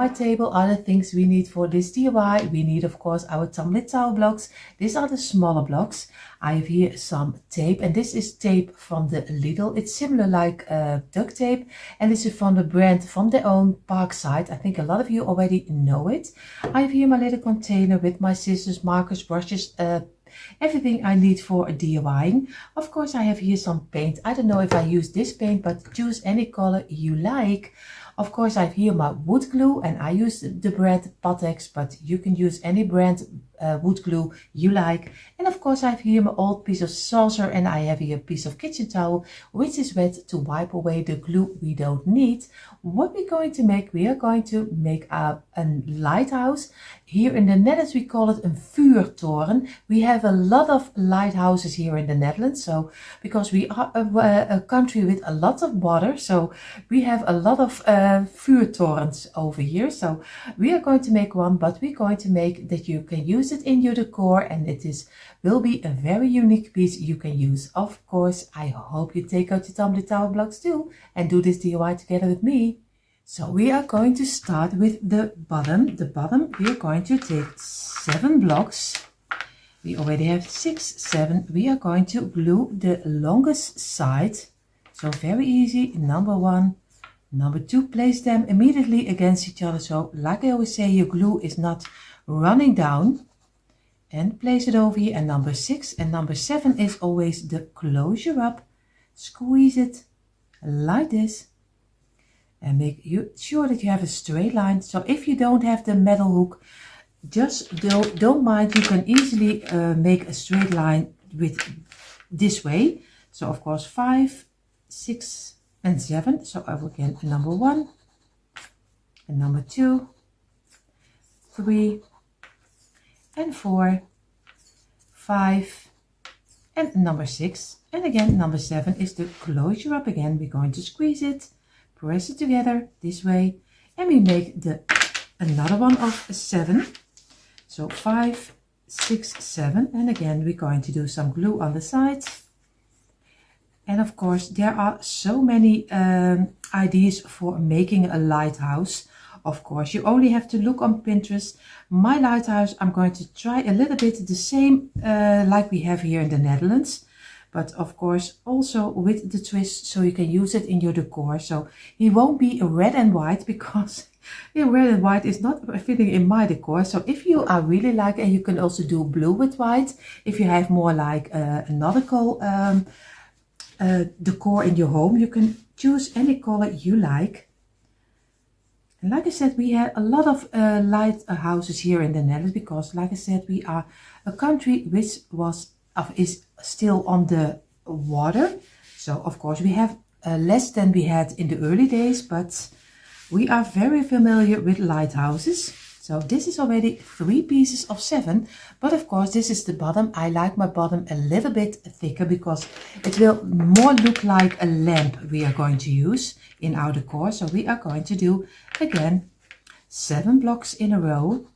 DIY table are the things we need for this DIY. We need, of course, our tumbling tower blocks. These are the smaller blocks. I have here some tape, and this is tape from the Lidl. It's similar like duct tape, and this is from the brand from their own Parkside. I think a lot of you already know it. I have here my little container with my scissors, markers, brushes, everything I need for DIYing. Of course, I have here some paint. I don't know if I use this paint, but choose any color you like. Of course, I have here my wood glue, and I use the brand Pattex, but you can use any brand wood glue you like. And of course, I have here my old piece of saucer, and I have here a piece of kitchen towel, which is wet, to wipe away the glue we don't need. What we're going to make, we are going to make a lighthouse. Here in the Netherlands, we call it een vuurtoren. We have a lot of lighthouses here in the Netherlands. So because we are a country with a lot of water, so we have a lot of vuurtorens over here. So we are going to make one, but we're going to make that you can use it in your decor, and will be a very unique piece you can use. Of course, I hope you take out your tumbling tower blocks too and do this DIY together with me. So we are going to start with the bottom. The bottom, we are going to take 7 blocks. We already have 6, 7. We are going to glue the longest side. So very easy. Number 1, number 2, place them immediately against each other. So like I always say, your glue is not running down. And place it over here. And number 6 and number 7 is always the closure up. Squeeze it like this. And make sure that you have a straight line. So if you don't have the metal hook, just don't mind. You can easily make a straight line with this way. So of course 5, 6 and 7. So I will get number 1 and number 2, 3 and 4, 5 and number 6. And again, number 7 is the closure up again. We're going to squeeze it. Press it together this way, and we make another one of 7. So 5, 6, 7, and again we're going to do some glue on the sides. And of course, there are so many ideas for making a lighthouse. Of course, you only have to look on Pinterest. My lighthouse, I'm going to try a little bit the same like we have here in the Netherlands. But of course also with the twist, so you can use it in your decor. So it won't be red and white, because red and white is not fitting in my decor. So if you are really like, and you can also do blue with white, if you have more like a nautical decor in your home, you can choose any color you like. And like I said, we have a lot of lighthouses here in the Netherlands, because like I said, we are a country which is still on the water. So of course we have less than we had in the early days, but we are very familiar with lighthouses. So this is already 3 pieces of 7, but of course this is the bottom. I like my bottom a little bit thicker, because it will more look like a lamp we are going to use in our decor. So we are going to do again 7 blocks in a row,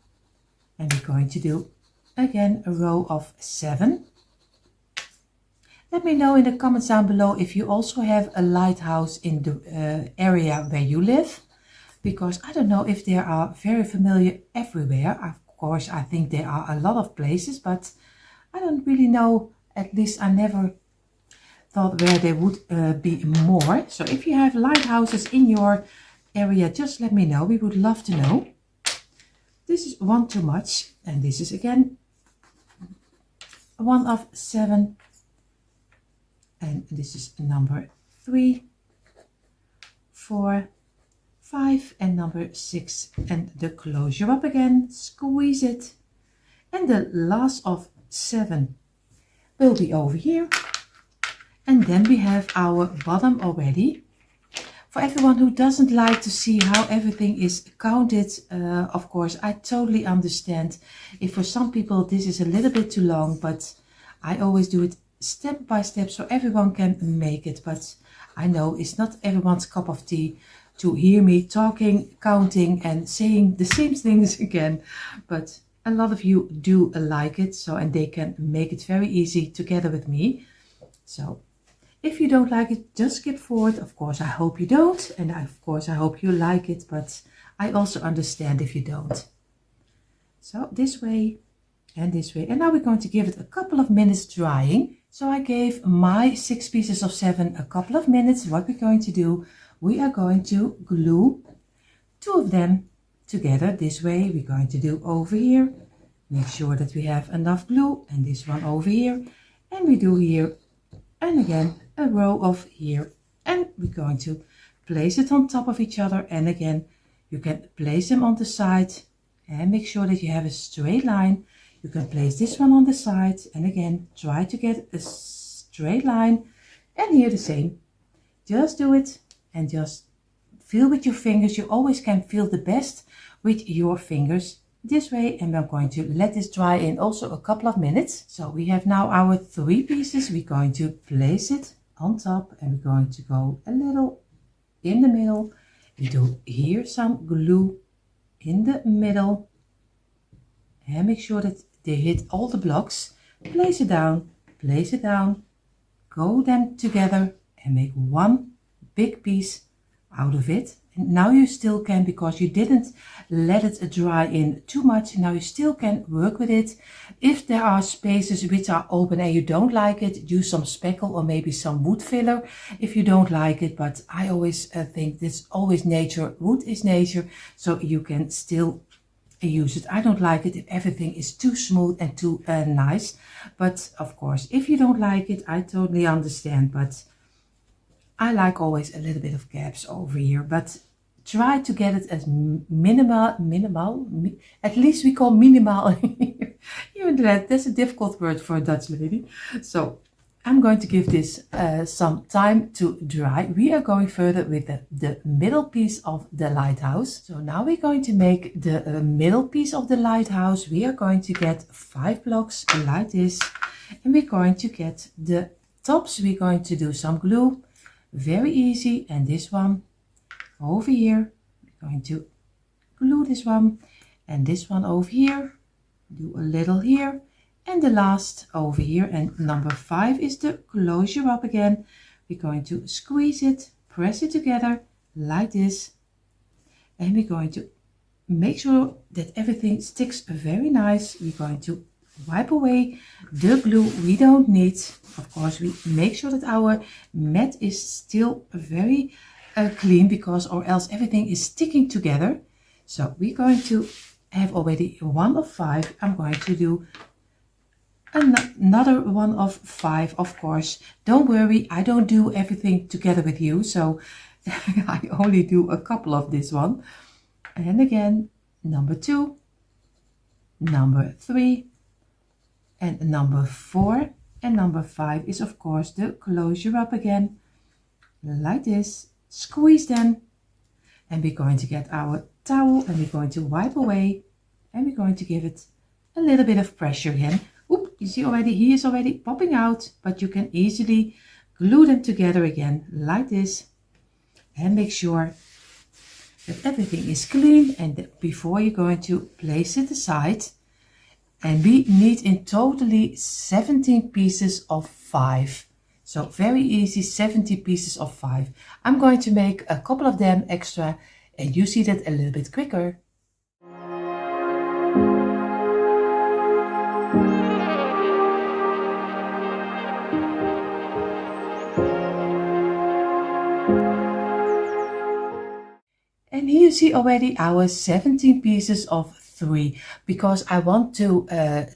and we're going to do again a row of 7. Let me know in the comments down below if you also have a lighthouse in the area where you live, because I don't know if they are very familiar everywhere. Of course, I think there are a lot of places, but I don't really know. At least I never thought where there would be more. So if you have lighthouses in your area, just let me know. We would love to know. This is 1 too much, and this is again 1 of 7. And this is number 3, 4, 5 and number 6. And the closure up again, squeeze it. And the last of 7 will be over here. And then we have our bottom already. For everyone who doesn't like to see how everything is counted, of course, I totally understand. If for some people this is a little bit too long, but I always do it step by step so everyone can make it. But I know it's not everyone's cup of tea to hear me talking, counting and saying the same things again, but a lot of you do like it, so, and they can make it very easy together with me. So If you don't like it, just skip forward. Of course, I hope you don't. And of course, I hope you like it. But I also understand if you don't. So this way and this way. And now we're going to give it a couple of minutes drying. So I gave my 6 pieces of 7 a couple of minutes. What we're going to do, we are going to glue 2 of them together this way. We're going to do over here. Make sure that we have enough glue, and this one over here. And we do here and again a row of here, and we're going to place it on top of each other. And again, you can place them on the side and make sure that you have a straight line. You can place this one on the side, and again try to get a straight line, and here the same. Just do it and just feel with your fingers. You always can feel the best with your fingers this way. And we're going to let this dry in also a couple of minutes. So we have now our 3 pieces. We're going to place it on top, and we're going to go a little in the middle. We do here some glue in the middle, and make sure that they hit all the blocks. Place it down, go them together and make one big piece out of it. And now you still can, because you didn't let it dry in too much, now you still can work with it. If there are spaces which are open and you don't like it, use some speckle or maybe some wood filler if you don't like it. But I always think this always nature, wood is nature, so you can still use it. I don't like it if everything is too smooth and too nice, but of course if you don't like it, I totally understand. But I like always a little bit of gaps over here, but try to get it as minimal, at least we call minimal. Even that's a difficult word for a Dutch lady. So I'm going to give this some time to dry. We are going further with the middle piece of the lighthouse. So now we're going to make the middle piece of the lighthouse. We are going to get 5 blocks like this, and we're going to get the tops. We're going to do some glue, very easy. And this one over here, we're going to glue this one, and this one over here, do a little here, and the last over here. And number 5 is the closure up again. We're going to squeeze it, press it together like this, and we're going to make sure that everything sticks very nice. We're going to wipe away the glue we don't need. Of course, we make sure that our mat is still very clean, because or else everything is sticking together. So we're going to have already 1 of 5. I'm going to do another 1 of 5. Of course, don't worry, I don't do everything together with you, so I only do a couple of this one. And again, number 2, number 3, and number 4, and number 5 is of course the closure up again, like this. Squeeze them, and we're going to get our towel, and we're going to wipe away, and we're going to give it a little bit of pressure again. Oop, you see already, he is already popping out, but you can easily glue them together again like this, and make sure that everything is clean. And that before you're going to place it aside, and we need in totally 17 pieces of 5. So very easy, 70 pieces of 5. I'm going to make a couple of them extra, and you see that a little bit quicker. And here you see already our 17 pieces of 3. Because I want to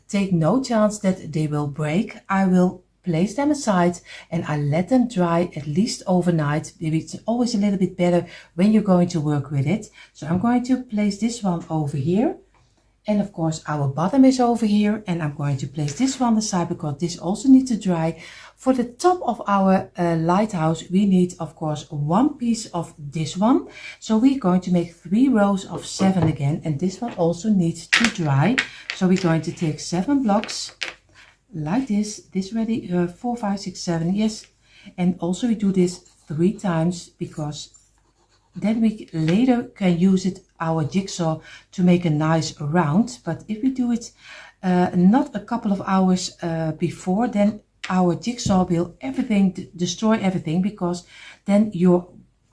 take no chance that they will break, I will place them aside and I let them dry at least overnight. Maybe it's always a little bit better when you're going to work with it. So I'm going to place this one over here, and of course our bottom is over here, and I'm going to place this one aside because this also needs to dry. For the top of our lighthouse we need of course 1 piece of this one, so we're going to make 3 rows of 7 again, and this one also needs to dry. So we're going to take 7 blocks like this ready, 4, 5, 6, 7, yes. And also we do this 3 times, because then we later can use it, our jigsaw, to make a nice round. But if we do it not a couple of hours before, then our jigsaw will destroy everything, because then your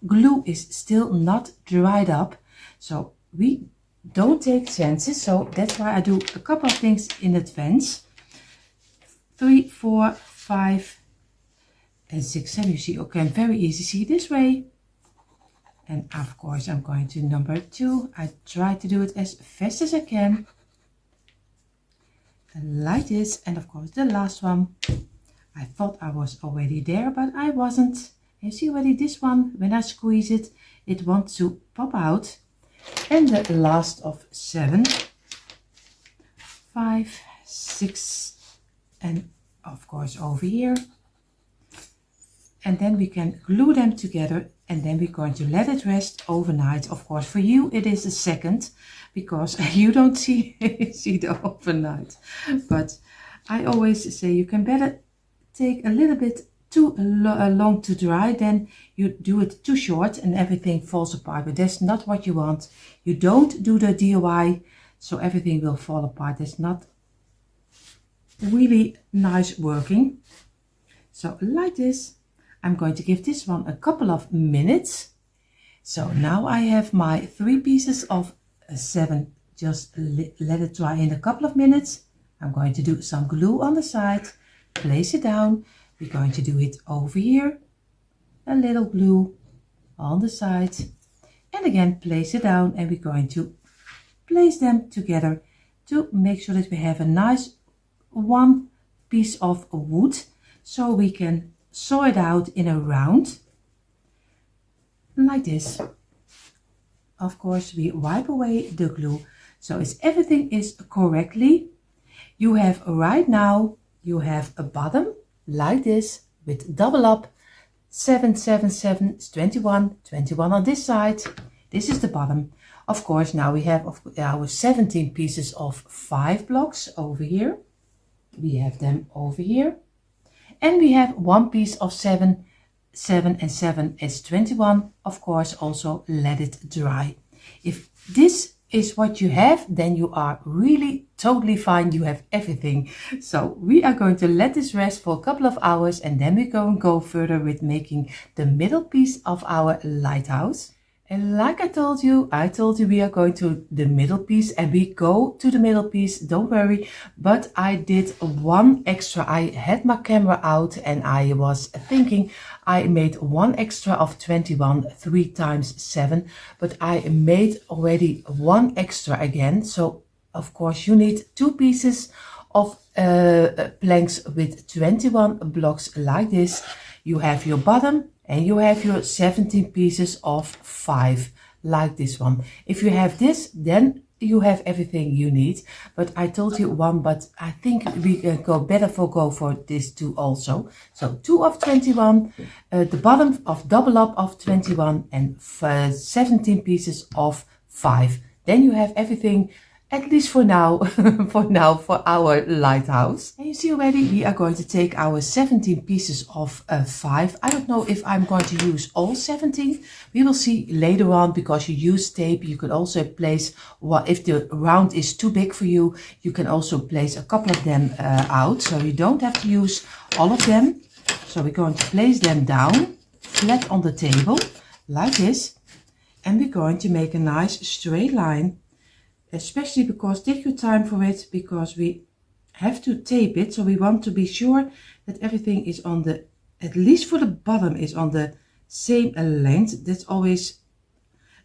glue is still not dried up. So we don't take chances. So that's why I do a couple of things in advance. 3, 4, 5 and 6, 7. You see, you can very easy see this way. And of course I'm going to number 2. I try to do it as fast as I can. And like this. And of course the last one. I thought I was already there, but I wasn't. You see already this one, when I squeeze it, it wants to pop out. And the last of 7, 5, 6, and of course over here. And then we can glue them together, and then we're going to let it rest overnight. Of course, for you it is a second, because you don't see the overnight. But I always say you can better take a little bit too long to dry, then you do it too short and everything falls apart. But that's not what you want. You don't do the DIY, so everything will fall apart. That's not really nice working. So like this. I'm going to give this one a couple of minutes. So now I have my 3 pieces of 7. Just let it dry in a couple of minutes. I'm going to do some glue on the side, place it down. We're going to do it over here. A little glue on the side. And again, place it down, and we're going to place them together to make sure that we have a nice one piece of wood, so we can saw it out in a round like this. Of course we wipe away the glue, so it's everything is correctly. You have right now, you have a bottom like this with double up 7, 7, 7 is 21, 21 on this side. This is the bottom. Of course now we have our 17 pieces of 5 blocks over here. We have them over here. And we have 1 piece of 7, 7 and 7 is 21. Of course, also let it dry. If this is what you have, then you are really totally fine. You have everything. So we are going to let this rest for a couple of hours, and then we're going to go further with making the middle piece of our lighthouse. And like I told you we are going to the middle piece, and we go to the middle piece, don't worry. But I did one extra. I had my camera out and I was thinking I made one extra of 21, 3 times 7. But I made already one extra again. So of course you need 2 pieces of planks with 21 blocks like this. You have your bottom. And you have your 17 pieces of 5 like this one. If you have this, then you have everything you need. But I told you 1, but I think we go for this 2 also. So 2 of 21, the bottom of double up of 21, and 17 pieces of 5. Then you have everything, at least for now, for our lighthouse. And you see already, we are going to take our 17 pieces of 5. I don't know if I'm going to use all 17. We will see later on, because you use tape. You could also place, if the round is too big for you, you can also place a couple of them out. So you don't have to use all of them. So we're going to place them down, flat on the table, like this. And we're going to make a nice straight line. Especially because, take your time for it, because we have to tape it. So we want to be sure that everything is on the, at least for the bottom, is on the same length. That's always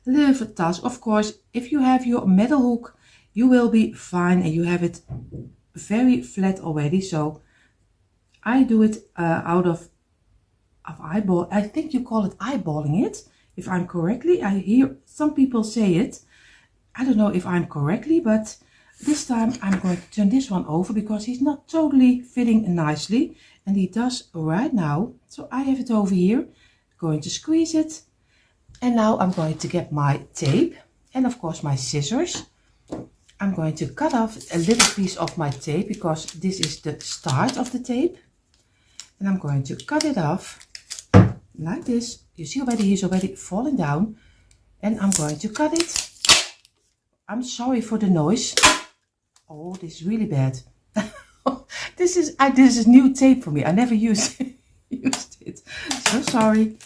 a little bit of a task. Of course, if you have your metal hook, you will be fine and you have it very flat already. So I do it out of eyeball. I think you call it eyeballing it, if I'm correctly. I hear some people say it. I don't know if I'm correctly, but this time I'm going to turn this one over, because he's not totally fitting nicely, and he does right now. So I have it over here, going to squeeze it, and now I'm going to get my tape and of course my scissors. I'm going to cut off a little piece of my tape, because this is the start of the tape, and I'm going to cut it off like this. You see already, he's already falling down, and I'm going to cut it. I'm sorry for the noise. Oh, this is really bad. This is new tape for me. I never used it. So sorry.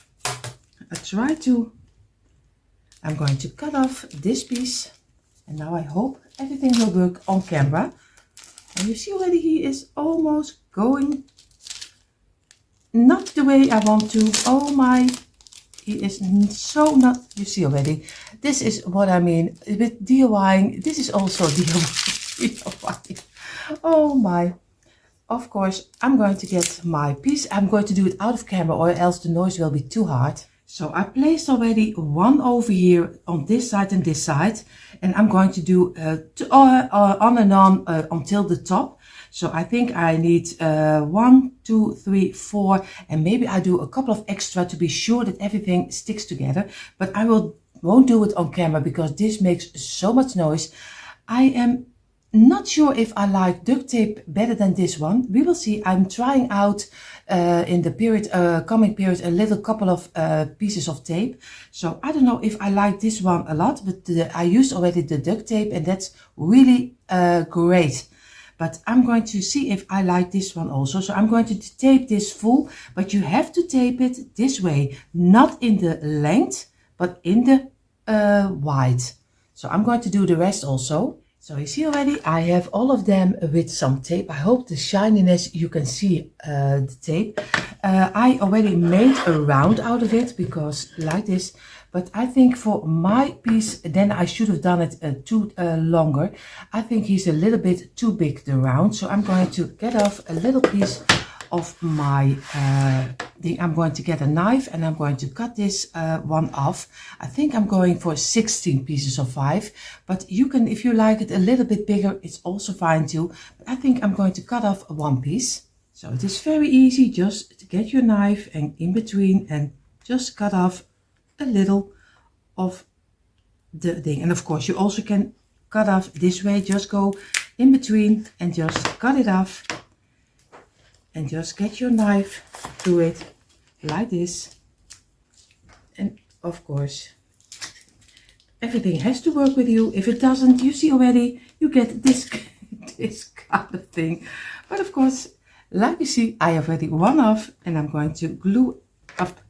I'm going to cut off this piece. And now I hope everything will work on camera. And you see already he is almost going not the way I want to. Oh my, he is so not, you see already. This is what I mean with DIYing. This is also DIY. Oh my. Of course, I'm going to get my piece. I'm going to do it out of camera or else the noise will be too hard. So I placed already one over here on this side and this side. And I'm going to do on and on until the top. So I think I need 1, 2, 3, 4. And maybe I do a couple of extra to be sure that everything sticks together. But I won't do it on camera because this makes so much noise. I am not sure if I like duct tape better than this one. We will see. I'm trying out in the coming period a little couple of pieces of tape. So I don't know if I like this one a lot, but I used already the duct tape and that's really great. But I'm going to see if I like this one also. So I'm going to tape this full, but you have to tape it this way, not in the length, but in the width. So I'm going to do the rest also. So you see already, I have all of them with some tape. I hope the shininess, you can see the tape. I already made a round out of it because like this. But I think for my piece, then I should have done it too longer. I think he's a little bit too big, the round. So I'm going to get off a little piece of my thing. I'm going to get a knife and I'm going to cut this one off. I think I'm going for 16 pieces of 5, but you can, if you like it a little bit bigger, it's also fine too. But I think I'm going to cut off one piece. So it is very easy, just to get your knife and in between and just cut off a little of the thing. And of course you also can cut off this way, just go in between and just cut it off. And just get your knife to it like this. And of course, everything has to work with you. If it doesn't, you see already, you get this, this kind of thing. But of course, like you see, I have already one off and I'm going to glue up,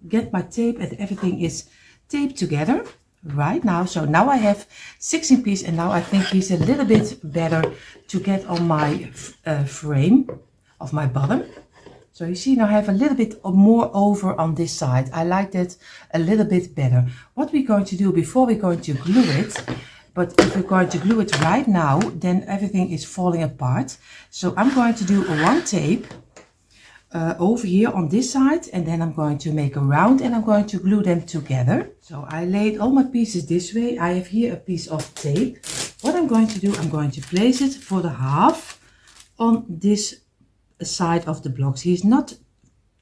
get my tape and everything is taped together right now. So now I have 16 pieces and now I think he's a little bit better to get on my frame of my bottom. So you see now I have a little bit more over on this side. I like that a little bit better. What we're going to do before we're going to glue it, but if we're going to glue it right now, then everything is falling apart. So I'm going to do one tape over here on this side and then I'm going to make a round and I'm going to glue them together. So I laid all my pieces this way. I have here a piece of tape. What I'm going to do, I'm going to place it for the half on this side of the blocks. He's not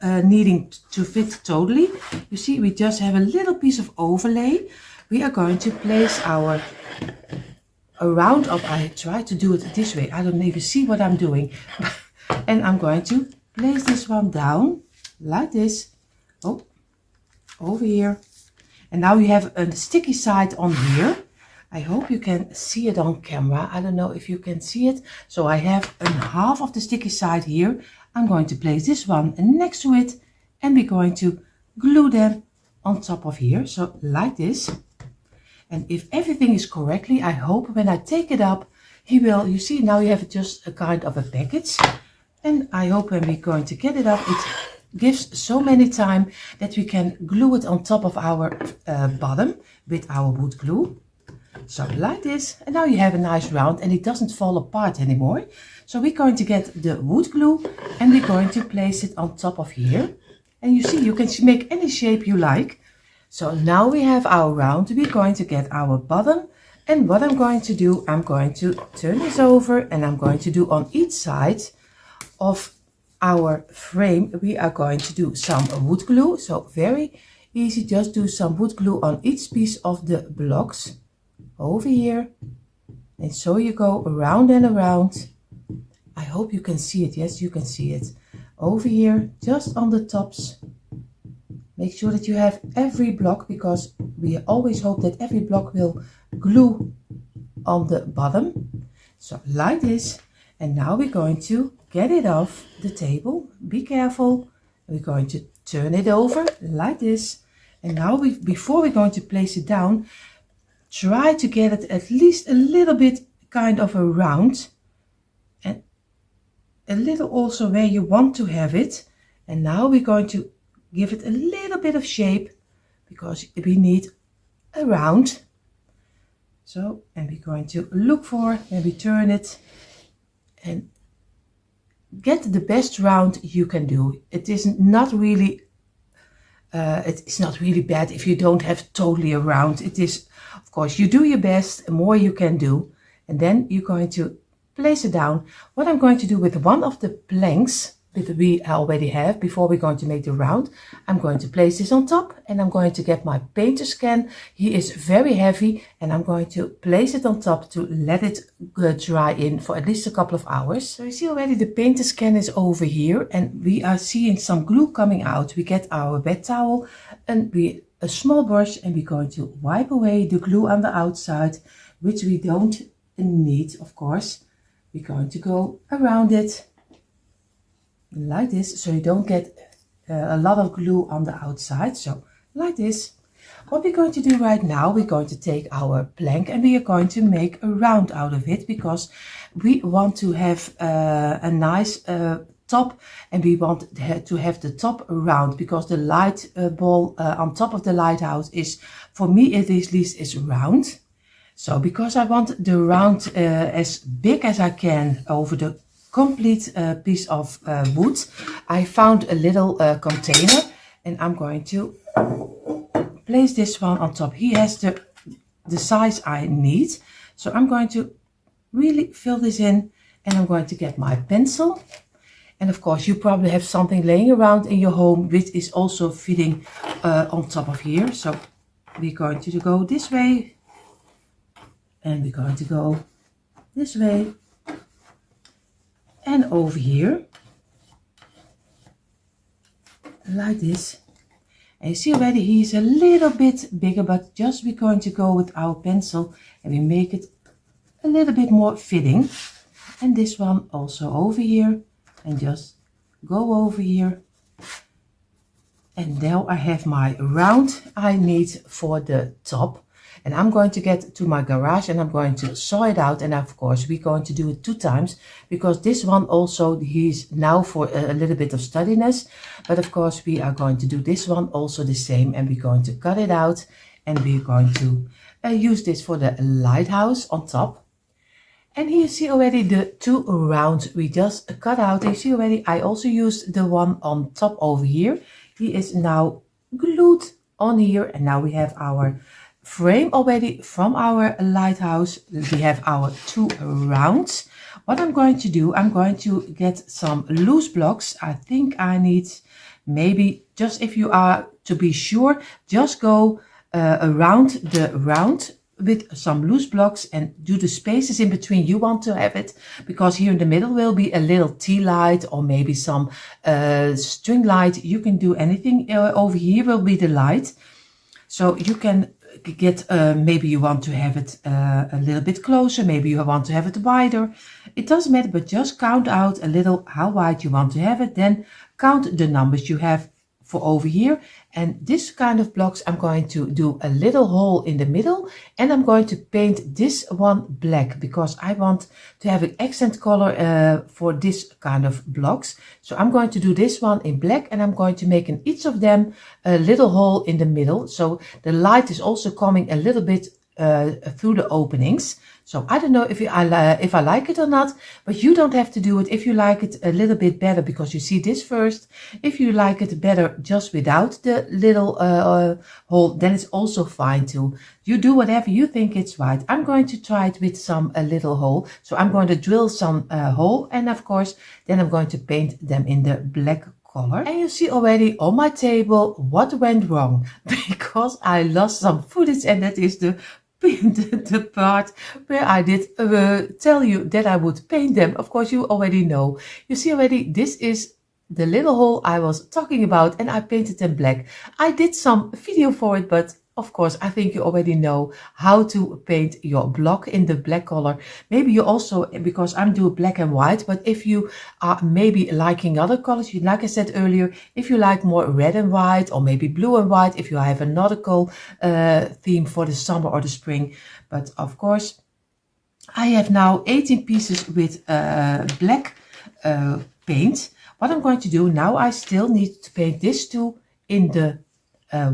needing to fit totally. You see, we just have a little piece of overlay. We are going to place our round of, I try to do it this way. I don't even see what I'm doing. And I'm going to place this one down like this. Oh, over here. And now you have a sticky side on here. I hope you can see it on camera. I don't know if you can see it. So I have a half of the sticky side here. I'm going to place this one next to it and we're going to glue them on top of here. So like this. And if everything is correctly, I hope when I take it up, he will, you see, now you have just a kind of a package. And I hope when we're going to get it up, it gives so many time that we can glue it on top of our bottom with our wood glue. So like this, and now you have a nice round and it doesn't fall apart anymore. So we're going to get the wood glue and we're going to place it on top of here. And you see, you can make any shape you like. So now we have our round. We're going to get our bottom. And what I'm going to do, I'm going to turn this over and I'm going to do on each side of our frame, we are going to do some wood glue. So very easy, just do some wood glue on each piece of the blocks. Over here, and so you go around and around. I hope you can see it. Yes, you can see it. Over here, just on the tops. Make sure that you have every block because we always hope that every block will glue on the bottom. So like this. And now we're going to get it off the table. Be careful. We're going to turn it over like this. And now before we're going to place it down, try to get it at least a little bit kind of around. And a little also where you want to have it. And now we're going to give it a little bit of shape because we need a round. So, and we're going to look for when we turn it and get the best round you can do. It is not really it's not really bad if you don't have totally a round. It is, of course, you do your best, the more you can do, and then you're going to place it down. What I'm going to do with one of the planks that we already have before we're going to make the round, I'm going to place this on top, and I'm going to get my painter's can. He is very heavy, and I'm going to place it on top to let it dry in for at least a couple of hours. So you see already the painter's can is over here, and we are seeing some glue coming out. We get our wet towel and a small brush, and we're going to wipe away the glue on the outside, which we don't need, of course. We're going to go around it like this, so you don't get a lot of glue on the outside. So like this. What we're going to do right now, we're going to take our plank and we are going to make a round out of it, because we want to have a nice top, and we want to have the top round, because the light ball on top of the lighthouse is, for me at least, is round. So because I want the round as big as I can over the complete piece of wood, I found a little container, and I'm going to place this one on top. He has the size I need, so I'm going to really fill this in, and I'm going to get my pencil. And of course you probably have something laying around in your home which is also fitting on top of here. So we're going to go this way, and we're going to go this way and over here like this. And you see already he's a little bit bigger, but just we're going to go with our pencil and we make it a little bit more fitting. And this one also over here, and just go over here. And now I have my round I need for the top. And I'm going to get to my garage and I'm going to saw it out. And of course we're going to do it 2 times, because this one also, he's now for a little bit of sturdiness. But of course we are going to do this one also the same, and we're going to cut it out, and we're going to use this for the lighthouse on top. And here you see already the 2 rounds we just cut out. And you see already I also used the one on top over here. He is now glued on here, and now we have our frame already from our lighthouse. We have our 2 rounds. What I'm going to do, I'm going to get some loose blocks. I think I need maybe, just if you are to be sure, just go around the round with some loose blocks and do the spaces in between you want to have it, because here in the middle will be a little tea light or maybe some string light. You can do anything. Over here will be the light, so you can get maybe you want to have it a little bit closer, maybe you want to have it wider. It doesn't matter, but just count out a little how wide you want to have it, then count the numbers you have for over here. And this kind of blocks, I'm going to do a little hole in the middle, and I'm going to paint this one black, because I want to have an accent color for this kind of blocks. So I'm going to do this one in black, and I'm going to make in each of them a little hole in the middle, so the light is also coming a little bit through the openings. So I don't know if I like it or not, but you don't have to do it if you like it a little bit better, because you see this first. If you like it better just without the little hole, then it's also fine too. You do whatever you think it's right. I'm going to try it with a little hole. So I'm going to drill some hole, and of course then I'm going to paint them in the black color. And you see already on my table what went wrong, because I lost some footage, and that is the part where I did tell you that I would paint them. Of course you already know. You see already this is the little hole I was talking about, and I painted them black. I did some video for it, but of course, I think you already know how to paint your block in the black color. Maybe you also, because I'm doing black and white, but if you are maybe liking other colors, like I said earlier, if you like more red and white or maybe blue and white, if you have a nautical theme for the summer or the spring. But of course, I have now 18 pieces with black paint. What I'm going to do now, I still need to paint this too in the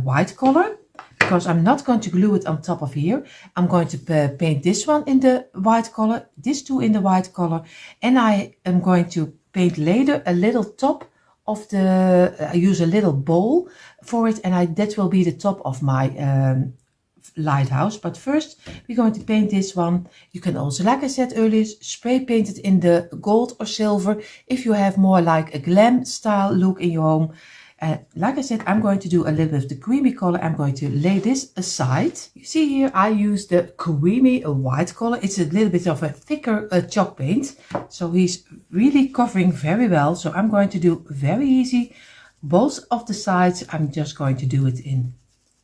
white color, because I'm not going to glue it on top of here. I'm going to paint this one in the white color, this two in the white color, and I am going to paint later a little top of the, I use a little bowl for it, and that will be the top of my lighthouse. But first we're going to paint this one. You can also, like I said earlier, spray paint it in the gold or silver if you have more like a glam style look in your home. Like I said, I'm going to do a little bit of the creamy color. I'm going to lay this aside. You see here, I use the creamy white color. It's a little bit of a thicker chalk paint. So he's really covering very well. So I'm going to do very easy. Both of the sides, I'm just going to do it in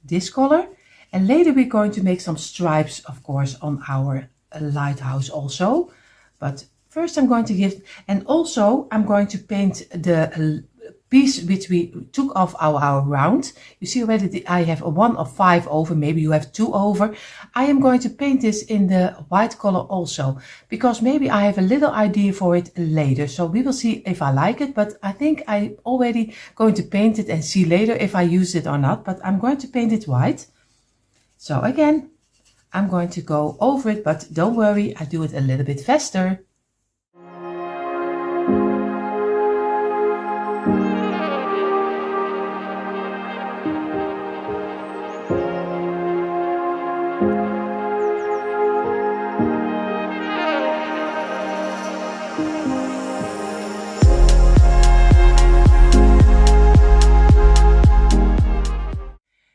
this color. And later we're going to make some stripes, of course, on our lighthouse also. But first I'm going to give, and also I'm going to paint the piece which we took off our round. You see already I have a 1 of 5 over, maybe you have 2 over. I am going to paint this in the white color also, because maybe I have a little idea for it later. So we will see if I like it, but I think I'm already going to paint it and see later if I use it or not. But I'm going to paint it white. So again, I'm going to go over it, but don't worry, I do it a little bit faster.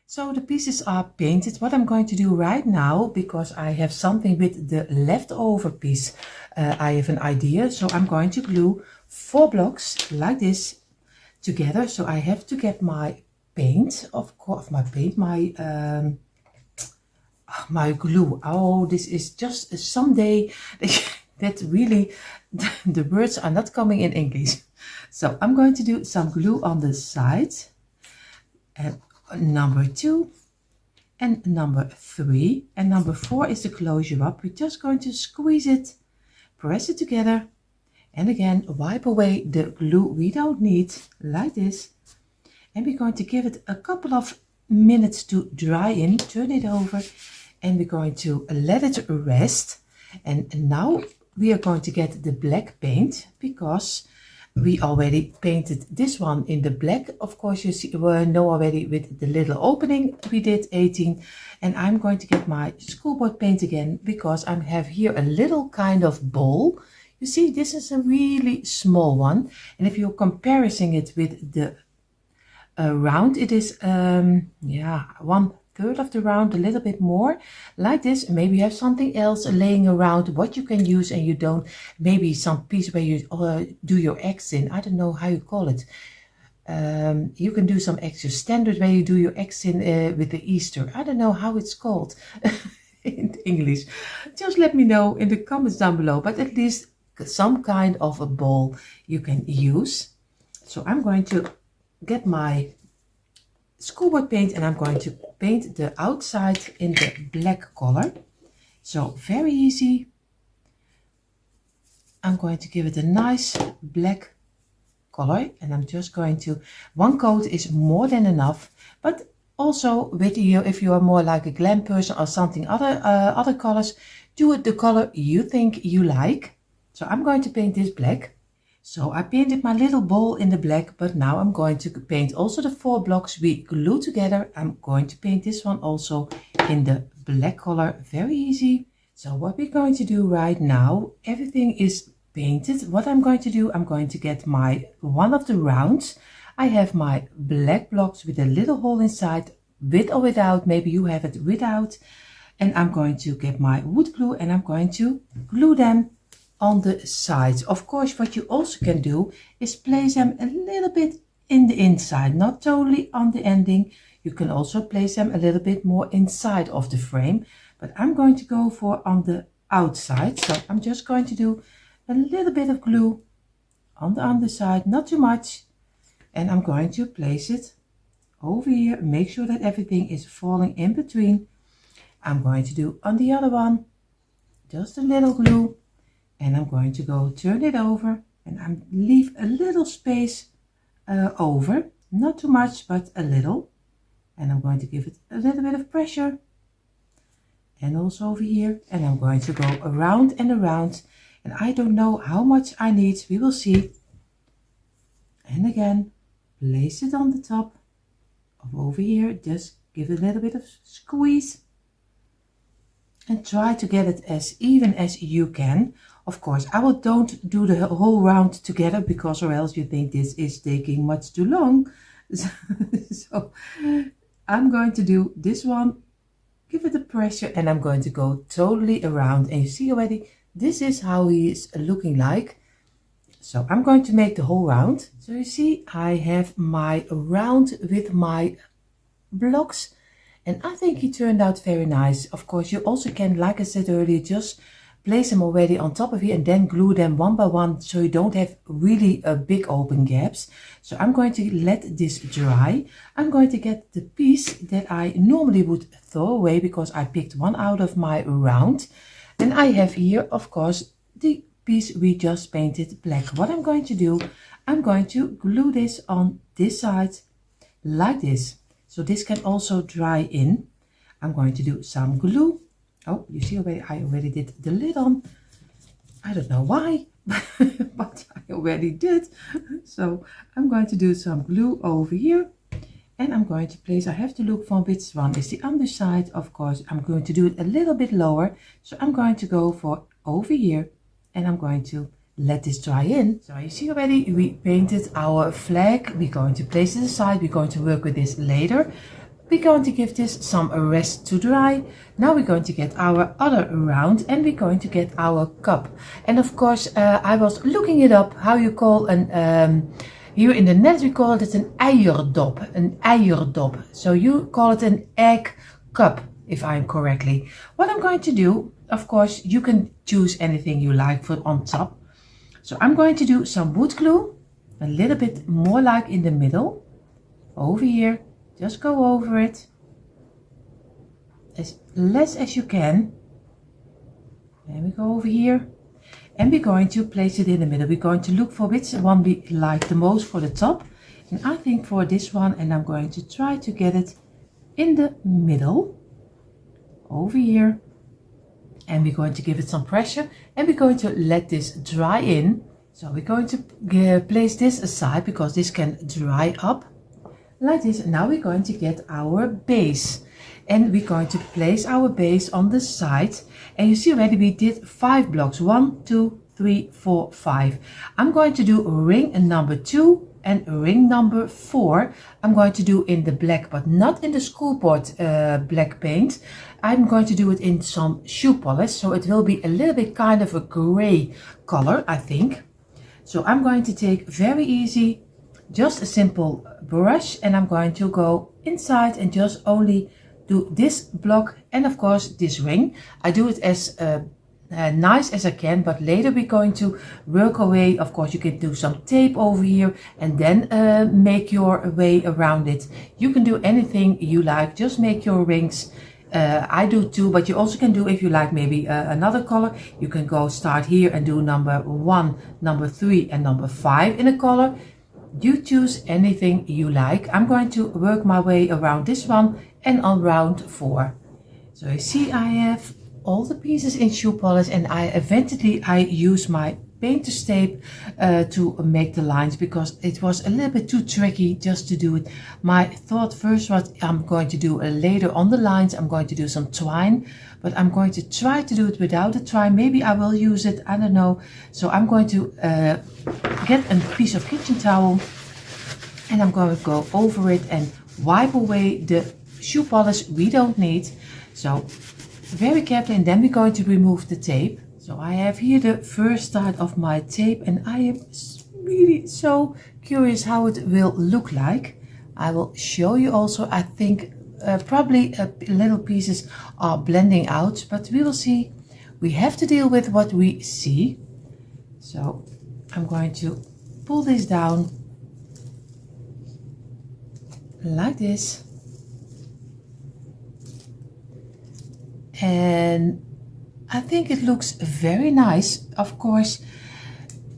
So the pieces are painted. What I'm going to do right now, because I have something with the leftover piece, I have an idea. So I'm going to glue 4 blocks like this together. So I have to get my paint, of course, my glue. Oh, this is just someday that really the words are not coming in English. So I'm going to do some glue on the side. Number 2 and number 3, and number 4 is the closure up. We're just going to squeeze it, press it together, and again wipe away the glue we don't need like this. And we're going to give it a couple of minutes to dry in, turn it over, and we're going to let it rest. And now we are going to get the black paint, because we already painted this one in the black. Of course, you see, know already with the little opening we did 18. And I'm going to get my schoolboard paint again, because I have here a little kind of bowl. You see, this is a really small one. And if you're comparing it with the round, it is, yeah, 1/3 of the round, a little bit more like this. Maybe you have something else laying around what you can use and you don't, maybe some piece where you do your eggs in. I don't know how you call it. You can do some extra standard where you do your eggs in with the Easter. I don't know how it's called in English. Just let me know in the comments down below, but at least some kind of a bowl you can use. So I'm going to get my schoolboard paint and I'm going to paint the outside in the black color. So very easy. I'm going to give it a nice black color, and I'm just going to, 1 coat is more than enough, but also with you, if you are more like a glam person or something other colors, do it the color you think you like. So I'm going to paint this black. So I painted my little bowl in the black, but now I'm going to paint also the 4 blocks we glue together. I'm going to paint this one also in the black color. Very easy. So what we're going to do right now, everything is painted. What I'm going to do, I'm going to get my one of the rounds. I have my black blocks with a little hole inside, with or without. Maybe you have it without. And I'm going to get my wood glue and I'm going to glue them on the sides. Of course, what you also can do is place them a little bit in the inside, not totally on the ending. You can also place them a little bit more inside of the frame, but I'm going to go for on the outside. So I'm just going to do a little bit of glue on the underside, not too much, and I'm going to place it over here. Make sure that everything is falling in between. I'm going to do on the other one just a little glue, and I'm going to go turn it over, and I leave a little space over, not too much but a little, and I'm going to give it a little bit of pressure, and also over here, and I'm going to go around and around, and I don't know how much I need, we will see. And again, place it on the top of over here, just give it a little bit of squeeze and try to get it as even as you can. Of course, don't do the whole round together, because or else you think this is taking much too long. So I'm going to do this one, give it a pressure, and I'm going to go totally around, and you see already this is how he is looking like. So I'm going to make the whole round. So you see I have my round with my blocks, and I think he turned out very nice. Of course, you also can, like I said earlier, just place them already on top of here and then glue them one by one, so you don't have really big open gaps. So I'm going to let this dry. I'm going to get the piece that I normally would throw away, because I picked one out of my round, and I have here, of course, the piece we just painted black. What I'm going to do, I'm going to glue this on this side like this, so this can also dry in. I'm going to do some glue. Oh, you see already, I already did the lid on. I don't know why, but I already did. So I'm going to do some glue over here, and I'm going to place, I have to look for which one is the underside. Of course, I'm going to do it a little bit lower. So I'm going to go for over here, and I'm going to let this dry in. So you see already, we painted our flag. We're going to place it aside. We're going to work with this later. We're going to give this some rest to dry. Now we're going to get our other round, and we're going to get our cup. And of course, I was looking it up, how you call an, here in the net we call it an eierdop. So you call it an egg cup, if I'm correctly. What I'm going to do, of course, you can choose anything you like for on top. So I'm going to do some wood glue, a little bit more like in the middle, over here. Just go over it as less as you can. And we go over here, and we're going to place it in the middle. We're going to look for which one we like the most for the top. And I think for this one, and I'm going to try to get it in the middle, over here. And we're going to give it some pressure, and we're going to let this dry in. So we're going to place this aside, because this can dry up like this. Now we're going to get our base, and we're going to place our base on the side. And you see already we did 5 blocks, 1, 2, 3, 4, 5. I'm going to do ring number 2 and ring number 4. I'm going to do in the black, but not in the school board black paint. I'm going to do it in some shoe polish, so it will be a little bit kind of a gray color, I think. So I'm going to take very easy, just a simple brush, and I'm going to go inside and just only do this block, and of course this ring. I do it as nice as I can, but later we're going to work our way. Of course, you can do some tape over here and then make your way around it. You can do anything you like, just make your rings. I do too, but you also can do, if you like maybe another color, you can go start here and do number 1, number 3 and number 5 in a color. You choose anything you like. I'm going to work my way around this one and on round 4. So you see I have all the pieces in shoe polish, and eventually I use my painter's tape to make the lines, because it was a little bit too tricky just to do it. My thought first was I'm going to do later on the lines, I'm going to do some twine, but I'm going to try to do it without the twine. Maybe I will use it, I don't know. So I'm going to get a piece of kitchen towel, and I'm going to go over it and wipe away the shoe polish we don't need. So very carefully, and then we're going to remove the tape. So I have here the first start of my tape, and I am really so curious how it will look like. I will show you also. I think probably little pieces are blending out, but we will see. We have to deal with what we see. So I'm going to pull this down like this. And I think it looks very nice. Of course,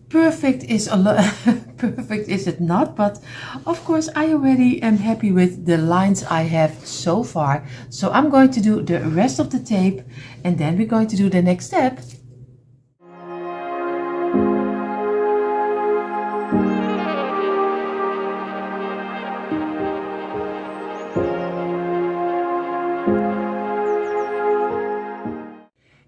perfect is a lot. Perfect is it not, but of course I already am happy with the lines I have so far. So I'm going to do the rest of the tape, and then we're going to do the next step.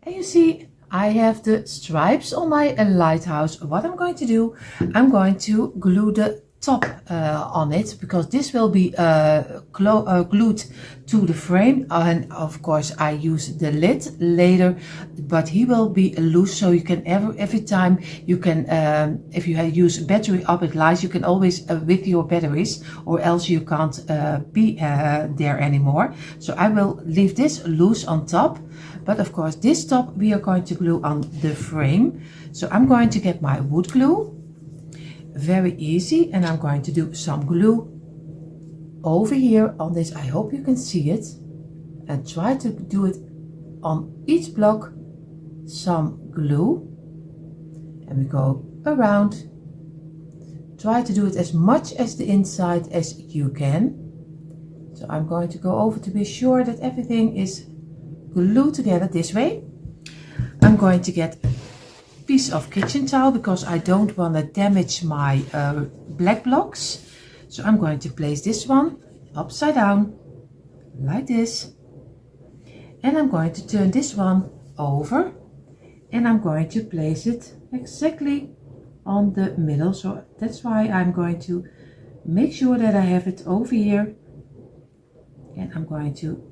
And you see, I have the stripes on my lighthouse. What I'm going to do, I'm going to glue the top on it, because this will be glued to the frame, and of course I use the lid later, but he will be loose, so you can every time you can if you use battery opposite lights, you can always with your batteries, or else you can't be there anymore. So I will leave this loose on top, but of course this top we are going to glue on the frame. So I'm going to get my wood glue, very easy, and I'm going to do some glue over here on this. I hope you can see it, and try to do it on each block, some glue, and we go around. Try to do it as much as the inside as you can. So I'm going to go over to be sure that everything is glued together this way. I'm going to get piece of kitchen towel, because I don't want to damage my black blocks. So I'm going to place this one upside down like this, and I'm going to turn this one over, and I'm going to place it exactly on the middle. So that's why I'm going to make sure that I have it over here, and I'm going to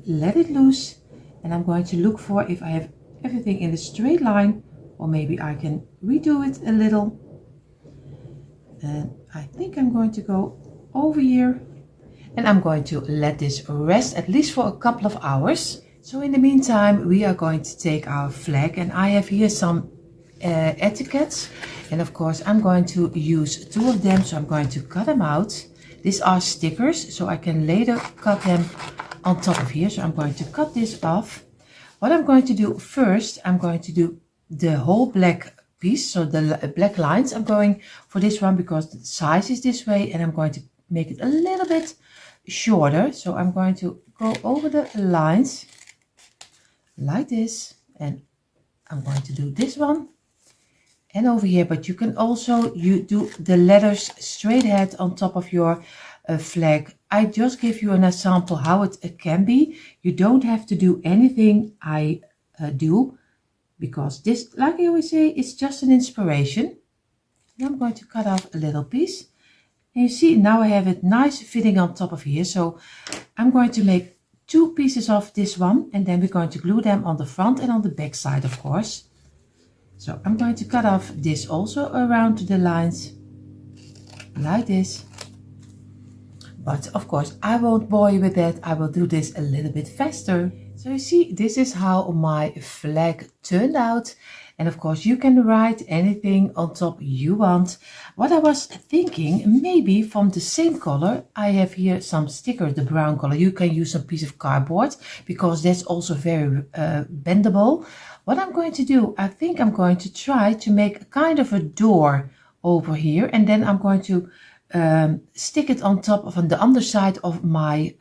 let it loose, and I'm going to look for if I have everything in a straight line, or maybe I can redo it a little. And I think I'm going to go over here, and I'm going to let this rest at least for a couple of hours. So in the meantime, we are going to take our flag, and I have here some etiquettes, and of course I'm going to use 2 of them, so I'm going to cut them out. These are stickers, so I can later cut them on top of here. So I'm going to cut this off. What I'm going to do first, I'm going to do the whole black piece, so the black lines. I'm going for this one because the size is this way, and I'm going to make it a little bit shorter. So I'm going to go over the lines like this, and I'm going to do this one and over here. But you can also do the letters straight ahead on top of your flag. I just give you an example how it can be. You don't have to do anything I do, because this, like I always say, it's just an inspiration. And I'm going to cut off a little piece, and you see now I have it nice fitting on top of here. So I'm going to make 2 pieces of this one, and then we're going to glue them on the front and on the back side, of course. So I'm going to cut off this also around the lines like this. But of course I won't bore you with that. I will do this a little bit faster. So you see, this is how my flag turned out. And of course you can write anything on top you want. What I was thinking, maybe from the same color, I have here some sticker, the brown color. You can use a piece of cardboard, because that's also very bendable. What I'm going to do, I think I'm going to try to make kind of a door over here, and then I'm going to stick it on top of on the underside of my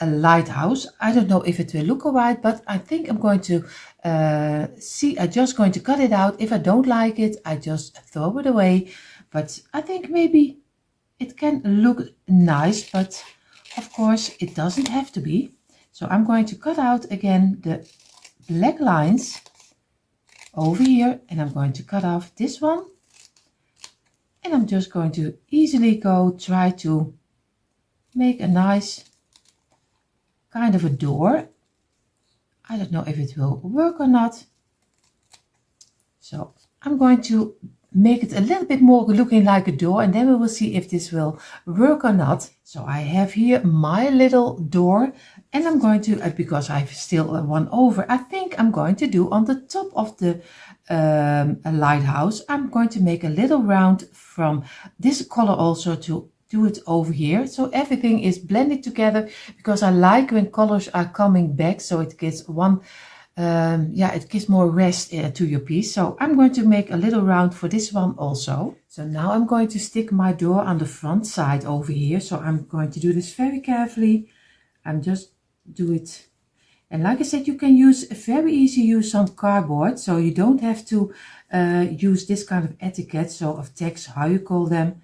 lighthouse. I don't know if it will look alright, but I think I'm going to see. I'm just going to cut it out. If I don't like it, I just throw it away. But I think maybe it can look nice, but of course it doesn't have to be. So I'm going to cut out again the black lines over here, and I'm going to cut off this one, and I'm just going to easily try to make a nice kind of a door. I don't know if it will work or not. So I'm going to make it a little bit more looking like a door, and then we will see if this will work or not. So I have here my little door, and I'm going to, because I have still one over, I think I'm going to do on the top of the lighthouse, I'm going to make a little round from this color also to do it over here, so everything is blended together, because I like when colors are coming back, so it gets one yeah, it gives more rest to your piece. So I'm going to make a little round for this one also. So now I'm going to stick my door on the front side over here. So I'm going to do this very carefully. I'm just do it. And like I said, you can use very easy use some cardboard. So you don't have to use this kind of etiquette. So of tags, how you call them.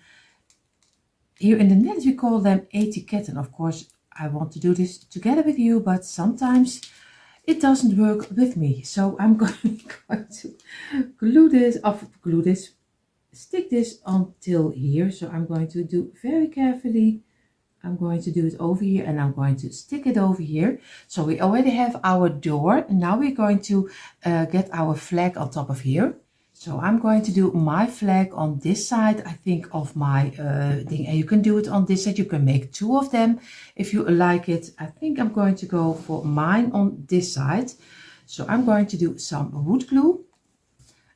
Here in the Netherlands we call them etiketten. Of course, I want to do this together with you, but sometimes it doesn't work with me. So I'm going to glue this, stick this until here. So I'm going to do very carefully. I'm going to do it over here, and I'm going to stick it over here. So we already have our door. Now we're going to get our flag on top of here. So I'm going to do my flag on this side, I think, of my thing. And you can do it on this side. You can make two of them if you like it. I think I'm going to go for mine on this side. So I'm going to do some wood glue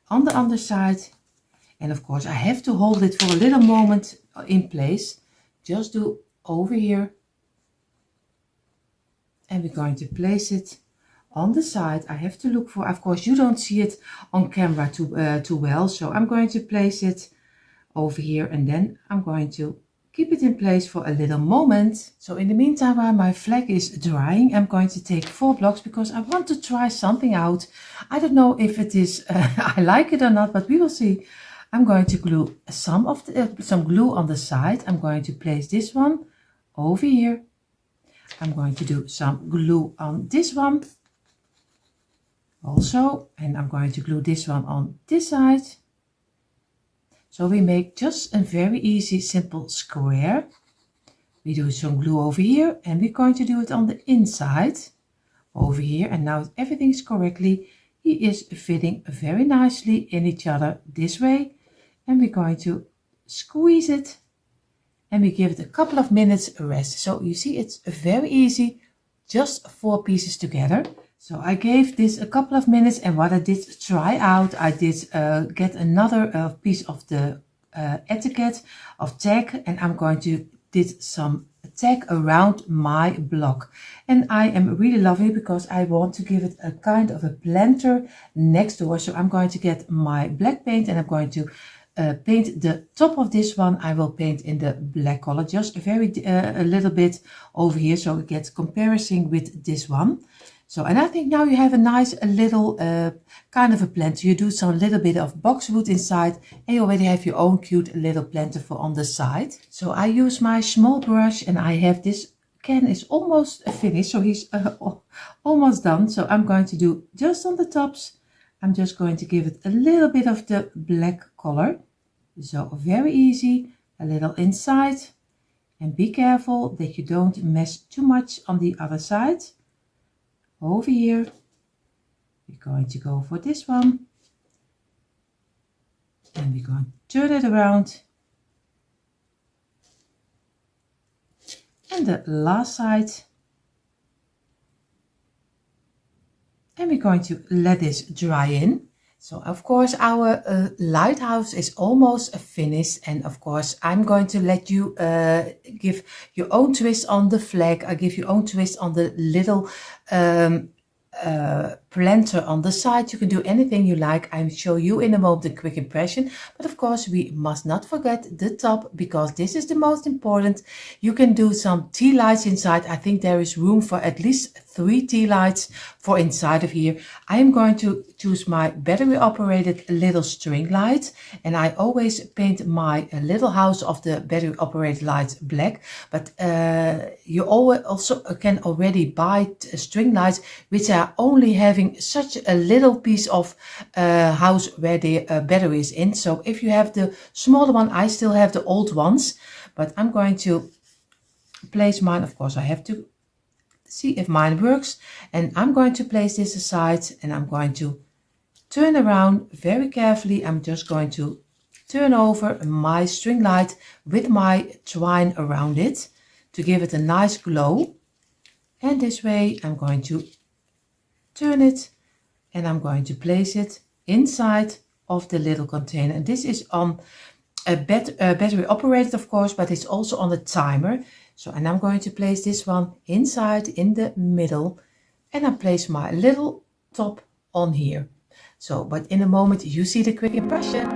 on the underside. And of course, I have to hold it for a little moment in place. Just do over here. And we're going to place it on the side. I have to look for, of course you don't see it on camera too well, so I'm going to place it over here, and then I'm going to keep it in place for a little moment. So in the meantime, while my flag is drying, I'm going to take 4 blocks because I want to try something out. I don't know if it is I like it or not, but we will see. I'm going to glue some glue on the side. I'm going to place this one over here. I'm going to do some glue on this one also, and I'm going to glue this one on this side. So we make just a very easy simple square. We do some glue over here, and we're going to do it on the inside over here, and now everything's correctly. He is fitting very nicely in each other this way, and we're going to squeeze it, and we give it a couple of minutes rest. So you see, it's very easy, just 4 pieces together. So I gave this a couple of minutes, and what I did try out, I did get another piece of the etiquette of tag, and I'm going to did some tag around my block. And I am really loving it because I want to give it a kind of a planter next door. So I'm going to get my black paint, and I'm going to paint the top of this one. I will paint in the black color, just a little bit over here, so it gets comparison with this one. So, and I think now you have a nice little kind of a planter. You do some little bit of boxwood inside, and you already have your own cute little planter for on the side. So I use my small brush, and I have this can is almost finished. So he's almost done. So I'm going to do just on the tops. I'm just going to give it a little bit of the black color. So very easy, a little inside, and be careful that you don't mess too much on the other side. Over here, we're going to go for this one, and we're going to turn it around. And the last side. And we're going to let this dry in. So of course our lighthouse is almost finished, and of course I'm going to let you give your own twist on the flag. I give your own twist on the little planter on the side. You can do anything you like. I'll show you in a moment a quick impression, but of course we must not forget the top, because this is the most important. You can do some tea lights inside. I think there is room for at least 3 tea lights for inside of here. I am going to choose my battery operated little string light, and I always paint my little house of the battery operated lights black, but you also can already buy string lights which are only having such a little piece of house where the battery is in. So if you have the smaller one, I still have the old ones, but I'm going to place mine. Of course I have to see if mine works, and I'm going to place this aside, and I'm going to turn around very carefully. I'm just going to turn over my string light with my twine around it to give it a nice glow. And this way I'm going to turn it and I'm going to place it inside of the little container. And this is on a battery operated, of course, but it's also on a timer. So, and I'm going to place this one inside in the middle, and I place my little top on here. So, but in a moment you see the quick impression.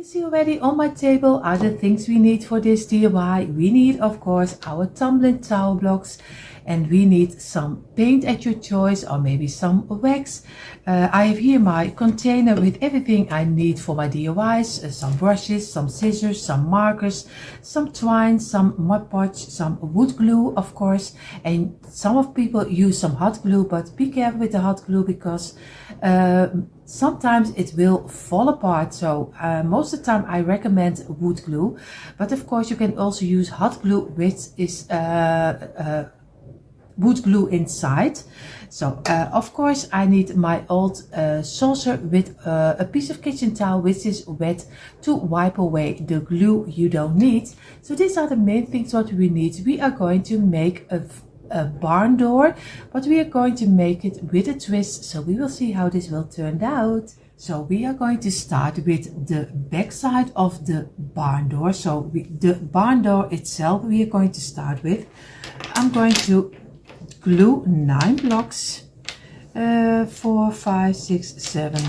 See already on my table are the things we need for this DIY. We need, of course, our tumbling tower blocks, and we need some paint at your choice, or maybe some wax. I have here my container with everything I need for my DIYs, some brushes, some scissors, some markers, some twine, some Mod Podge, some wood glue, of course, and some of people use some hot glue, but be careful with the hot glue because sometimes it will fall apart. So most of the time I recommend wood glue, but of course you can also use hot glue, which is wood glue inside. So of course I need my old saucer with a piece of kitchen towel which is wet to wipe away the glue you don't need. So these are the main things what we need. We are going to make a barn door, but we are going to make it with a twist, so we will see how this will turn out. So we are going to start with the back side of the barn door. So the barn door itself we are going to start with. I'm going to glue 9 blocks, 4, 5, 6, 7,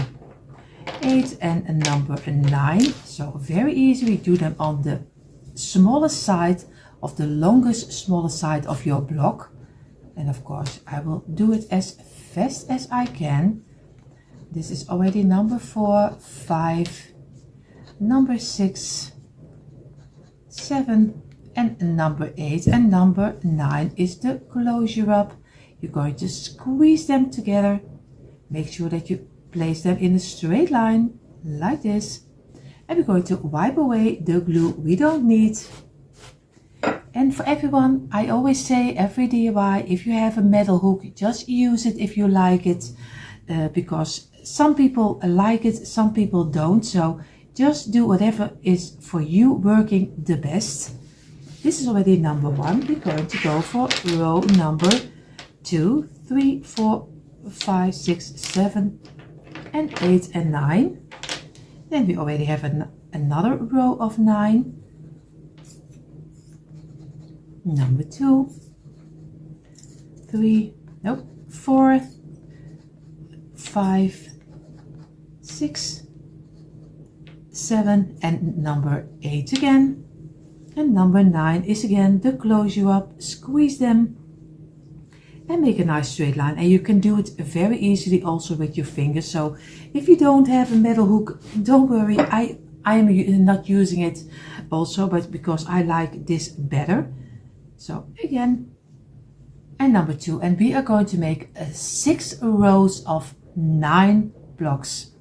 8 and a number 9. So very easy, we do them on the smallest side of the longest smallest side of your block, and of course I will do it as fast as I can. This is already number 4, 5, number 6, 7 and number 8, and number 9 is the closure up. You're going to squeeze them together. Make sure that you place them in a straight line like this, and we're going to wipe away the glue we don't need. And for everyone, I always say every DIY, if you have a metal hook, just use it if you like it, because some people like it, some people don't. So just do whatever is for you working the best. This is already number 1. We're going to go for row number 2, 3, 4, 5, 6, 7 and 8 and 9. Then we already have another row of 9. Number 2, 3, nope, 4, 5, 6, 7 and number 8 again. And number 9 is again the closure up. Squeeze them and make a nice straight line. And you can do it very easily also with your fingers. So if you don't have a metal hook, don't worry. I am not using it also, but because I like this better. So again, and number 2, and we are going to make 6 rows of 9 blocks.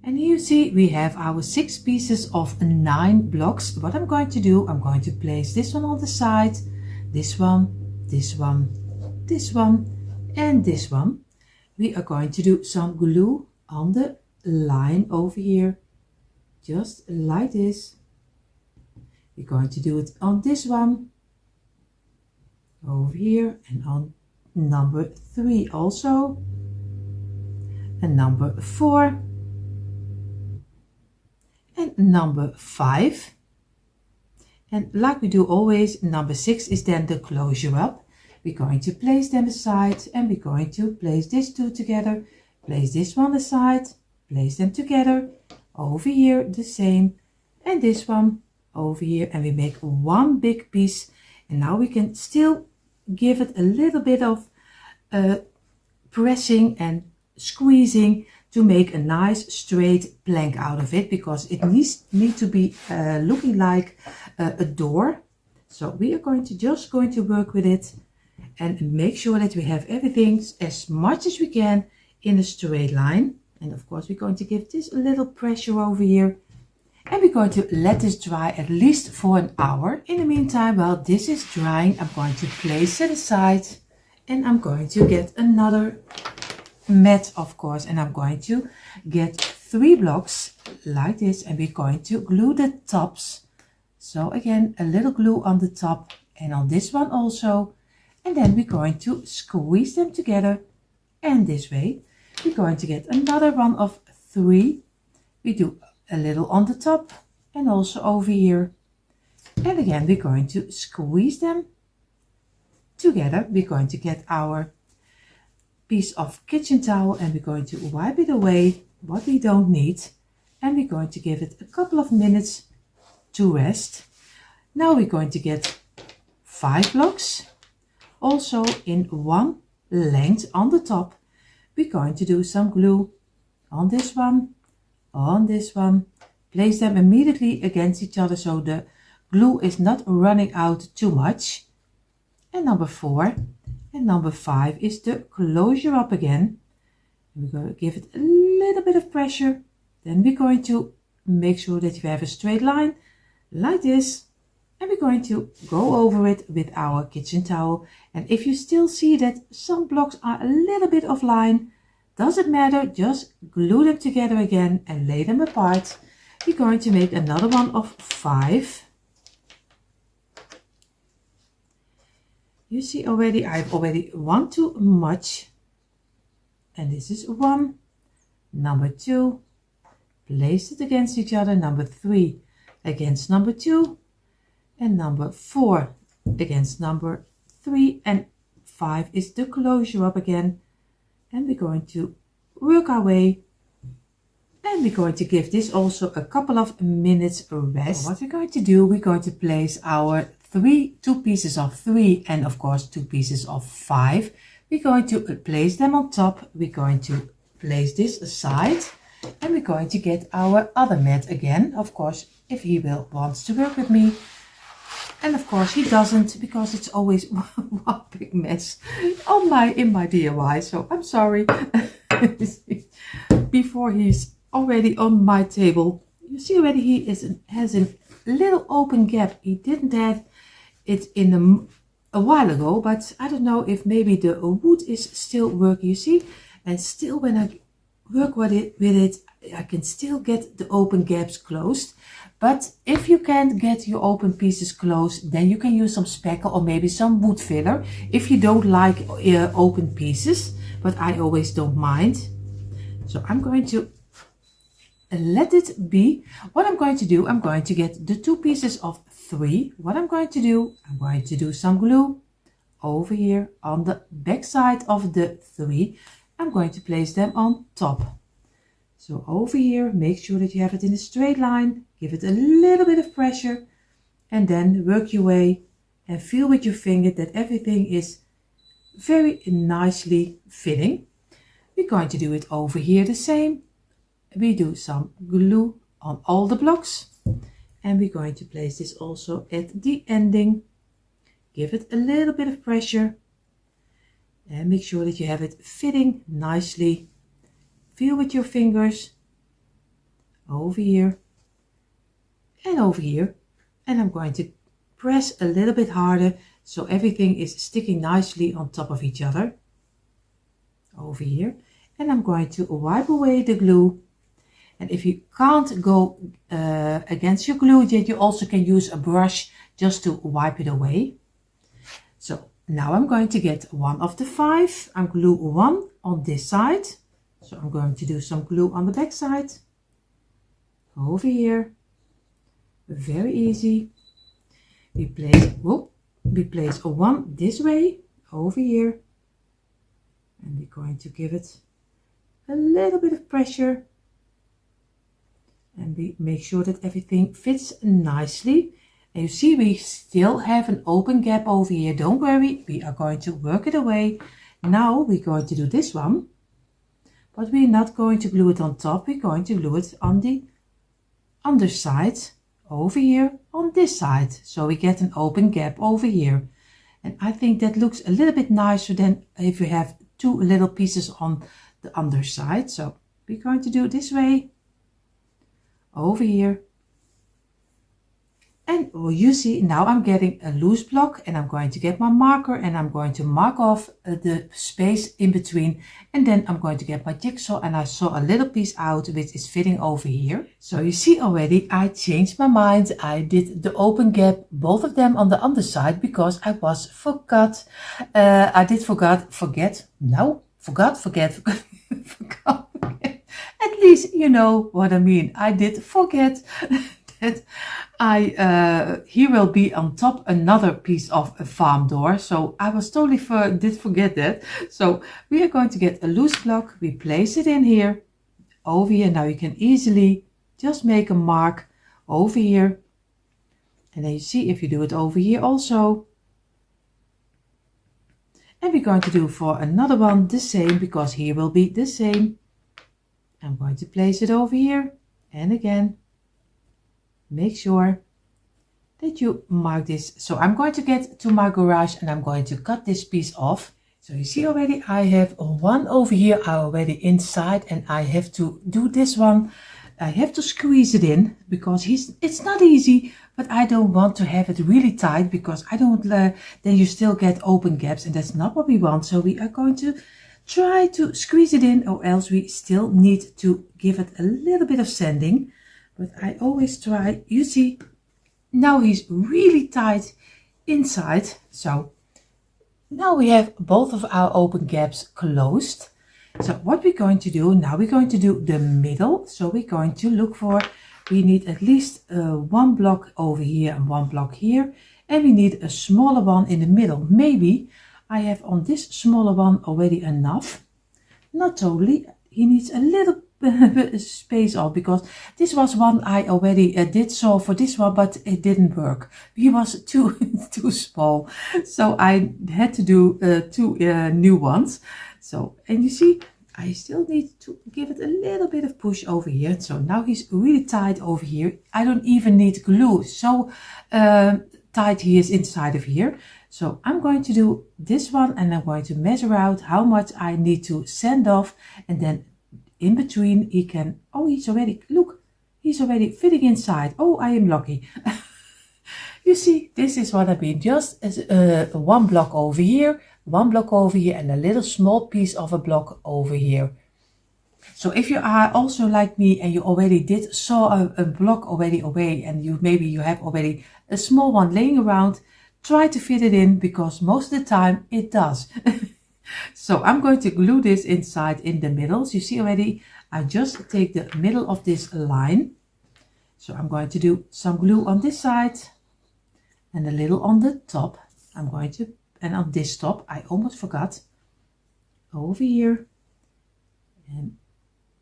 And you see we have our 6 pieces of 9 blocks. What I'm going to do, I'm going to place this one on the side, this one, this one, this one and this one. We are going to do some glue on the line over here, just like this. We're going to do it on this one over here, and on number 3 also, and number 4 and number 5. And like we do always, number 6 is then the closure up. We're going to place them aside, and we're going to place these 2 together. Place this one aside, place them together, over here the same, and this one over here, and we make one big piece. And now we can still give it a little bit of pressing and squeezing to make a nice straight plank out of it, because it needs to be looking like a door. So we are just going to work with it and make sure that we have everything as much as we can in a straight line. And of course we're going to give this a little pressure over here. And we're going to let this dry at least for an hour. In the meantime, while this is drying, I'm going to place it aside. And I'm going to get another mat, of course. And I'm going to get 3 blocks like this. And we're going to glue the tops. So again, a little glue on the top and on this one also. And then we're going to squeeze them together. And this way, we're going to get another one of 3. We do a little on the top and also over here. And again, we're going to squeeze them together. We're going to get our piece of kitchen towel and we're going to wipe it away, what we don't need. And we're going to give it a couple of minutes to rest. Now we're going to get 5 blocks, also in one length on the top. We're going to do some glue on this one, on this one. Place them immediately against each other so the glue is not running out too much. And number 4 and number 5 is the closure up again. We're going to give it a little bit of pressure. Then we're going to make sure that you have a straight line like this. And we're going to go over it with our kitchen towel. And if you still see that some blocks are a little bit offline, doesn't matter, just glue them together again and lay them apart. We're going to make another one of 5. You see already, I've already one too much. And this is 1, number 2, place it against each other, number 3 against number 2. And number 4 against number 3 and 5 is the closure up again. And we're going to work our way. And we're going to give this also a couple of minutes rest. So what we're going to do, we're going to place our 2 pieces of 3 and of course 2 pieces of 5. We're going to place them on top. We're going to place this aside. And we're going to get our other mat again. Of course, if he wants to work with me. And of course he doesn't, because it's always one big mess in my DIY. So I'm sorry. Before he's already on my table, you see already he has a little open gap. He didn't have it in a while ago, but I don't know if maybe the wood is still working. You see, and still when I work with it, I can still get the open gaps closed. But if you can't get your open pieces closed, then you can use some spackle or maybe some wood filler if you don't like open pieces, but I always don't mind. So I'm going to let it be. What I'm going to do, I'm going to get the 2 pieces of 3. What I'm going to do, I'm going to do some glue over here on the back side of the 3. I'm going to place them on top. So over here, make sure that you have it in a straight line. Give it a little bit of pressure and then work your way and feel with your finger that everything is very nicely fitting. We're going to do it over here the same. We do some glue on all the blocks and we're going to place this also at the ending. Give it a little bit of pressure and make sure that you have it fitting nicely. Feel with your fingers over here and over here, and I'm going to press a little bit harder so everything is sticking nicely on top of each other over here. And I'm going to wipe away the glue, and if you can't go against your glue yet, you also can use a brush just to wipe it away. So now I'm going to get one of the 5. I'm glue 1 on this side. So I'm going to do some glue on the back side, over here, very easy. We place 1 this way, over here, and we're going to give it a little bit of pressure, and we make sure that everything fits nicely. And you see we still have an open gap over here, don't worry, we are going to work it away. Now we're going to do this one. But we're not going to glue it on top, we're going to glue it on the underside over here on this side. So we get an open gap over here. And I think that looks a little bit nicer than if you have two little pieces on the underside. So we're going to do it this way, over here. And you see now I'm getting a loose block, and I'm going to get my marker and I'm going to mark off the space in between, and then I'm going to get my jigsaw, and I saw a little piece out which is fitting over here. So you see already I changed my mind. I did the open gap, both of them on the underside, because I forgot. Forget. At least you know what I mean. I did forget that here will be on top another piece of a farm door. So I was totally did forget that. So we are going to get a loose block. We place it in here, over here. Now you can easily just make a mark over here. And then you see if you do it over here also. And we're going to do for another one the same, because here will be the same. I'm going to place it over here, and again make sure that you mark this. So I'm going to get to my garage and I'm going to cut this piece off. So you see already I have one over here already inside, and I have to do this one. I have to squeeze it in because it's not easy, but I don't want to have it really tight, because I don't then you still get open gaps, and that's not what we want. So we are going to try to squeeze it in, or else we still need to give it a little bit of sanding. But I always try. You see, now he's really tight inside. So now we have both of our open gaps closed. So what we're going to do, now we're going to do the middle. So we're going to look for, we need at least one block over here and one block here. And we need a smaller one in the middle. Maybe I have on this smaller one already enough. Not totally. He needs a little space off, because this was one I already did so for this one, but it didn't work. He was too small, so I had to do two new ones. So, and you see I still need to give it a little bit of push over here. So now he's really tight over here. I don't even need glue, so tight he is inside of here. So I'm going to do this one, and I'm going to measure out how much I need to sand off, and then in between he can, oh, he's already, look, he's already fitting inside. Oh, I am lucky. You see, this is what I mean. Just as one block over here, one block over here, and a little small piece of a block over here. So if you are also like me and you already saw a block already away, and maybe you have already a small one laying around, try to fit it in, because most of the time it does. So I'm going to glue this inside in the middle. So you see already, I just take the middle of this line. So I'm going to do some glue on this side and a little on the top. I'm going to, and on this top, I almost forgot, over here, and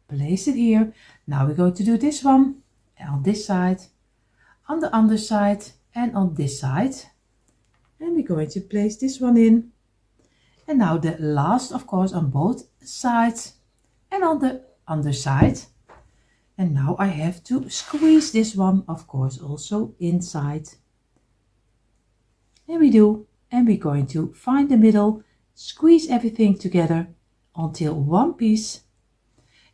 place it here. Now we're going to do this one on this side, on the underside, and on this side. And we're going to place this one in. And now the last, of course, on both sides and on the underside. And now I have to squeeze this one, of course, also inside. And we do. And we're going to find the middle, squeeze everything together until one piece.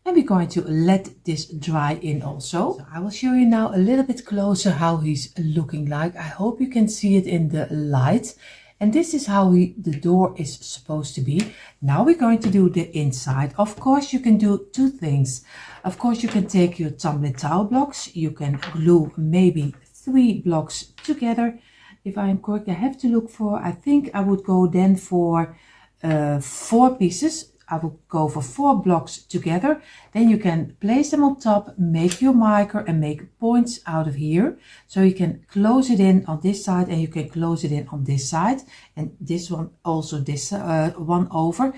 And we're going to let this dry in also. So I will show you now a little bit closer how he's looking like. I hope you can see it in the light. And this is how the door is supposed to be. Now we're going to do the inside. Of course, you can do two things. Of course, you can take your tumbling towel blocks. You can glue maybe 3 blocks together. If I am correct, I have to look for, I think I would go then for 4 pieces. I will go for 4 blocks together. Then you can place them on top, make your marker and make points out of here. So you can close it in on this side and you can close it in on this side. And this one also, this one over.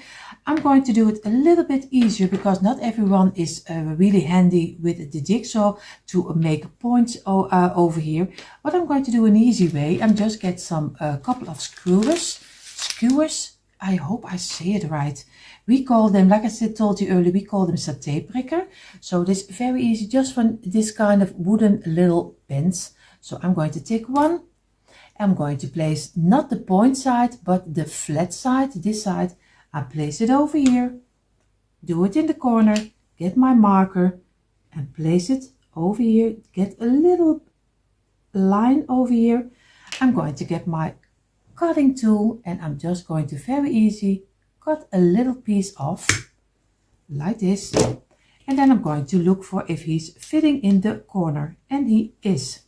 I'm going to do it a little bit easier because not everyone is really handy with the jigsaw to make points over here. What I'm going to do an easy way, I'm just get some couple of skewers. I hope I say it right. We call them, like I said, told you earlier, we call them satay prikker. So this is very easy, just from this kind of wooden little pins. So I'm going to take one. I'm going to place not the point side, but the flat side, this side. I place it over here, do it in the corner, get my marker and place it over here, get a little line over here. I'm going to get my cutting tool and I'm just going to very easy cut a little piece off like this. And then I'm going to look for if he's fitting in the corner, and he is.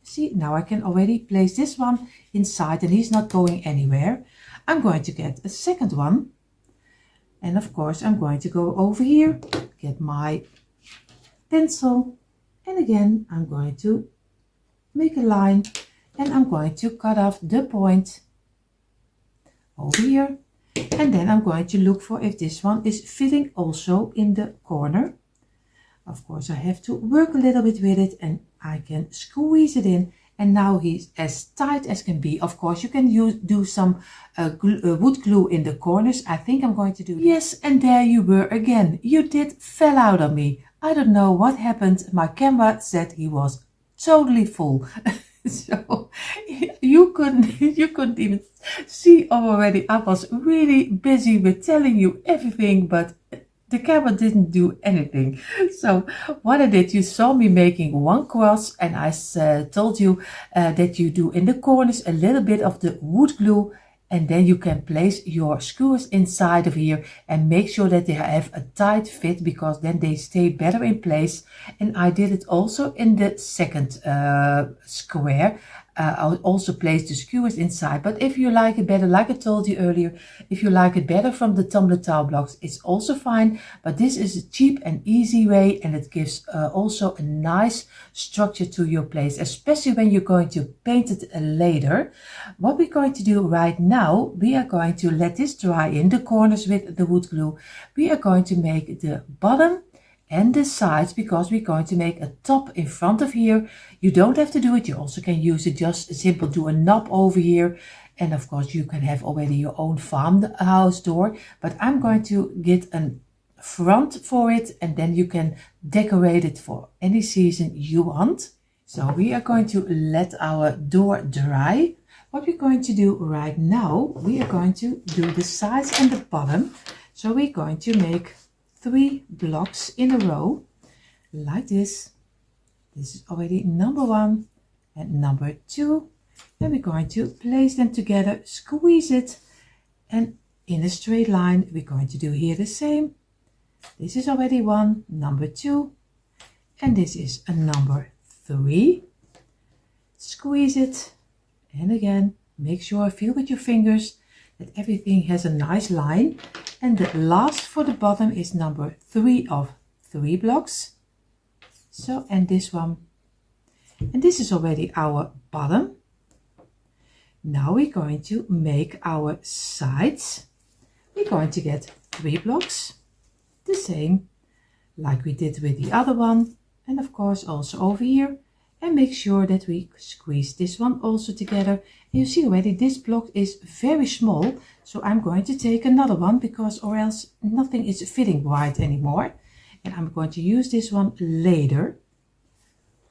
See, now I can already place this one inside and he's not going anywhere. I'm going to get a second one. And of course, I'm going to go over here, get my pencil. And again, I'm going to make a line and I'm going to cut off the point over here. And then I'm going to look for if this one is fitting also in the corner. Of course, I have to work a little bit with it and I can squeeze it in. And now he's as tight as can be. Of course, you can do some wood glue in the corners. I think I'm going to do that. Yes, and there you were again. You fell out on me. I don't know what happened. My camera said he was totally full. So you couldn't even see already. I was really busy with telling you everything, but the camera didn't do anything. So what I did, you saw me making one cross and I told you that you do in the corners a little bit of the wood glue, and then you can place your screws inside of here and make sure that they have a tight fit, because then they stay better in place. And I did it also in the second square. I'll also place the skewers inside, but if you like it better, like I told you earlier, if you like it better from the tumbler tile blocks, it's also fine. But this is a cheap and easy way, and it gives also a nice structure to your place, especially when you're going to paint it later. What we're going to do right now, we are going to let this dry in the corners with the wood glue. We are going to make the bottom and the sides, because we're going to make a top in front of here. You don't have to do it. You also can use it, just simple do a knob over here. And of course you can have already your own farmhouse door, but I'm going to get a front for it, and then you can decorate it for any season you want. So we are going to let our door dry. What we're going to do right now, we are going to do the sides and the bottom. So we're going to make 3 blocks in a row like this. This is already number 1 and number 2, and we're going to place them together, squeeze it, and in a straight line we're going to do here the same. This is already 1, number 2, and this is a number 3. Squeeze it, and again make sure, feel with your fingers that everything has a nice line. And the last for the bottom is number 3 of 3 blocks. So, and this one. And this is already our bottom. Now we're going to make our sides. We're going to get 3 blocks, the same like we did with the other one. And of course also over here. And make sure that we squeeze this one also together. And you see already this block is very small. So I'm going to take another one, because or else nothing is fitting right anymore. And I'm going to use this one later.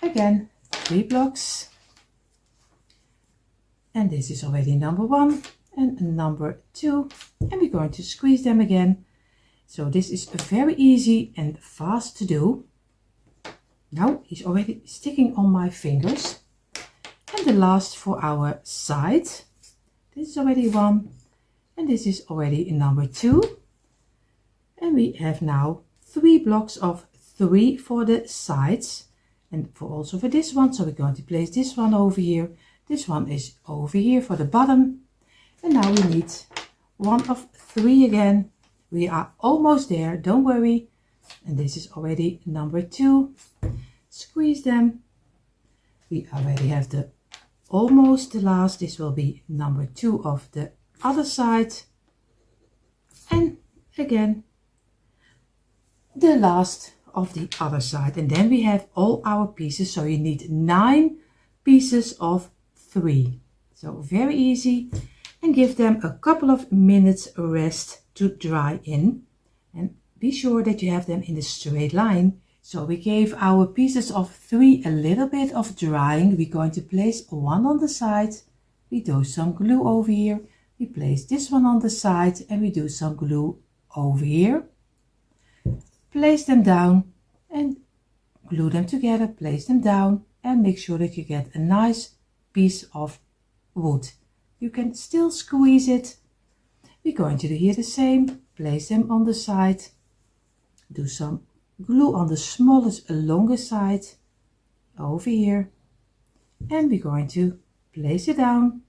Again, 3 blocks. And this is already number 1 and number 2. And we're going to squeeze them again. So this is very easy and fast to do. Now he's already sticking on my fingers. And the last for our side. This is already 1. And this is already number 2. And we have now 3 blocks of 3 for the sides. And also for this one. So we're going to place this one over here. This one is over here for the bottom. And now we need 1 of 3 again. We are almost there, don't worry. And this is already number 2. Squeeze them. We already have the almost the last. This will be number 2 of the other side. And again, the last of the other side. And then we have all our pieces. So you need 9 pieces of 3. So very easy. And give them a couple of minutes rest to dry in. And be sure that you have them in a straight line. So we gave our pieces of 3 a little bit of drying. We're going to place one on the side. We do some glue over here. We place this one on the side and we do some glue over here. Place them down and glue them together. Place them down and make sure that you get a nice piece of wood. You can still squeeze it. We're going to do here the same. Place them on the side. Do some glue on the smallest longest side over here. And we're going to place it down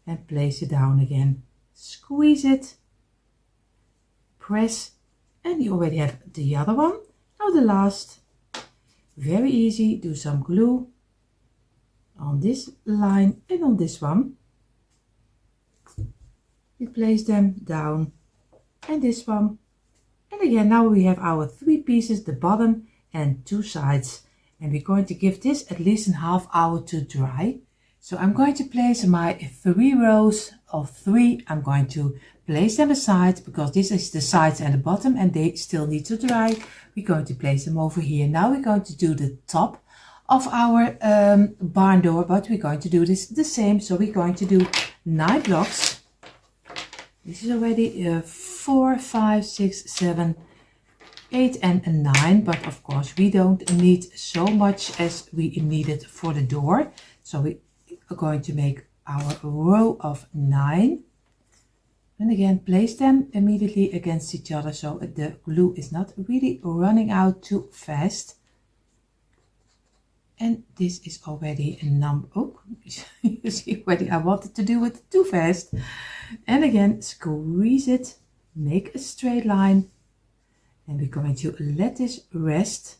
and place it down again. Squeeze it. Press. And you already have the other one. Now the last. Very easy. Do some glue on this line and on this one. We place them down and this one. And again, now we have our 3 pieces, the bottom and 2 sides. And we're going to give this at least a half hour to dry. So I'm going to place my 3 rows of 3. I'm going to place them aside because this is the sides and the bottom and they still need to dry. We're going to place them over here. Now we're going to do the top of our barn door, but we're going to do this the same. So we're going to do 9 blocks. This is already 4, 5, 6, 7, 8 and 9, but of course we don't need so much as we needed for the door. So we are going to make our row of 9. And again, place them immediately against each other so the glue is not really running out too fast. And this is already a number. Oh, you see already I wanted to do it too fast. And again, squeeze it, make a straight line. And we're going to let this rest.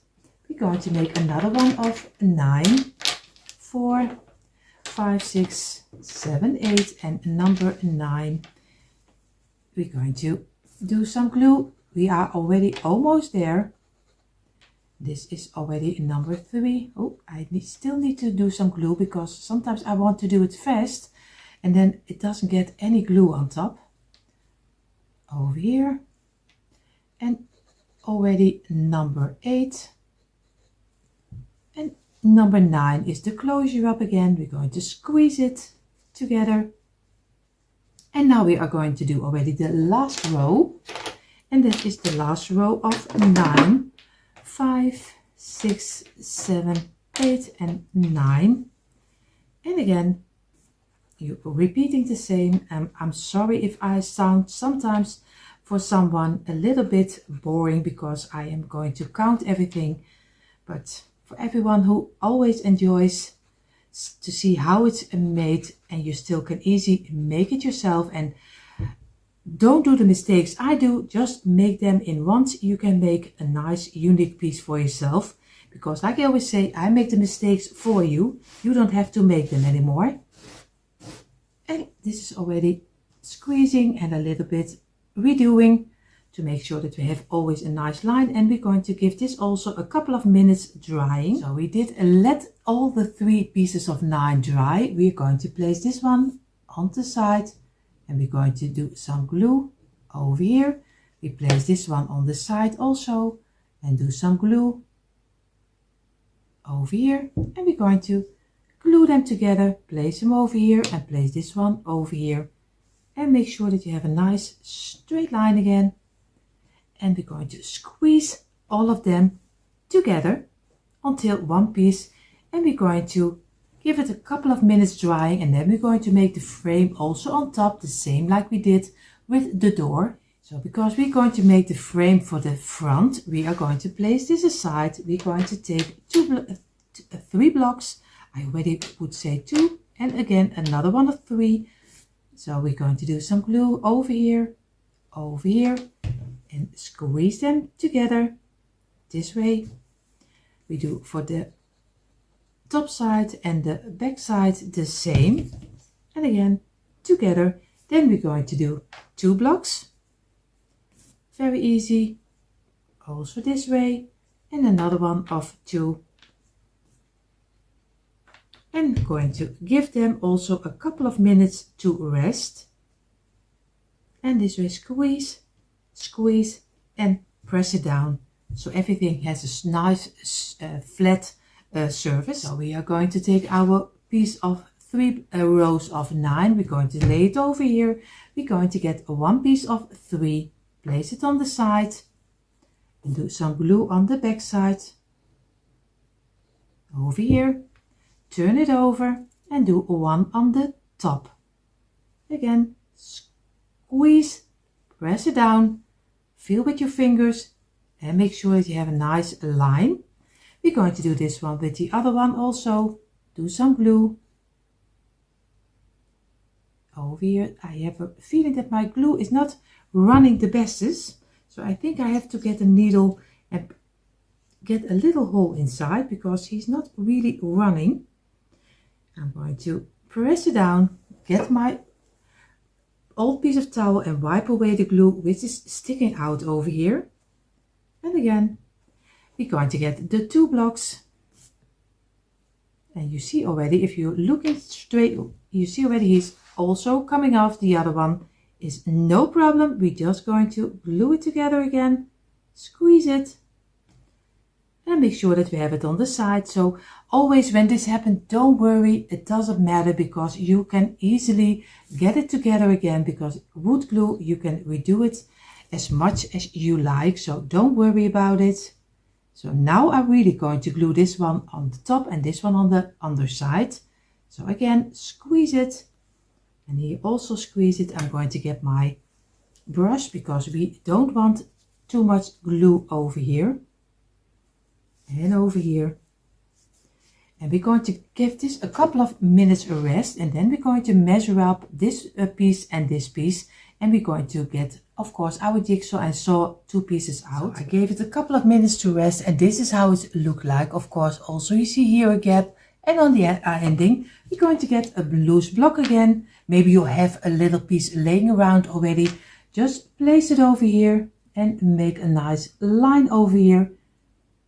We're going to make another one of 9, 4, 5, 6, 7, 8 and number 9. We're going to do some glue. We are already almost there. This is already number 3. Oh, I still need to do some glue because sometimes I want to do it fast and then it doesn't get any glue on top. Over here. And already number 8. And number 9 is the closure up again. We're going to squeeze it together. And now we are going to do already the last row. And that is the last row of 9. 5, 6, 7, 8 and 9. And again, you're repeating the same. I'm sorry if I sound sometimes for someone a little bit boring because I am going to count everything. But for everyone who always enjoys to see how it's made and you still can easily make it yourself and don't do the mistakes I do, just make them in once. You can make a nice unique piece for yourself because like I always say, I make the mistakes for you. You don't have to make them anymore. And this is already squeezing and a little bit redoing to make sure that we have always a nice line. And we're going to give this also a couple of minutes drying. So we did let all the 3 pieces of 9 dry. We're going to place this one on the side and we're going to do some glue over here. We place this one on the side also and do some glue over here. And we're going to glue them together, place them over here and place this one over here. And make sure that you have a nice straight line again. And we're going to squeeze all of them together until one piece. And we're going to give it a couple of minutes drying. And then we're going to make the frame also on top, the same like we did with the door. So because we're going to make the frame for the front, we are going to place this aside. We're going to take 3 blocks. I already would say 2. And again, another one of 3. So we're going to do some glue over here, and squeeze them together this way. We do for the top side and the back side the same. And again, together. Then we're going to do 2 blocks. Very easy. Also this way. And another one of 2. And going to give them also a couple of minutes to rest. And this way squeeze, squeeze and press it down. so everything has a nice flat surface. So we are going to take our piece of 3 rows of 9, we're going to lay it over here, we're going to get one piece of 3, place it on the side and do some glue on the back side, over here, turn it over and do one on the top. Again, squeeze, press it down, feel with your fingers and make sure that you have a nice line. We're going to do this one with the other one also. Do some glue. Over here, I have a feeling that my glue is not running the bestest. So I think I have to get a needle and get a little hole inside because he's not really running. I'm going to press it down, get my old piece of towel and wipe away the glue which is sticking out over here. And again, we're going to get the 2 blocks. And you see already, if you're looking straight, you see already he's also coming off. The other one is no problem. We're just going to glue it together again, squeeze it, and make sure that we have it on the side. So always when this happens, don't worry, it doesn't matter because you can easily get it together again, because wood glue, you can redo it as much as you like. So don't worry about it. So now I'm really going to glue this one on the top and this one on the underside. So again, squeeze it. And here also squeeze it. I'm going to get my brush because we don't want too much glue over here and over here. And we're going to give this a couple of minutes a rest, and then we're going to measure up this piece and this piece, and we're going to get, of course, our jigsaw and saw 2 pieces out. So I gave it a couple of minutes to rest, and this is how it looked like. Of course, also you see here a gap, and on the ending we're going to get a loose block again. Maybe you have a little piece laying around already. Just place it over here and make a nice line over here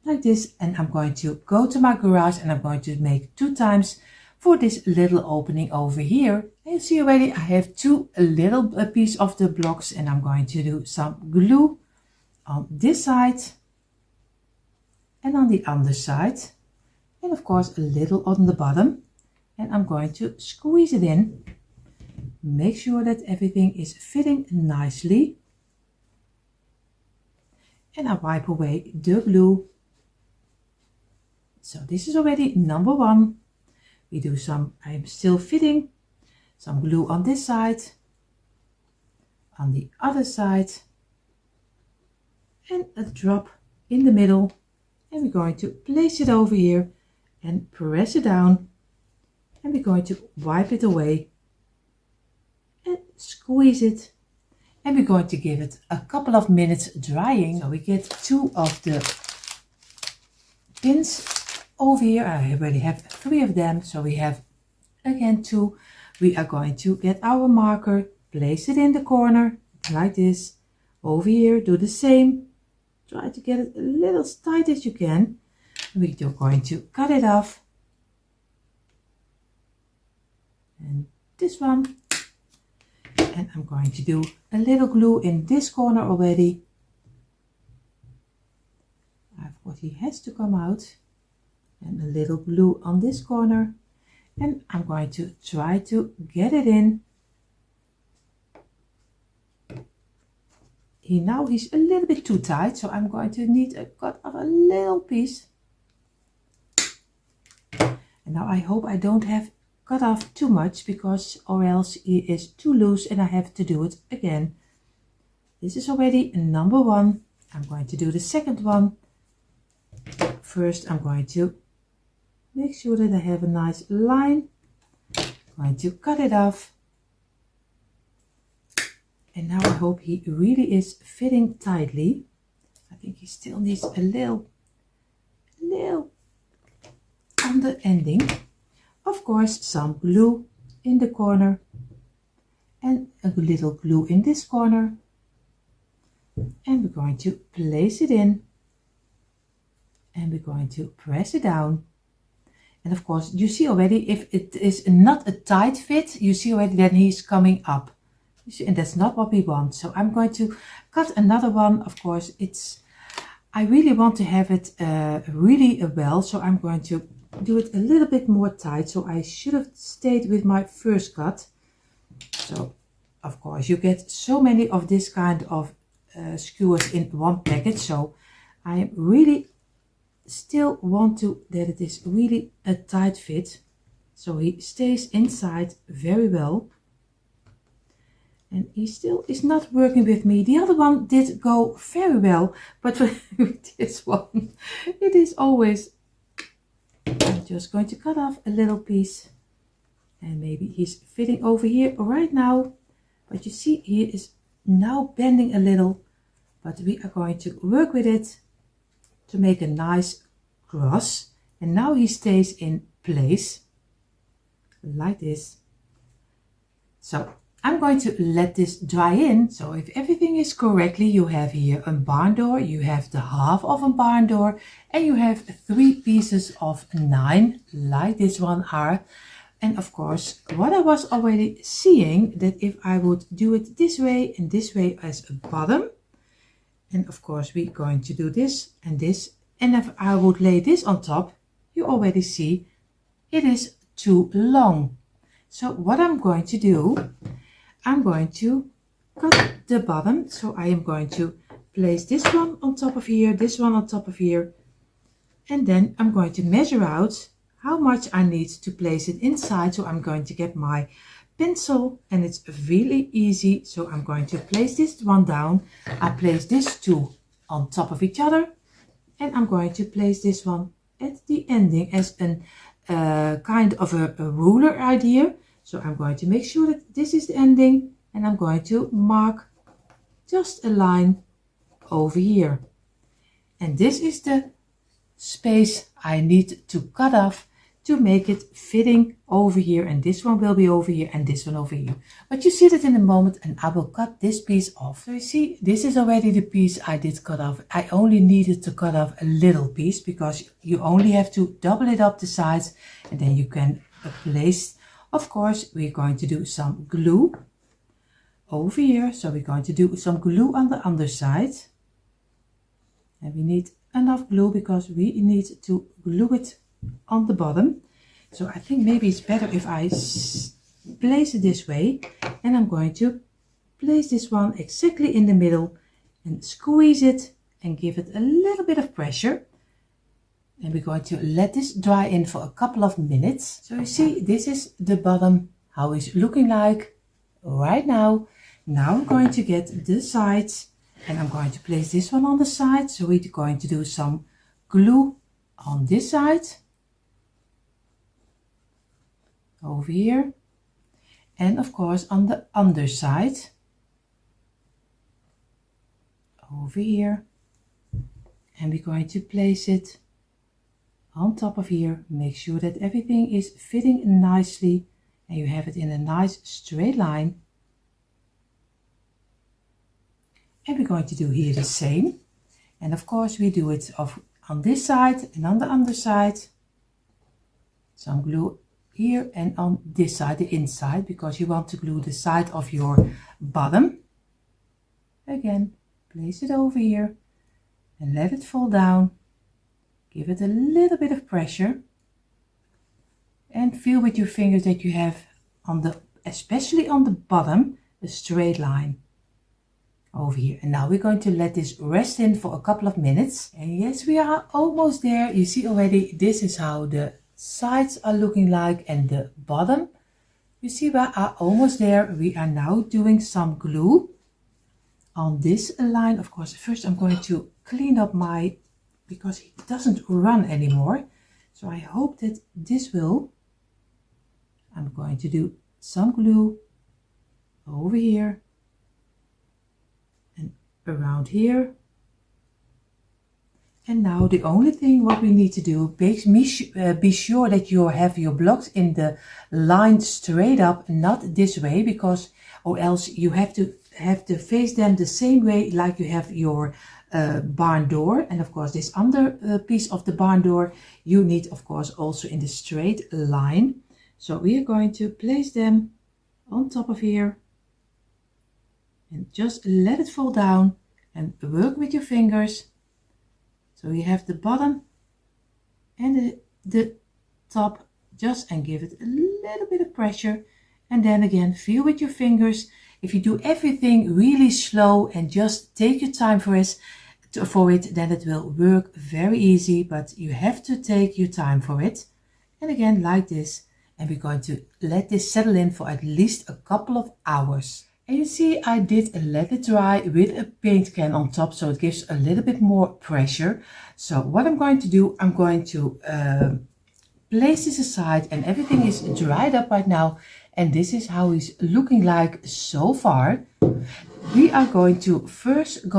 like this. And I'm going to go to my garage and I'm going to make 2 times for this little opening over here. And you see already I have 2 little piece of the blocks, and I'm going to do some glue on this side and on the other side, and of course a little on the bottom. And I'm going to squeeze it in, make sure that everything is fitting nicely, and I wipe away the glue. So this is already number 1. We do some, I'm still fitting, some glue on this side, on the other side, and a drop in the middle. And we're going to place it over here and press it down, and we're going to wipe it away and squeeze it, and we're going to give it a couple of minutes drying. So we get 2 of the pins over here. I already have 3 of them, so we have again 2. We are going to get our marker, place it in the corner like this. Over here, do the same, try to get it a little as tight as you can. We're going to cut it off, and this one, and I'm going to do a little glue in this corner already. Of course he has to come out, and a little glue on this corner, and I'm going to try to get it in. Now he's a little bit too tight, so I'm going to need a cut of a little piece. And now I hope I don't have cut off too much, because or else he is too loose and I have to do it again. This is already number 1. I'm going to do the second one. First I'm going to make sure that I have a nice line. I'm going to cut it off. And now I hope he really is fitting tightly. I think he still needs a little on the ending. Of course, some glue in the corner and a little glue in this corner. And we're going to place it in. And we're going to press it down. And of course, you see already, if it is not a tight fit, you see already that he's coming up. You see, and that's not what we want. So I'm going to cut another one. Of course, I really want to have it really well, so I'm going to do it a little bit more tight. So I should have stayed with my first cut. So of course you get so many of this kind of skewers in one package, so I really still want to that it is really a tight fit, so he stays inside very well. And he still is not working with me. The other one did go very well, but for this one, it is always, I'm just going to cut off a little piece. And maybe he's fitting over here right now. But you see, he is now bending a little. But we are going to work with it to make a nice cross. And now he stays in place, like this. So I'm going to let this dry in. So if everything is correctly, you have here a barn door, you have the half of a barn door, and you have 3 pieces of 9, like this one are. And of course, what I was already seeing, that if I would do it this way and this way as a bottom, and of course we're going to do this, and if I would lay this on top, you already see it is too long. So what I'm going to do, I'm going to cut the bottom. So I am going to place this one on top of here, this one on top of here, and then I'm going to measure out how much I need to place it inside. So I'm going to get my pencil, and it's really easy. So I'm going to place this one down. I place this 2 on top of each other, and I'm going to place this one at the ending as a kind of a ruler idea. So I'm going to make sure that this is the ending, and I'm going to mark just a line over here. And this is the space I need to cut off to make it fitting over here, and this one will be over here and this one over here. But you see that in a moment, and I will cut this piece off. So you see, this is already the piece I did cut off. I only needed to cut off a little piece because you only have to double it up the sides, and then you can place. Of course, we're going to do some glue over here. So we're going to do some glue on the underside. And we need enough glue because we need to glue it on the bottom. So I think maybe it's better if I place it this way. And I'm going to place this one exactly in the middle and squeeze it and give it a little bit of pressure. And we're going to let this dry in for a couple of minutes. So you see, this is the bottom, how it's looking like right now. Now I'm going to get the sides, and I'm going to place this one on the side. So we're going to do some glue on this side, over here, and of course on the underside, over here. And we're going to place it on top of here. Make sure that everything is fitting nicely and you have it in a nice straight line. And we're going to do here the same. And of course we do it on this side and on the underside. Some glue here and on this side, the inside, because you want to glue the side of your bottom. Again, place it over here and let it fall down. Give it a little bit of pressure and feel with your fingers that you have especially on the bottom, a straight line over here. And now we're going to let this rest in for a couple of minutes. And yes, we are almost there. You see already, this is how the sides are looking like, and the bottom. You see, we are almost there. We are now doing some glue on this line. Of course, first I'm going to clean up because it doesn't run anymore. So I hope that this will. I'm going to do some glue over here and around here. And now the only thing what we need to do, be sure that you have your blocks in the line straight up, not this way, because or else you have to face them the same way like you have your barn door. And of course this under piece of the barn door you need of course also in the straight line. So we are going to place them on top of here and just let it fall down and work with your fingers So you have the bottom and the top, just and give it a little bit of pressure. And then again, feel with your fingers. If you do everything really slow and just take your time for it, then it will work very easy, but you have to take your time for it. And again, like this. And we're going to let this settle in for at least a couple of hours. And you see, I did let it dry with a paint can on top, so it gives a little bit more pressure. So what I'm going to do, I'm going to place this aside, and everything is dried up right now. And this is how he's looking like so far. We are going to first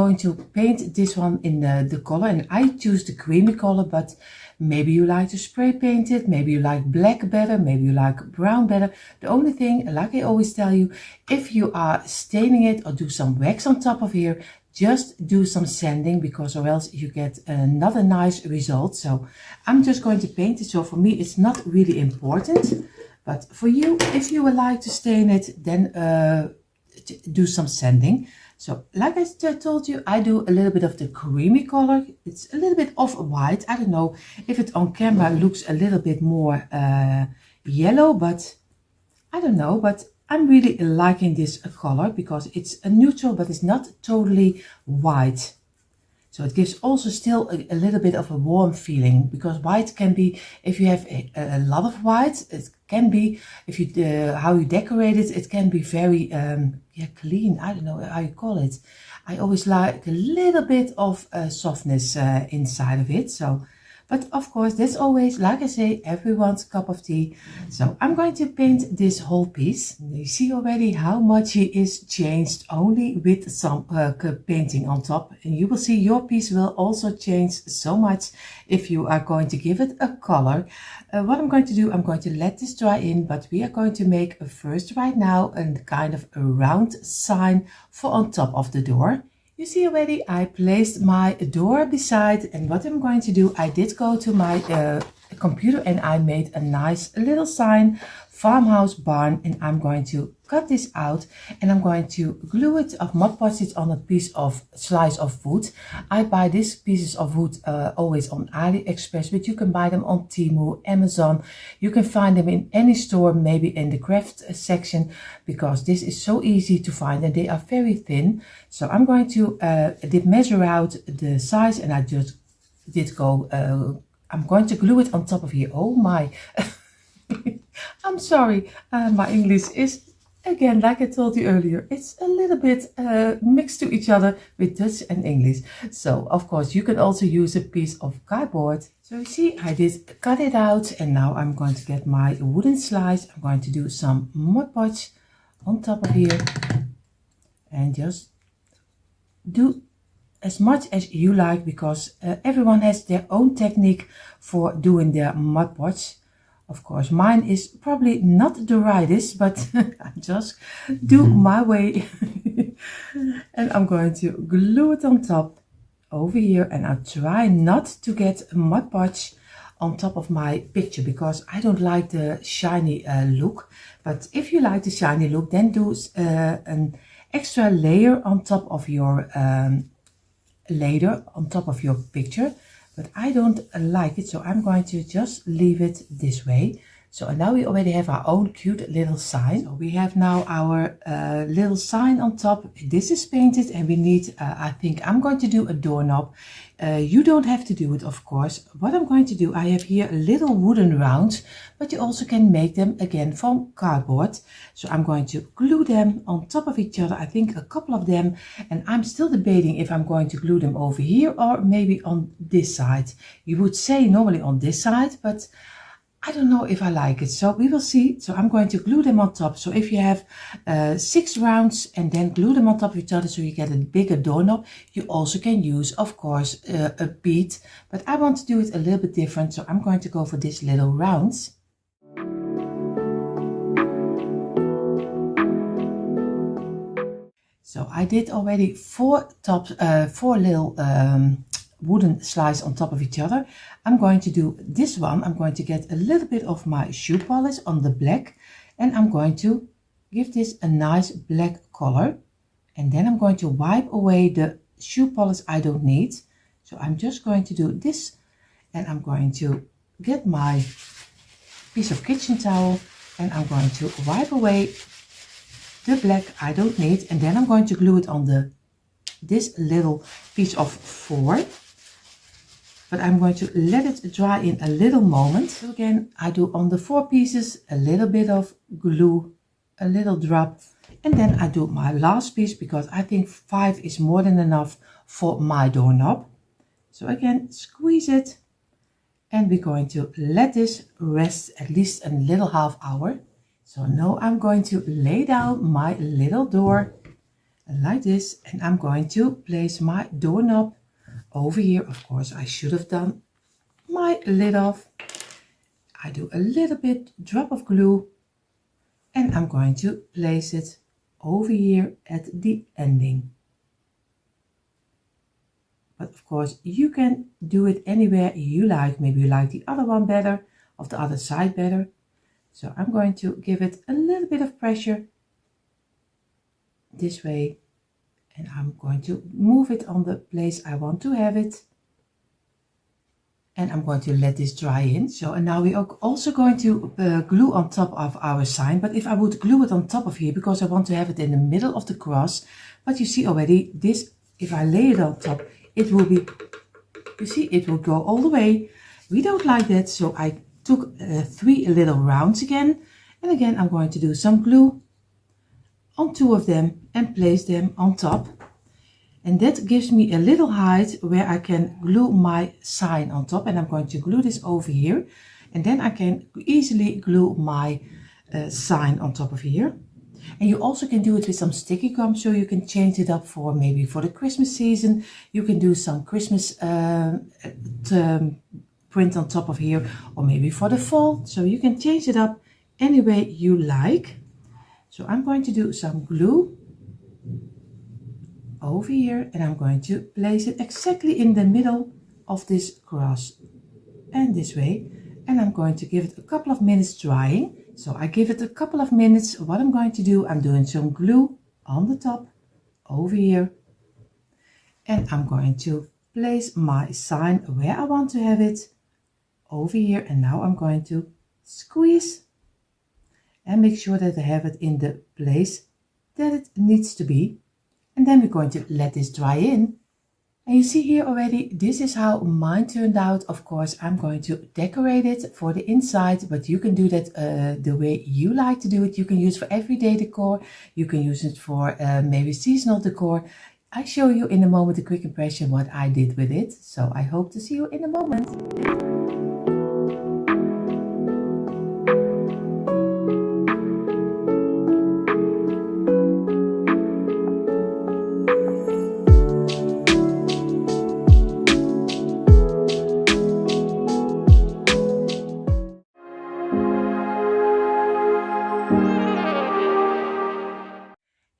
paint this one in the color, and I choose the creamy color, but maybe you like to spray paint it, maybe you like black better, maybe you like brown better. The only thing, like I always tell you, if you are staining it or do some wax on top of here, just do some sanding, because or else you get another nice result. So I'm just going to paint it. So for me it's not really important, but for you, if you would like to stain it, then do some sanding. So like I told you, I do a little bit of the creamy color. It's a little bit of white. I don't know if it on camera looks a little bit more yellow, but I don't know. But I'm really liking this color because it's a neutral, but it's not totally white. So it gives also still a little bit of a warm feeling, because white can be, if you have a lot of white, it can be, if you how you decorate it, it can be very yeah, clean. I don't know how you call it. I always like a little bit of softness inside of it. So, but of course, that's always, like I say, everyone's cup of tea. So I'm going to paint this whole piece. You see already how much he is changed only with some painting on top. And you will see your piece will also change so much if you are going to give it a color. What I'm going to do, I'm going to let this dry in, but we are going to make first right now a kind of a round sign for on top of the door. You see already I placed my door beside, and what I'm going to do, I did go to my computer and I made a nice little sign, farmhouse barn, and I'm going to cut this out and I'm going to glue it of Mod Podge it on a piece of slice of wood. I buy these pieces of wood always on AliExpress, but you can buy them on Temu, Amazon. You can find them in any store, maybe in the craft section, because this is so easy to find and they are very thin. So I'm going to did measure out the size, and I just did go I'm going to glue it on top of here. Oh my I'm sorry, my English is, again, like I told you earlier, it's a little bit mixed to each other with Dutch and English. So of course you can also use a piece of cardboard. So you see, I did cut it out, and now I'm going to get my wooden slice. I'm going to do some Mod Podge on top of here, and just do as much as you like, because everyone has their own technique for doing their Mod Podge. Of course, mine is probably not the rightest, but I just do my way. And I'm going to glue it on top over here, and I'll try not to get Mod Podge on top of my picture, because I don't like the shiny look. But if you like the shiny look, then do an extra layer on top of your picture. But I don't like it, so I'm going to just leave it this way. So now we already have our own cute little sign. So we have now our little sign on top. This is painted, and we need, I think I'm going to do a doorknob. You don't have to do it, of course. What I'm going to do, I have here little wooden rounds, but you also can make them again from cardboard. So I'm going to glue them on top of each other, I think a couple of them, and I'm still debating if I'm going to glue them over here or maybe on this side. You would say normally on this side, but I don't know if I like it, so we will see. So I'm going to glue them on top. So if you have 6 rounds and then glue them on top of each other so you get a bigger doorknob, you also can use, of course, a bead. But I want to do it a little bit different, so I'm going to go for these little rounds. So I did already 4 little wooden slice on top of each other. I'm going to do this one. I'm going to get a little bit of my shoe polish on the black, and I'm going to give this a nice black color, and then I'm going to wipe away the shoe polish I don't need. So I'm just going to do this, and I'm going to get my piece of kitchen towel, and I'm going to wipe away the black I don't need, and then I'm going to glue it on this little piece of 4. But I'm going to let it dry in a little moment. So again, I do on the 4 pieces a little bit of glue, a little drop, and then I do my last piece because I think 5 is more than enough for my doorknob. So again, squeeze it, and we're going to let this rest at least a little half hour. So now I'm going to lay down my little door like this, and I'm going to place my doorknob over here. Of course, I should have done my lid off. I do a little bit drop of glue, and I'm going to place it over here at the ending. But of course, you can do it anywhere you like. Maybe you like the other one better, or the other side better. So I'm going to give it a little bit of pressure this way, and I'm going to move it on the place I want to have it. And I'm going to let this dry in. So, and now we are also going to glue on top of our sign. But if I would glue it on top of here, because I want to have it in the middle of the cross, but you see already this, if I lay it on top, it will be, you see, it will go all the way. We don't like that. So I took 3 little rounds again. And again, I'm going to do some glue on 2 of them and place them on top. And that gives me a little height where I can glue my sign on top. And I'm going to glue this over here. And then I can easily glue my sign on top of here. And you also can do it with some sticky gum, so you can change it up for maybe for the Christmas season. You can do some Christmas print on top of here, or maybe for the fall. So you can change it up any way you like. So I'm going to do some glue over here, and I'm going to place it exactly in the middle of this cross and this way, and I'm going to give it a couple of minutes drying. So I give it a couple of minutes. What I'm going to do, I'm doing some glue on the top over here, and I'm going to place my sign where I want to have it over here. And now I'm going to squeeze and make sure that I have it in the place that it needs to be. And then we're going to let this dry in. And you see here already, this is how mine turned out. Of course, I'm going to decorate it for the inside, but you can do that the way you like to do it. You can use for everyday decor. You can use it for maybe seasonal decor. I show you in a moment a quick impression what I did with it. So I hope to see you in a moment.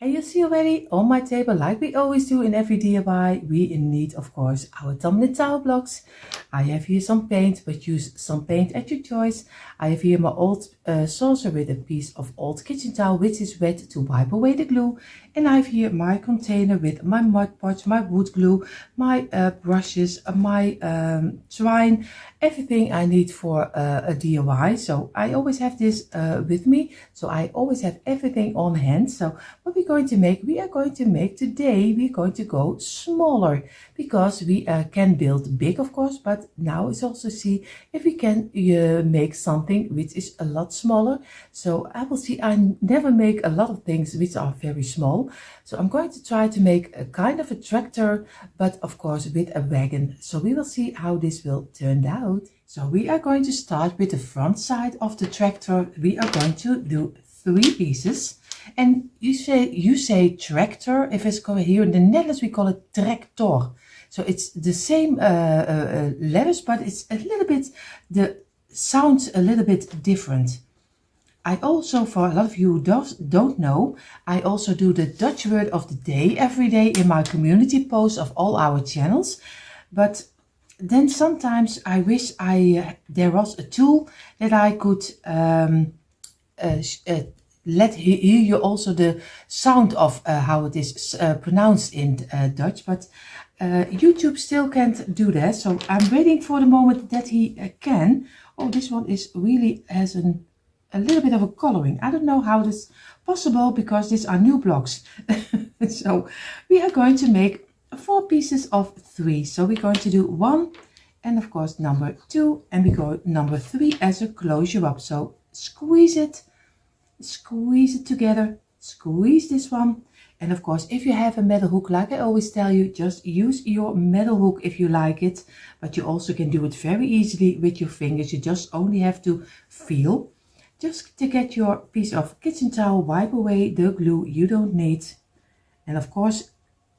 And you see already on my table, like we always do in every DIY, we need, of course, our tumbling tile blocks. I have here some paint, but use some paint at your choice. I have here my old saucer with a piece of old kitchen towel, which is wet to wipe away the glue. And I have here my container with my Mod Podge, my wood glue, my brushes, my twine, everything I need for a DIY. So I always have this with me. So I always have everything on hand. So what we're going to make, today, we're going to go smaller, because we can build big, of course, but now it's also see if we can make something which is a lot smaller. So I will see, I never make a lot of things which are very small. So I'm going to try to make a kind of a tractor, but of course with a wagon. So we will see how this will turn out. So we are going to start with the front side of the tractor. We are going to do 3 pieces. And you say tractor. If it's called here in the Netherlands, we call it tractor. So it's the same letters, but it's a little bit, the sounds a little bit different. I also, for a lot of you who don't know, I also do the Dutch word of the day every day in my community posts of all our channels. But then sometimes I wish there was a tool that I could hear you also the sound of how it is pronounced in Dutch, but YouTube still can't do that. So I'm waiting for the moment that he can. Oh, this one is really has a little bit of a coloring. I don't know how this is possible because these are new blocks. So we are going to make 4 pieces of 3. So we're going to do 1 and of course number 2, and we go number 3 as a closure up. So squeeze it together, squeeze this one. And of course, if you have a metal hook, like I always tell you, just use your metal hook if you like it, but you also can do it very easily with your fingers. You just only have to feel. Just to get your piece of kitchen towel, wipe away the glue you don't need. And of course,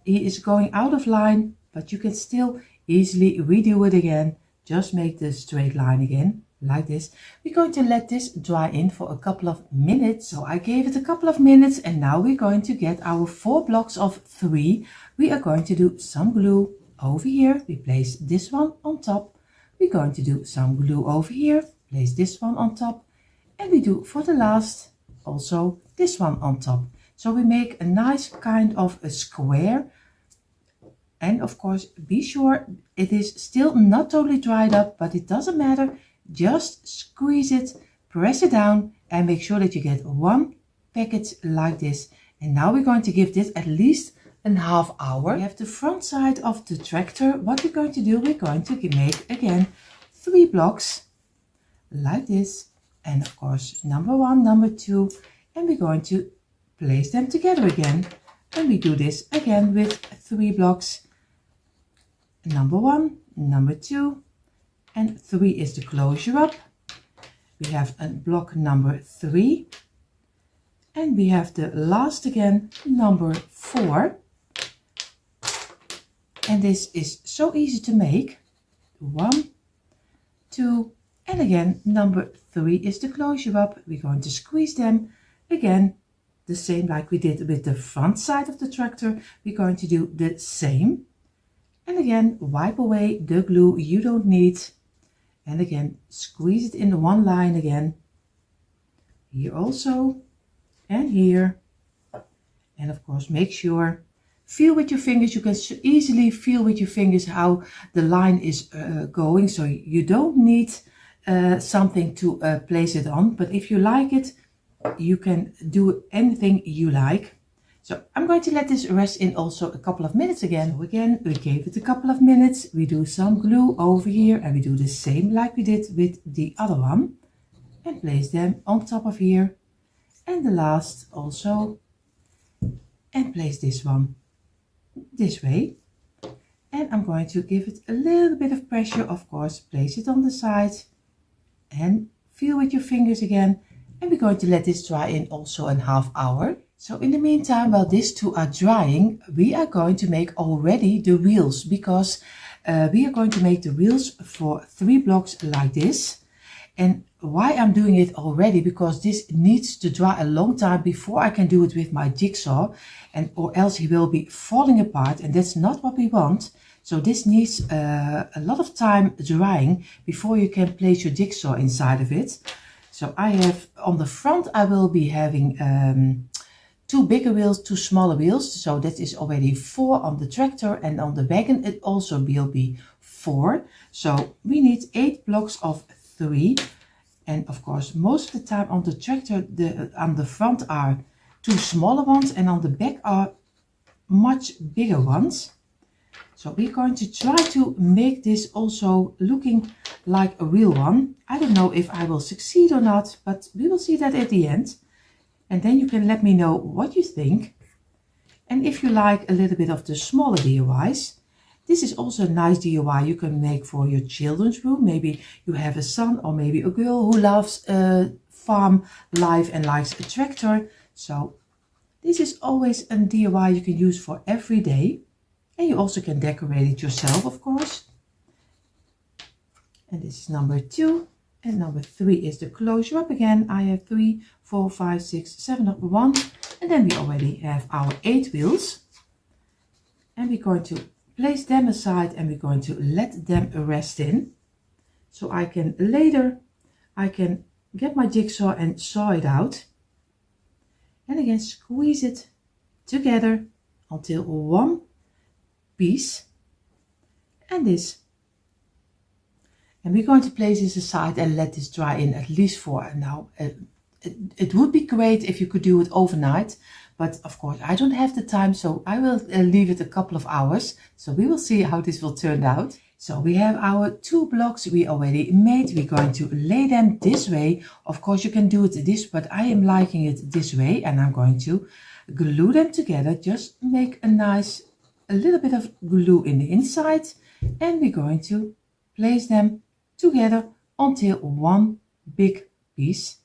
he is going out of line, but you can still easily redo it again. Just make the straight line again, like this. We're going to let this dry in for a couple of minutes. So I gave it a couple of minutes, and now we're going to get our 4 blocks of 3. We are going to do some glue over here. We place this one on top. We're going to do some glue over here, place this one on top. And we do for the last also this one on top. So we make a nice kind of a square. And of course, be sure it is still not totally dried up, but it doesn't matter. Just squeeze it, press it down, and make sure that you get 1 package like this. And now we're going to give this at least a half hour. We have the front side of the tractor. What we're going to do, we're going to make again 3 blocks like this. And of course, number 1, number 2, and we're going to place them together again. And we do this again with 3 blocks. Number 1, number 2, and 3 is the closure up. We have a block number 3, and we have the last again, number 4. And this is so easy to make. 1, 2, and again, number 3 is the closure up. We're going to squeeze them again, the same like we did with the front side of the tractor. We're going to do the same. And again, wipe away the glue you don't need. And again, squeeze it in the one line again. Here also, and here. And of course, make sure, feel with your fingers. You can easily feel with your fingers how the line is going. So you don't need something to place it on, but if you like it, you can do anything you like. So I'm going to let this rest in also a couple of minutes again. So again, we gave it a couple of minutes. We do some glue over here, and we do the same like we did with the other one, and place them on top of here, and the last also, and place this one this way. And I'm going to give it a little bit of pressure, of course, place it on the side and feel with your fingers again. And we're going to let this dry in also a half hour. So in the meantime, while these 2 are drying, we are going to make already the wheels, because we are going to make the wheels for 3 blocks like this. And why I'm doing it already, because this needs to dry a long time before I can do it with my jigsaw, and or else he will be falling apart, and that's not what we want. So this needs a lot of time drying before you can place your jigsaw inside of it. So I have on the front, I will be having 2 bigger wheels, 2 smaller wheels. So that is already 4 on the tractor, and on the wagon it also will be 4. So we need 8 blocks of 3. And of course, most of the time on the tractor, on the front are 2 smaller ones, and on the back are much bigger ones. So we're going to try to make this also looking like a real one. I don't know if I will succeed or not, but we will see that at the end. And then you can let me know what you think. And if you like a little bit of the smaller DIYs, this is also a nice DIY you can make for your children's room. Maybe you have a son or maybe a girl who loves farm life and likes a tractor. So this is always a DIY you can use for every day. And you also can decorate it yourself, of course. And this is number 2. And number 3 is the closure up again. I have 3, 4, 5, 6, 7 up 1. And then we already have our 8 wheels. And we're going to place them aside, and we're going to let them rest in. So later I can get my jigsaw and saw it out. And again, squeeze it together until one piece. And this. And we're going to place this aside and let this dry in at least for now. It would be great if you could do it overnight, but of course I don't have the time, so I will leave it a couple of hours. So we will see how this will turn out. So we have our 2 blocks we already made. We're going to lay them this way. Of course you can do it this, but I am liking it this way, and I'm going to glue them together. Just make a little bit of glue in the inside, and we're going to place them together until one big piece.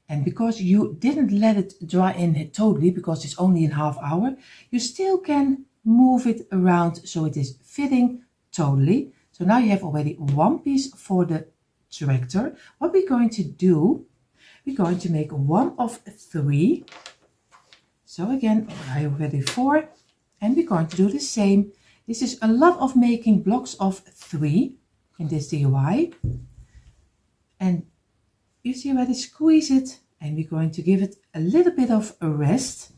And because you didn't let it dry in totally, because it's only in half hour, you still can move it around so it is fitting totally. So now you have already one piece for the tractor. What we're going to do, we're going to make one of 3. So again, I already 4, and we're going to do the same. This is a lot of making blocks of 3 in this DIY. And you see where they squeeze it, and we're going to give it a little bit of a rest.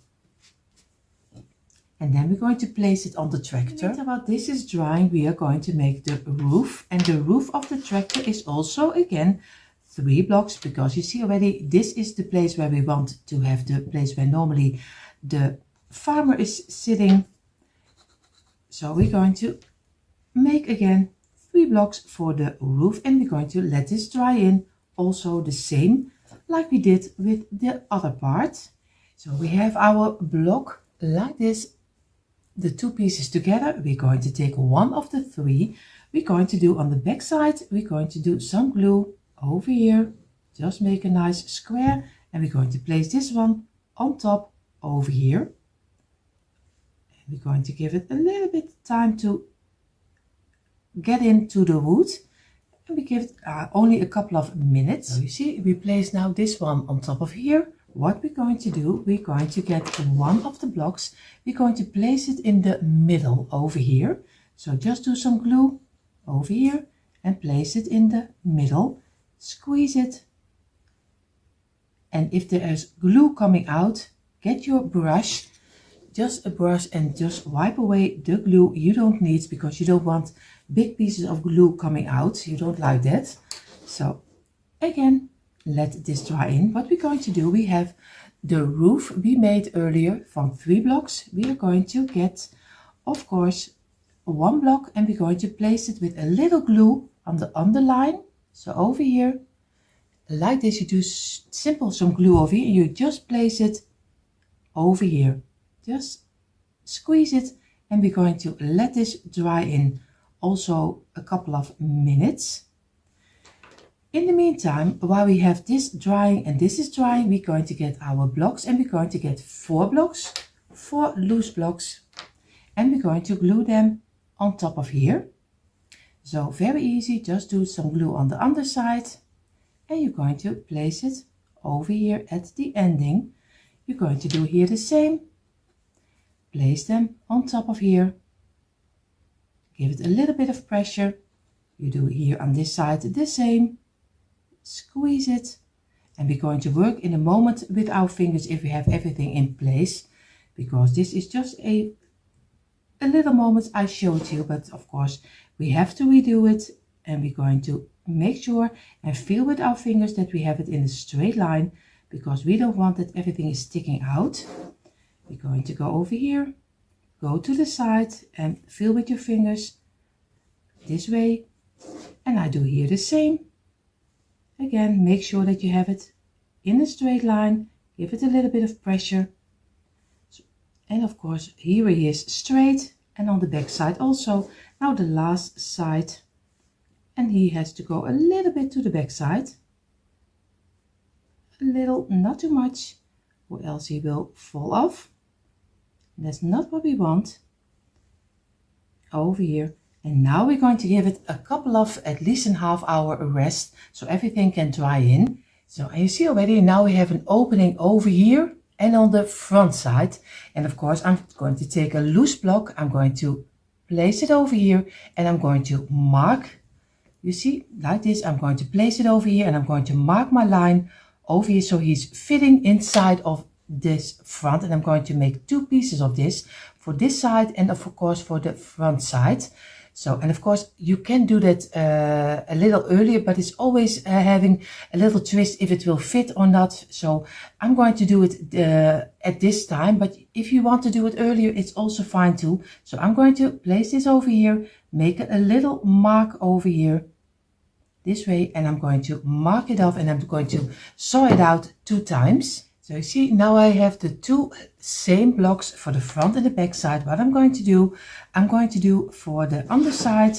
And then we're going to place it on the tractor. While this is drying, we are going to make the roof. And the roof of the tractor is also, again, 3 blocks, because you see already, this is the place where we want to have the place where normally the farmer is sitting. So we're going to make again 3 blocks for the roof, and we're going to let this dry in also the same like we did with the other part. So we have our block like this, the 2 pieces together. We're going to take one of the 3. We're going to do on the back side, we're going to do some glue over here, just make a nice square, and we're going to place this one on top over here. And we're going to give it a little bit time to get into the wood, and we give it only a couple of minutes. So you see, we place now this one on top of here. What we're going to do, we're going to get one of the blocks, we're going to place it in the middle over here. So just do some glue over here and place it in the middle, squeeze it. And if there is glue coming out, get your brush, just a brush, and just wipe away the glue you don't need, because you don't want big pieces of glue coming out. You don't like that. So again, let this dry in. What we're going to do, we have the roof we made earlier from 3 blocks. We are going to get, of course, 1 block, and we're going to place it with a little glue on the underline. So over here, like this, you do simple some glue over here, and you just place it over here. Just squeeze it, and we're going to let this dry in also a couple of minutes. In the meantime, while we have this drying and this is drying, we're going to get our blocks, and we're going to get 4 blocks, 4 loose blocks, and we're going to glue them on top of here. So very easy, just do some glue on the underside, and you're going to place it over here at the ending. You're going to do here the same. Place them on top of here. Give it a little bit of pressure. You do here on this side the same. Squeeze it. And we're going to work in a moment with our fingers if we have everything in place, because this is just a little moment I showed you, but of course we have to redo it, and we're going to make sure and feel with our fingers that we have it in a straight line, because we don't want that everything is sticking out. We're going to go over here, go to the side, and feel with your fingers this way, and I do here the same. Again, make sure that you have it in a straight line, give it a little bit of pressure, and of course here it is straight, and on the back side also. Now the last side, and he has to go a little bit to the back side, a little, not too much, or else he will fall off. That's not what we want. Over here. And now we're going to give it a couple of at least a half hour rest, so everything can dry in. So, and you see already now we have an opening over here and on the front side. And of course I'm going to take a loose block, I'm going to place it over here, and I'm going to mark, you see, like this. I'm going to place it over here, and I'm going to mark my line over here so he's fitting inside of this front, and I'm going to make 2 pieces of this for this side and of course for the front side. So, and of course you can do that a little earlier, but it's always having a little twist if it will fit or not. So I'm going to do it at this time, but if you want to do it earlier, it's also fine too. So I'm going to place this over here, make a little mark over here this way, and I'm going to mark it off, and I'm going to saw it out 2 times. So you see, now I have the 2 same blocks for the front and the back side. What I'm going to do for the underside,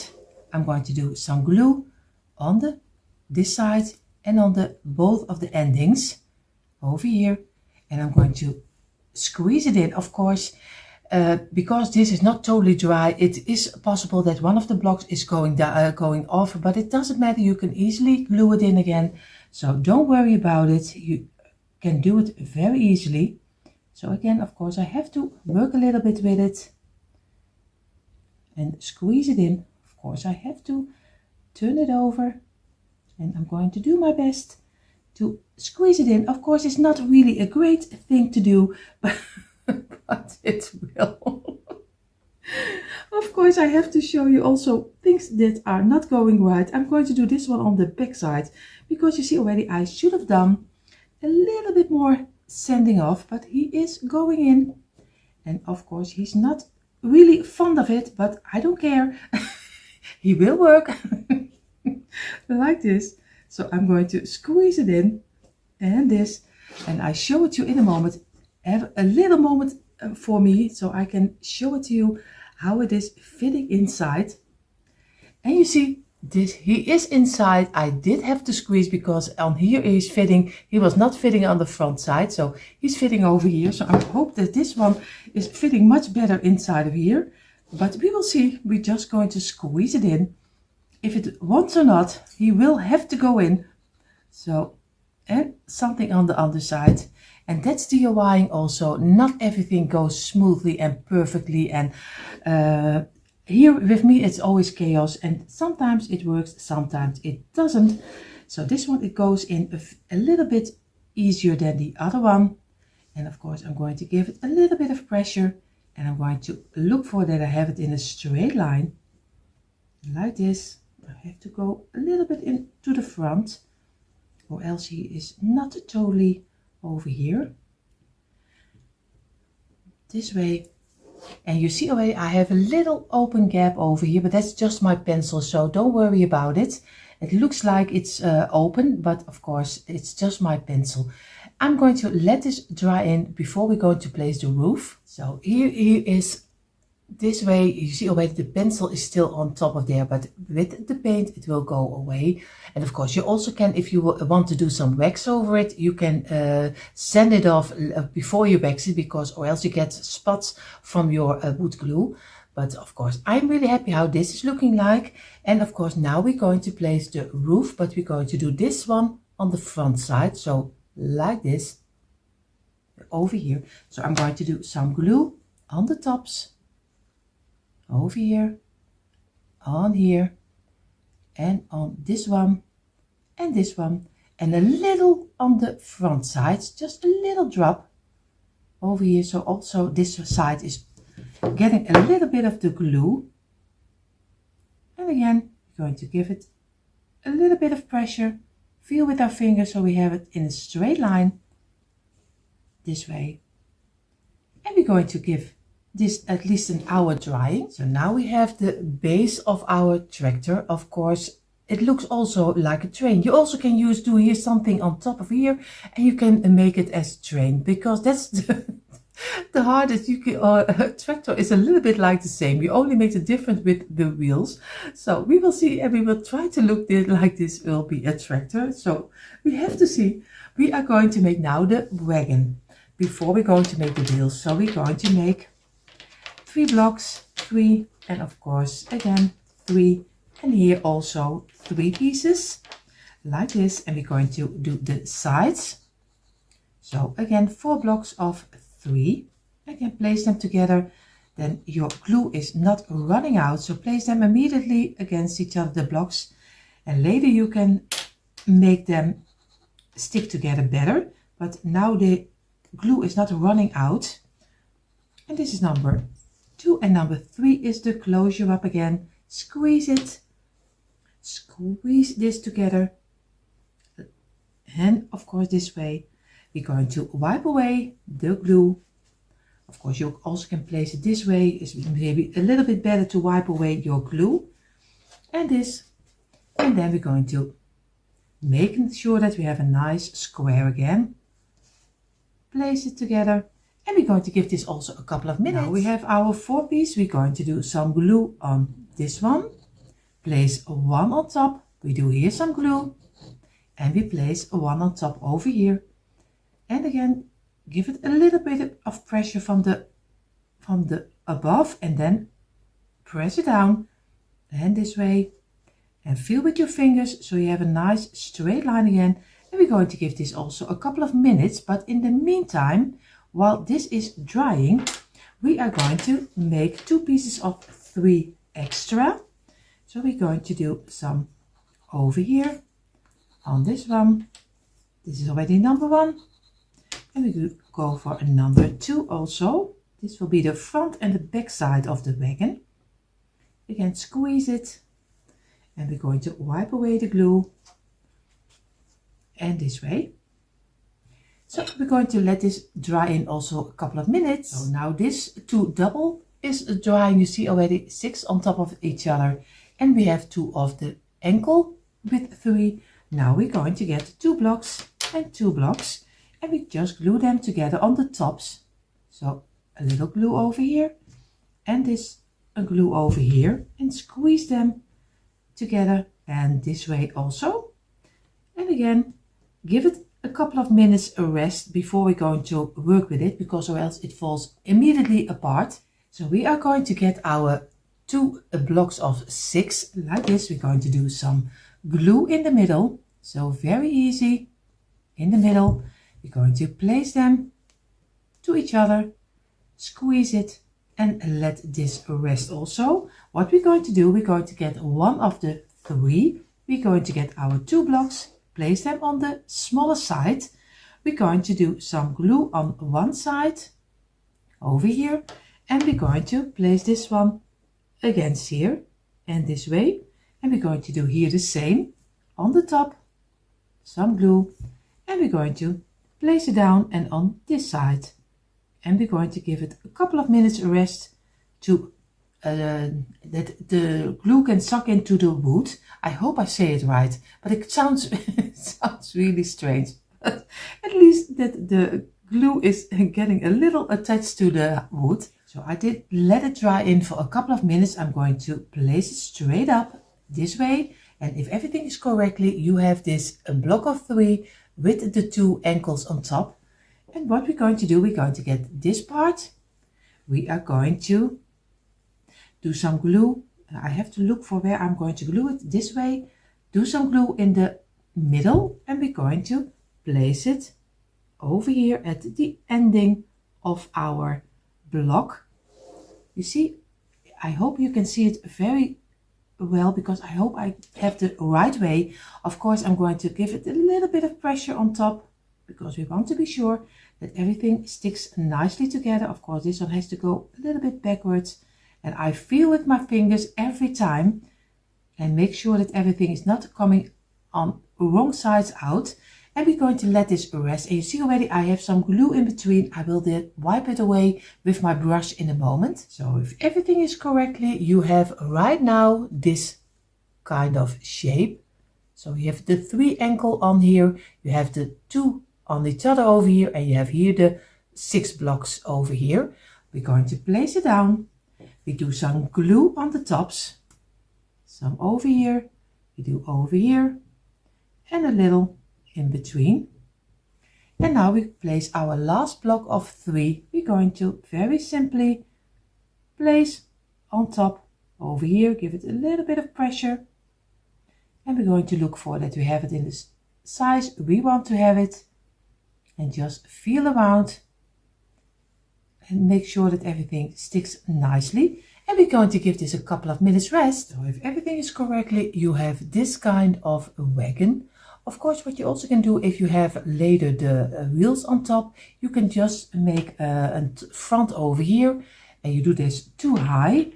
I'm going to do some glue on this side and on the both of the endings over here, and I'm going to squeeze it in. Of course, because this is not totally dry, it is possible that one of the blocks is going off, but it doesn't matter. You can easily glue it in again, so don't worry about it. You can do it very easily. So again, of course, I have to work a little bit with it and squeeze it in. Of course, I have to turn it over, and I'm going to do my best to squeeze it in. Of course, it's not really a great thing to do, but it will. Of course, I have to show you also things that are not going right. I'm going to do this one on the back side, because you see already I should have done a little bit more sanding off, but he is going in, and of course he's not really fond of it, but I don't care. He will work like this. So I'm going to squeeze it in, and this, and I show it to you in a moment. Have a little moment for me so I can show it to you how it is fitting inside. And you see this, he is inside. I did have to squeeze because on here he's fitting, he was not fitting on the front side, so he's fitting over here. So I hope that this one is fitting much better inside of here, but we will see. We're just going to squeeze it in. If it wants or not, he will have to go in. So, and something on the underside, and that's DIYing also. Not everything goes smoothly and perfectly, and here with me it's always chaos, and sometimes it works, sometimes it doesn't. So this one, it goes in a little bit easier than the other one, and of course I'm going to give it a little bit of pressure, and I'm going to look for that I have it in a straight line like this. I have to go a little bit into the front, or else he is not totally over here this way. And you see already I have a little open gap over here, but that's just my pencil, so don't worry about it. It looks like it's open, but of course it's just my pencil. I'm going to let this dry in before we go to place the roof. So here is this way. You see already the pencil is still on top of there, but with the paint it will go away. And of course you also can, if you want to do some wax over it, you can sand it off before you wax it, because or else you get spots from your wood glue. But of course I'm really happy how this is looking like. And of course now we're going to place the roof, but we're going to do this one on the front side, so like this over here. So I'm going to do some glue on the tops, over here, on here, and on this one, and this one, and a little on the front sides, just a little drop over here. So also this side is getting a little bit of the glue, and again we're going to give it a little bit of pressure, feel with our fingers so we have it in a straight line this way. And we're going to give this at least an hour drying. So now we have the base of our tractor. Of course it looks also like a train. You also can do here something on top of here, and you can make it as a train, because that's the hardest you can. A tractor is a little bit like the same, you only make the difference with the wheels. So we will see, and we will try to look like this will be a tractor. So we have to see. We are going to make now the wagon before we're going to make the wheels. So we're going to make 3 blocks, 3, and of course again 3, and here also 3 pieces like this. And we're going to do the sides. So again 4 blocks of 3. Again, place them together, then your glue is not running out, so place them immediately against each other, the blocks, and later you can make them stick together better. But now they glue is not running out. And this is number 2, and number 3 is the closure up again. Squeeze it, squeeze this together, and of course this way we're going to wipe away the glue. Of course you also can place it this way. It's maybe a little bit better to wipe away your glue. And this, and then we're going to make sure that we have a nice square again. Place it together, and we're going to give this also a couple of minutes. Now we have our 4-piece. We're going to do some glue on this one. Place one on top. We do here some glue, and we place one on top over here. And again, give it a little bit of pressure from the above, and then press it down, and this way, and feel with your fingers so you have a nice straight line again. And we're going to give this also a couple of minutes, but in the meantime, while this is drying, we are going to make 2 pieces of 3 extra. So we're going to do some over here on this one. This is already number 1, and we could go for a number 2 also. This will be the front and the back side of the wagon. Again, squeeze it, and we're going to wipe away the glue, and this way. So we're going to let this dry in also a couple of minutes. So now this 2 double is drying. You see already 6 on top of each other, and we have 2 of the ankle with 3. Now we're going to get 2 blocks and 2 blocks, and we just glue them together on the tops. So a little glue over here, and this a glue over here, and squeeze them together, and this way also. And again, give it a couple of minutes a rest before we're going to work with it, because or else it falls immediately apart. So we are going to get our 2 blocks of 6 like this. We're going to do some glue in the middle, so very easy. In the middle, we're going to place them to each other, squeeze it, and let this rest also. What we're going to do, we're going to get one of the 3. We're going to get our 2 blocks, place them on the smaller side. We're going to do some glue on one side over here, and we're going to place this one against here and this way, and we're going to do here the same on the top, some glue, and we're going to place it down and on this side, and we're going to give it a couple of minutes rest to that the glue can suck into the wood. I hope I say it right, but it sounds it sounds really strange. But at least that the glue is getting a little attached to the wood. So I did let it dry in for a couple of minutes. I'm going to place it straight up this way, and if everything is correctly, you have this a block of 3 with the 2 ankles on top. And what we're going to do, we're going to get this part. We are going to do some glue. I have to look for where I'm going to glue it. This way, do some glue in the middle, and we're going to place it over here at the ending of our block. You see, I hope you can see it very well, because I hope I have the right way. Of course, I'm going to give it a little bit of pressure on top, because we want to be sure that everything sticks nicely together. Of course, this one has to go a little bit backwards, and I feel with my fingers every time and make sure that everything is not coming on wrong sides out. And we're going to let this rest, and you see already I have some glue in between. I will then wipe it away with my brush in a moment. So if everything is correctly, you have right now this kind of shape. So you have the 3 ankle on here, you have the 2 on each other over here, and you have here the 6 blocks over here. We're going to place it down. We do some glue on the tops, some over here, we do over here, and a little in between. And now we place our last block of 3. We're going to very simply place on top over here, give it a little bit of pressure, and we're going to look for that we have it in the size we want to have it, and just feel around and make sure that everything sticks nicely. And we're going to give this a couple of minutes rest. So if everything is correctly, you have this kind of wagon. Of course, what you also can do if you have later the wheels on top, you can just make a front over here, and you do this too high,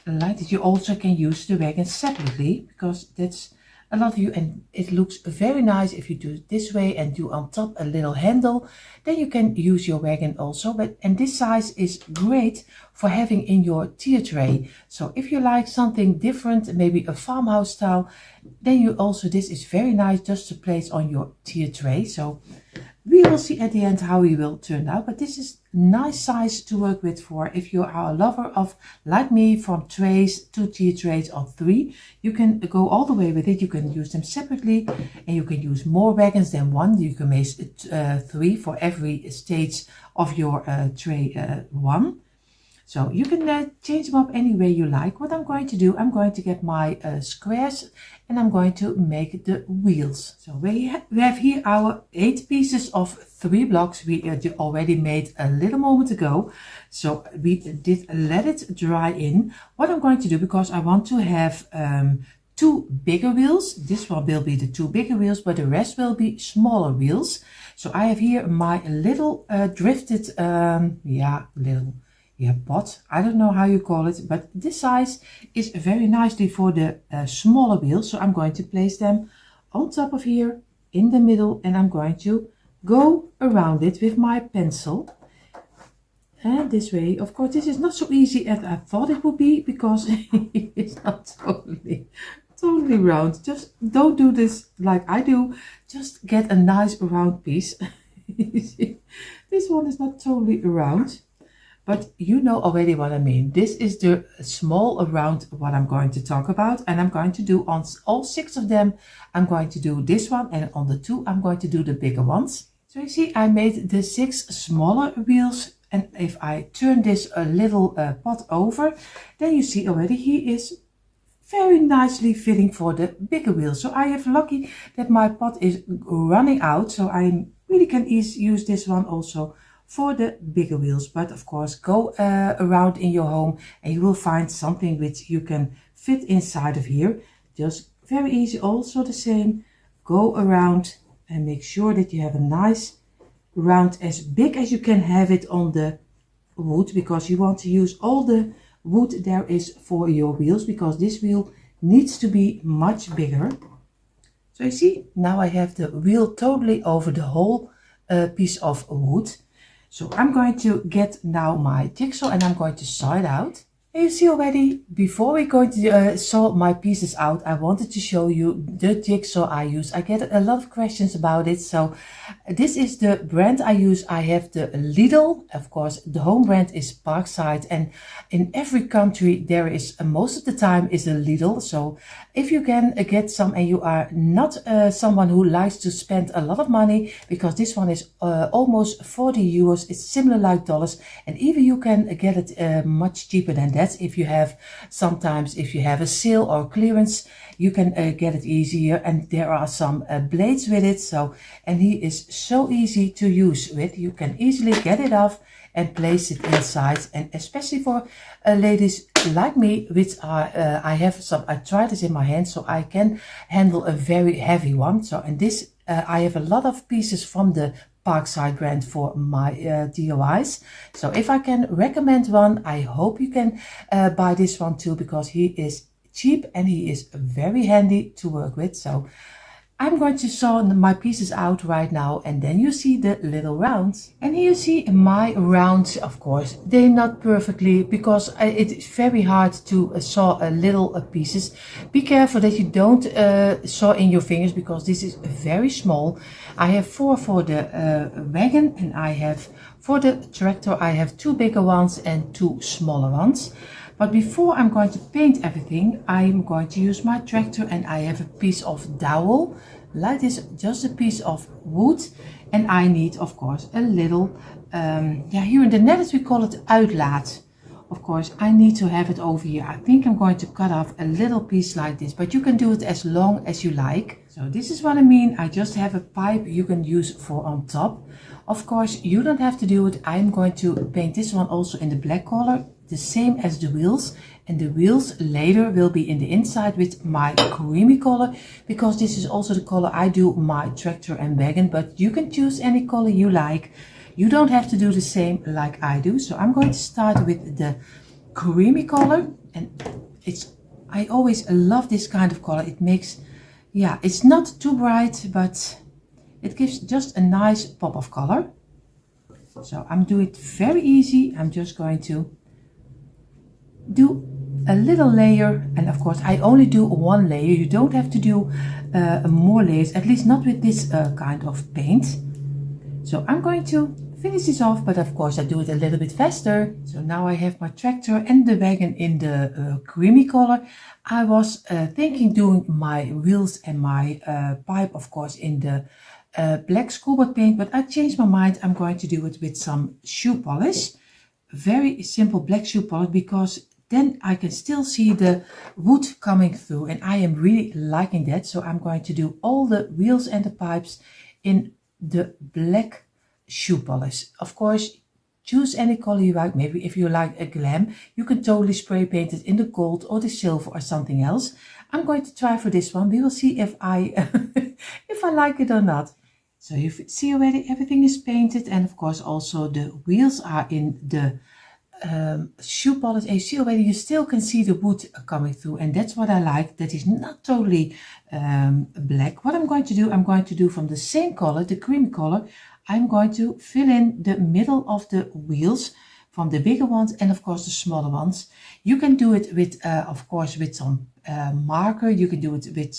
like that. You also can use the wagon separately, because that's a lot of you, and it looks very nice if you do it this way and do on top a little handle. Then you can use your wagon also, and this size is great for having in your tier tray. So if you like something different, maybe a farmhouse style, then you also, this is very nice just to place on your tier tray. So we will see at the end how he will turn out, but this is nice size to work with for if you are a lover of, like me, from trays to tier trays or 3. You can go all the way with it. You can use them separately, and you can use more wagons than one. You can make 3 for every stage of your tray 1. So you can change them up any way you like. What I'm going to do, I'm going to get my squares, and I'm going to make the wheels. So we have here our 8 pieces of 3 blocks we already made a little moment ago. So we did let it dry in. What I'm going to do, because I want to have 2 bigger wheels. This one will be the 2 bigger wheels, but the rest will be smaller wheels. So I have here my little drifted, pot. I don't know how you call it, but this size is very nicely for the smaller wheels. So I'm going to place them on top of here in the middle, and I'm going to go around it with my pencil. And this way, of course, this is not so easy as I thought it would be, because it's not totally round. Just don't do this like I do. Just get a nice round piece. This one is not totally round, but you know already what I mean. This is the small round what I'm going to talk about, and I'm going to do on all 6 of them. I'm going to do this one, and on the 2 I'm going to do the bigger ones. So you see, I made the 6 smaller wheels, and if I turn this a little pot over, then you see already he is very nicely fitting for the bigger wheels. So I have lucky that my pot is running out, so I really can use this one also for the bigger wheels. But of course, go around in your home, and you will find something which you can fit inside of here. Just very easy, also the same. Go around and make sure that you have a nice round, as big as you can have it on the wood, because you want to use all the wood there is for your wheels, because this wheel needs to be much bigger. So you see, now I have the wheel totally over the whole piece of wood. So I'm going to get now my jigsaw, and I'm going to saw it out. And you see already, before we're going to saw my pieces out, I wanted to show you the jigsaw I use. I get a lot of questions about it. So this is the brand I use. I have the Lidl. Of course, the home brand is Parkside, and in every country there is, most of the time, is a Lidl. So if you can get some, and you are not someone who likes to spend a lot of money, because this one is almost 40 euros. It's similar like dollars, and even you can get it much cheaper than that. If you have, sometimes if you have a sale or clearance, you can get it easier, and there are some blades with it. So, and he is so easy to use with. You can easily get it off and place it inside, and especially for ladies like me, which are I have some, I try this in my hand, so I can handle a very heavy one. So, and this I have a lot of pieces from the Parkside brand for my DIYs. So if I can recommend one, I hope you can buy this one too, because he is cheap and he is very handy to work with. So I'm going to saw my pieces out right now, and then you see the little rounds. And here you see my rounds. Of course, they're not perfectly, because it's very hard to saw little pieces. Be careful that you don't saw in your fingers, because this is very small. I have 4 for the wagon, and I have for the tractor, I have 2 bigger ones and 2 smaller ones. But before I'm going to paint everything, I'm going to use my tractor, and I have a piece of dowel, like this, just a piece of wood. And I need, of course, a little, here in the Netherlands we call it uitlaat. Of course, I need to have it over here. I think I'm going to cut off a little piece like this, but you can do it as long as you like. So this is what I mean. I just have a pipe you can use for on top. Of course, you don't have to do it. I'm going to paint this one also in the black color. the same as the wheels, and the wheels later will be in the inside with my creamy color, because this is also the color I do my tractor and wagon, but you can choose any color you like. You don't have to do the same like I do. So I'm going to start with the creamy color, and I always love this kind of color. It makes, yeah, it's not too bright, but it gives just a nice pop of color. So I'm doing it very easy. I'm just going to do a little layer, and of course I only do one layer. You don't have to do more layers, at least not with this kind of paint. So I'm going to finish this off, but of course I do it a little bit faster. So now I have my tractor and the wagon in the creamy color. I was thinking doing my wheels and my pipe, of course, in the black scuba paint, but I changed my mind. I'm going to do it with some shoe polish, very simple black shoe polish, because then I can still see the wood coming through, and I am really liking that. So I'm going to do all the wheels and the pipes in the black shoe polish. Of course, choose any color you like. Maybe if you like a glam, you can totally spray paint it in the gold or the silver or something else. I'm going to try for this one. We will see if I if I like it or not. So you see already everything is painted, and of course also the wheels are in the shoe polish. And you see already, you still can see the wood coming through, and that's what I like. That is not totally black. What I'm going to do from the same color, the creamy color, I'm going to fill in the middle of the wheels from the bigger ones and of course the smaller ones. You can do it with of course with some marker, you can do it with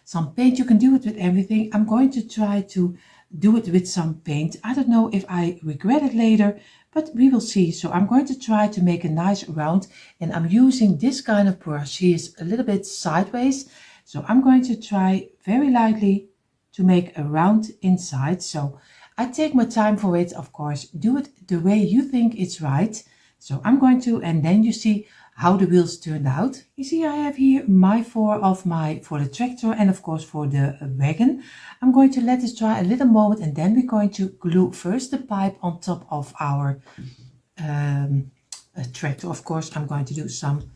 some paint, you can do it with everything. I'm going to try to do it with some paint. I don't know if I regret it later, but we will see. So I'm going to try to make a nice round, and I'm using this kind of brush. He is a little bit sideways, so I'm going to try very lightly to make a round inside. So I take my time for it, of course. Do it the way you think it's right. So I'm going to, and then you see how the wheels turned out. You see I have here my for the tractor and of course for the wagon. I'm going to let this dry a little moment, and then we're going to glue first the pipe on top of our tractor. Of course I'm going to do some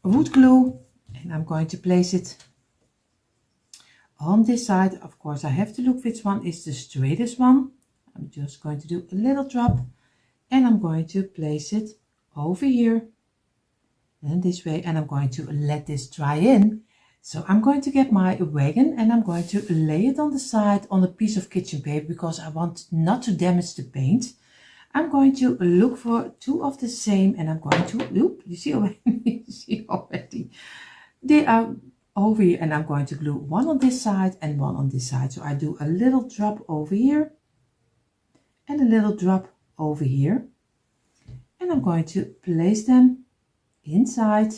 wood glue, and I'm going to place it on this side. Of course I have to look which one is the straightest one. I'm just going to do a little drop, and I'm going to place it over here and this way, and I'm going to let this dry in. So I'm going to get my wagon, and I'm going to lay it on the side on a piece of kitchen paper, because I want not to damage the paint. I'm going to look for two of the same, and I'm going to, oop, you see already, they are over here, and I'm going to glue one on this side and one on this side. So I do a little drop over here and a little drop over here, and I'm going to place them inside.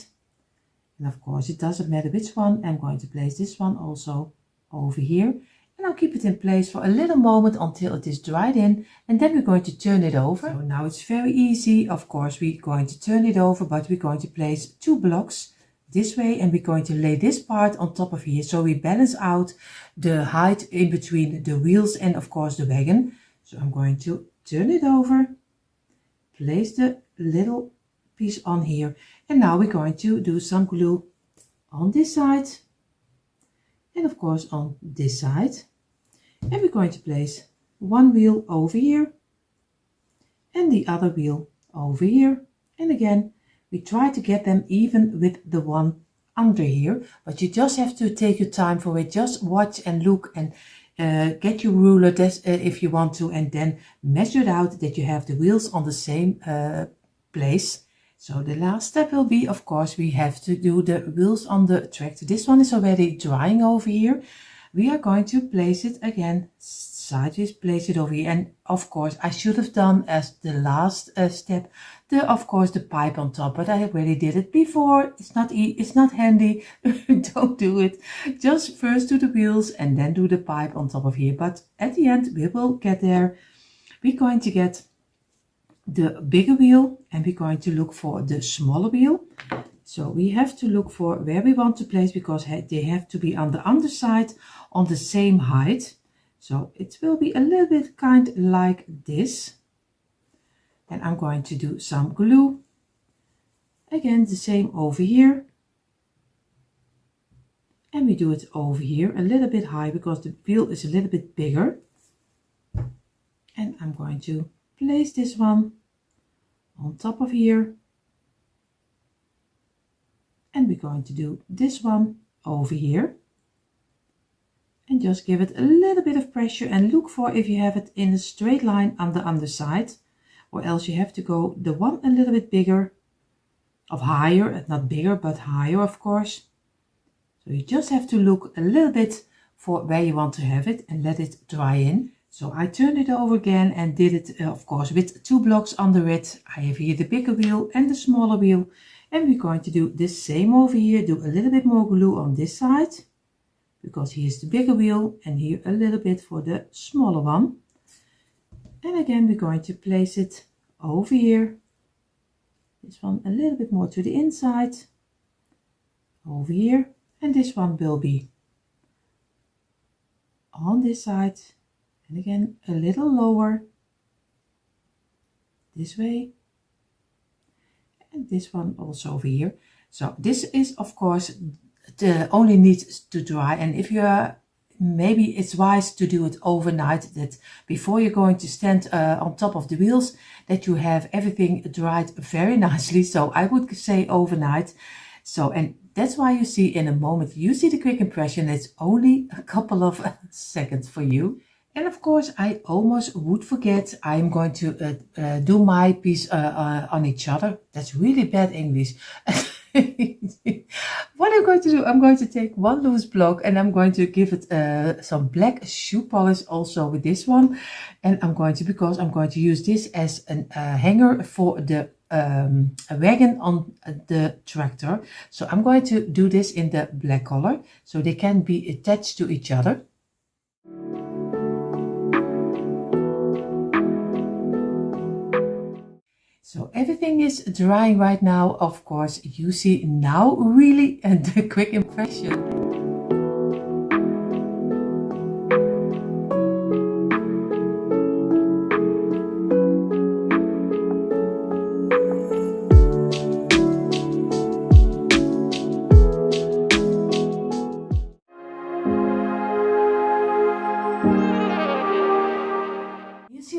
And of course it doesn't matter which one. I'm going to place this one also over here, and I'll keep it in place for a little moment until it is dried in, and then we're going to turn it over. So now it's very easy. Of course we're going to turn it over, but we're going to place 2 blocks this way, and we're going to lay this part on top of here, so we balance out the height in between the wheels and of course the wagon. So I'm going to turn it over, place the little piece on here, and now we're going to do some glue on this side and of course on this side, and we're going to place one wheel over here and the other wheel over here, and again we try to get them even with the one under here, but you just have to take your time for it. Just watch and look, and get your ruler if you want to, and then measure it out that you have the wheels on the same place. So the last step will be, of course, we have to do the wheels on the tractor. This one is already drying over here. We are going to place it again sideways, place it over here, and of course I should have done as the last step of course the pipe on top, but I already did it before. It's not handy. Don't do it. Just first do the wheels and then do the pipe on top of here, but at the end we will get there. We're going to get the bigger wheel, and we're going to look for the smaller wheel. So we have to look for where we want to place, because they have to be on the underside on the same height. So it will be a little bit kind like this. And I'm going to do some glue Again, the same over here. And we do it over here a little bit high because the wheel is a little bit bigger. And I'm going to place this one on top of here. And we're going to do this one over here. And just give it a little bit of pressure and look for if you have it in a straight line on the underside, or else you have to go the one a little bit bigger, of higher, not bigger, but higher, of course. So you just have to look a little bit for where you want to have it and let it dry in. So I turned it over again and did it, of course, with 2 blocks under it. I have here the bigger wheel and the smaller wheel. And we're going to do the same over here. Do a little bit more glue on this side, because here's the bigger wheel and here a little bit for the smaller one. And again, we're going to place it over here. This one a little bit more to the inside, over here. And this one will be on this side. And again, a little lower, this way. And this one also over here. So this is, of course, only needs to dry, and if you are, maybe it's wise to do it overnight, that before you're going to stand on top of the wheels, that you have everything dried very nicely. So I would say overnight. So, and that's why you see in a moment, you see the quick impression. It's only a couple of seconds for you. And of course, I almost would forget, I'm going to do my piece on each other. That's really bad English. What I'm going to do, I'm going to take 1 loose block and I'm going to give it some black shoe polish also with this one. And I'm going to, because I'm going to use this as a hanger for the wagon on the tractor. So I'm going to do this in the black color so they can be attached to each other. So everything is drying right now. Of course, you see now really the quick impression.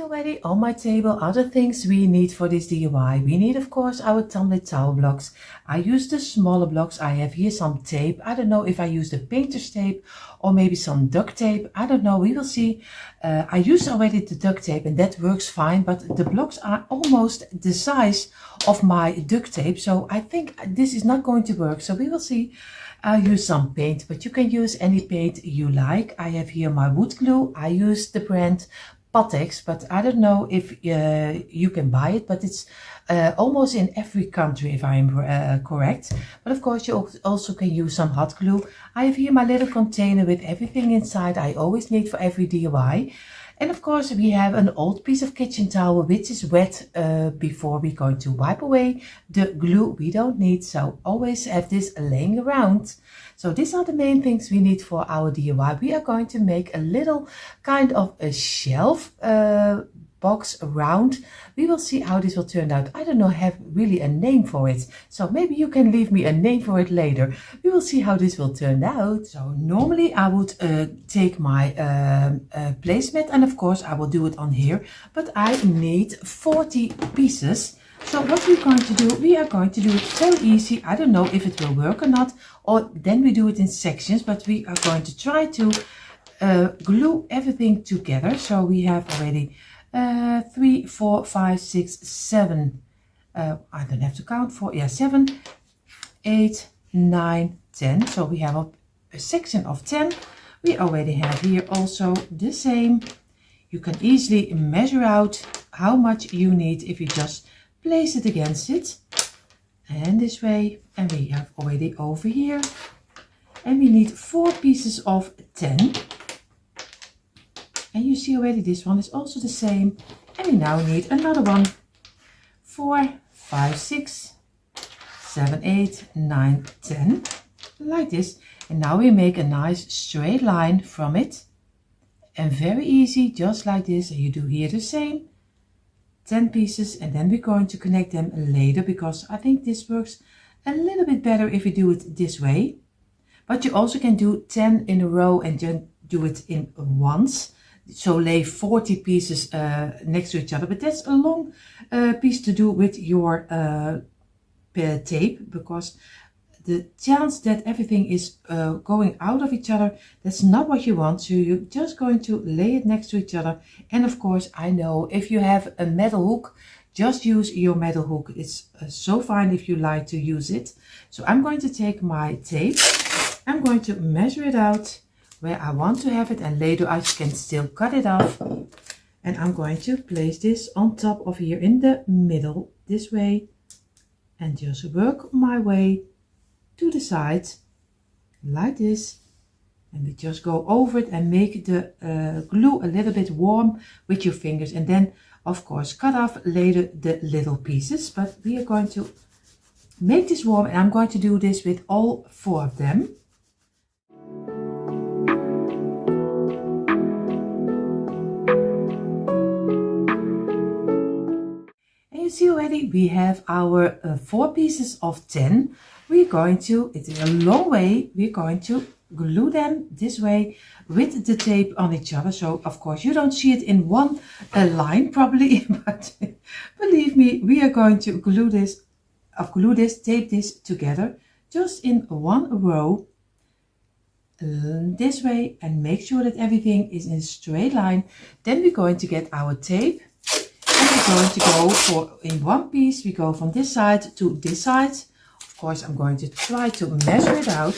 Already on my table other things we need for this DIY. We need, of course, our tumbling towel blocks. I use the smaller blocks. I have here some tape. I don't know if I use the painter's tape or maybe some duct tape. I don't know, we will see. I used already the duct tape and that works fine, but the blocks are almost the size of my duct tape, so I think this is not going to work. So we will see. I'll use some paint, but you can use any paint you like. I have here my wood glue. I use the brand Patex, but I don't know if you can buy it, but it's almost in every country if I'm correct. But of course you also can use some hot glue. I have here my little container with everything inside I always need for every DIY. And of course we have an old piece of kitchen towel which is wet before we're going to wipe away the glue we don't need. So always have this laying around. So these are the main things we need for our DIY. We are going to make a little kind of a shelf box around. We will see how this will turn out. I don't know, have really a name for it. So maybe you can leave me a name for it later. We will see how this will turn out. So normally I would take my placemat and of course I will do it on here. But I need 40 pieces. So what we're going to do, we are going to do it so easy. I don't know if it will work or not, or then we do it in sections, but we are going to try to glue everything together. So we have already 3, 4, 5, 6, 7, I don't have to count, 7, 8, 9, 10. So we have a section of 10. We already have here also the same. You can easily measure out how much you need if you just place it against it, and this way. And we have already over here, and we need 4 pieces of 10. And you see already this one is also the same, and we now need another one. 4, 5, 6, 7, 8, 9, 10, like this. And now we make a nice straight line from it, and very easy, just like this. And you do here the same. 10 pieces, and then we're going to connect them later, because I think this works a little bit better if you do it this way. But you also can do 10 in a row and then do it in once. So lay 40 pieces next to each other, but that's a long piece to do with your tape, because the chance that everything is going out of each other, that's not what you want. So you're just going to lay it next to each other. And of course, I know if you have a metal hook, just use your metal hook. It's so fine if you like to use it. So I'm going to take my tape, I'm going to measure it out where I want to have it, and later I can still cut it off. And I'm going to place this on top of here in the middle, this way, and just work my way to the side like this. And we just go over it and make the glue a little bit warm with your fingers, and then of course cut off later the little pieces. But we are going to make this warm, and I'm going to do this with all 4 of them. And you see already we have our 4 pieces of 10. We're going to, it's a long way, we're going to glue them this way with the tape on each other. So of course you don't see it in one line probably, but believe me, we are going to glue this, tape this together just in one row this way, and make sure that everything is in a straight line. Then we're going to get our tape, and we're going to go for, in one piece, we go from this side to this side. Of course, I'm going to try to measure it out,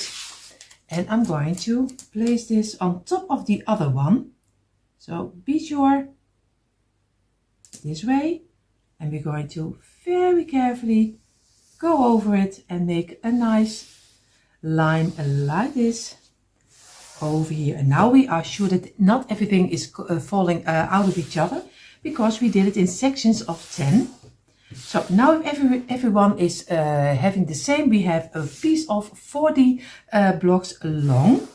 and I'm going to place this on top of the other one. So be sure this way, and we're going to very carefully go over it and make a nice line like this over here. And now we are sure that not everything is falling out of each other, because we did it in sections of 10. So now if everyone is having the same, we have a piece of 40 blocks long.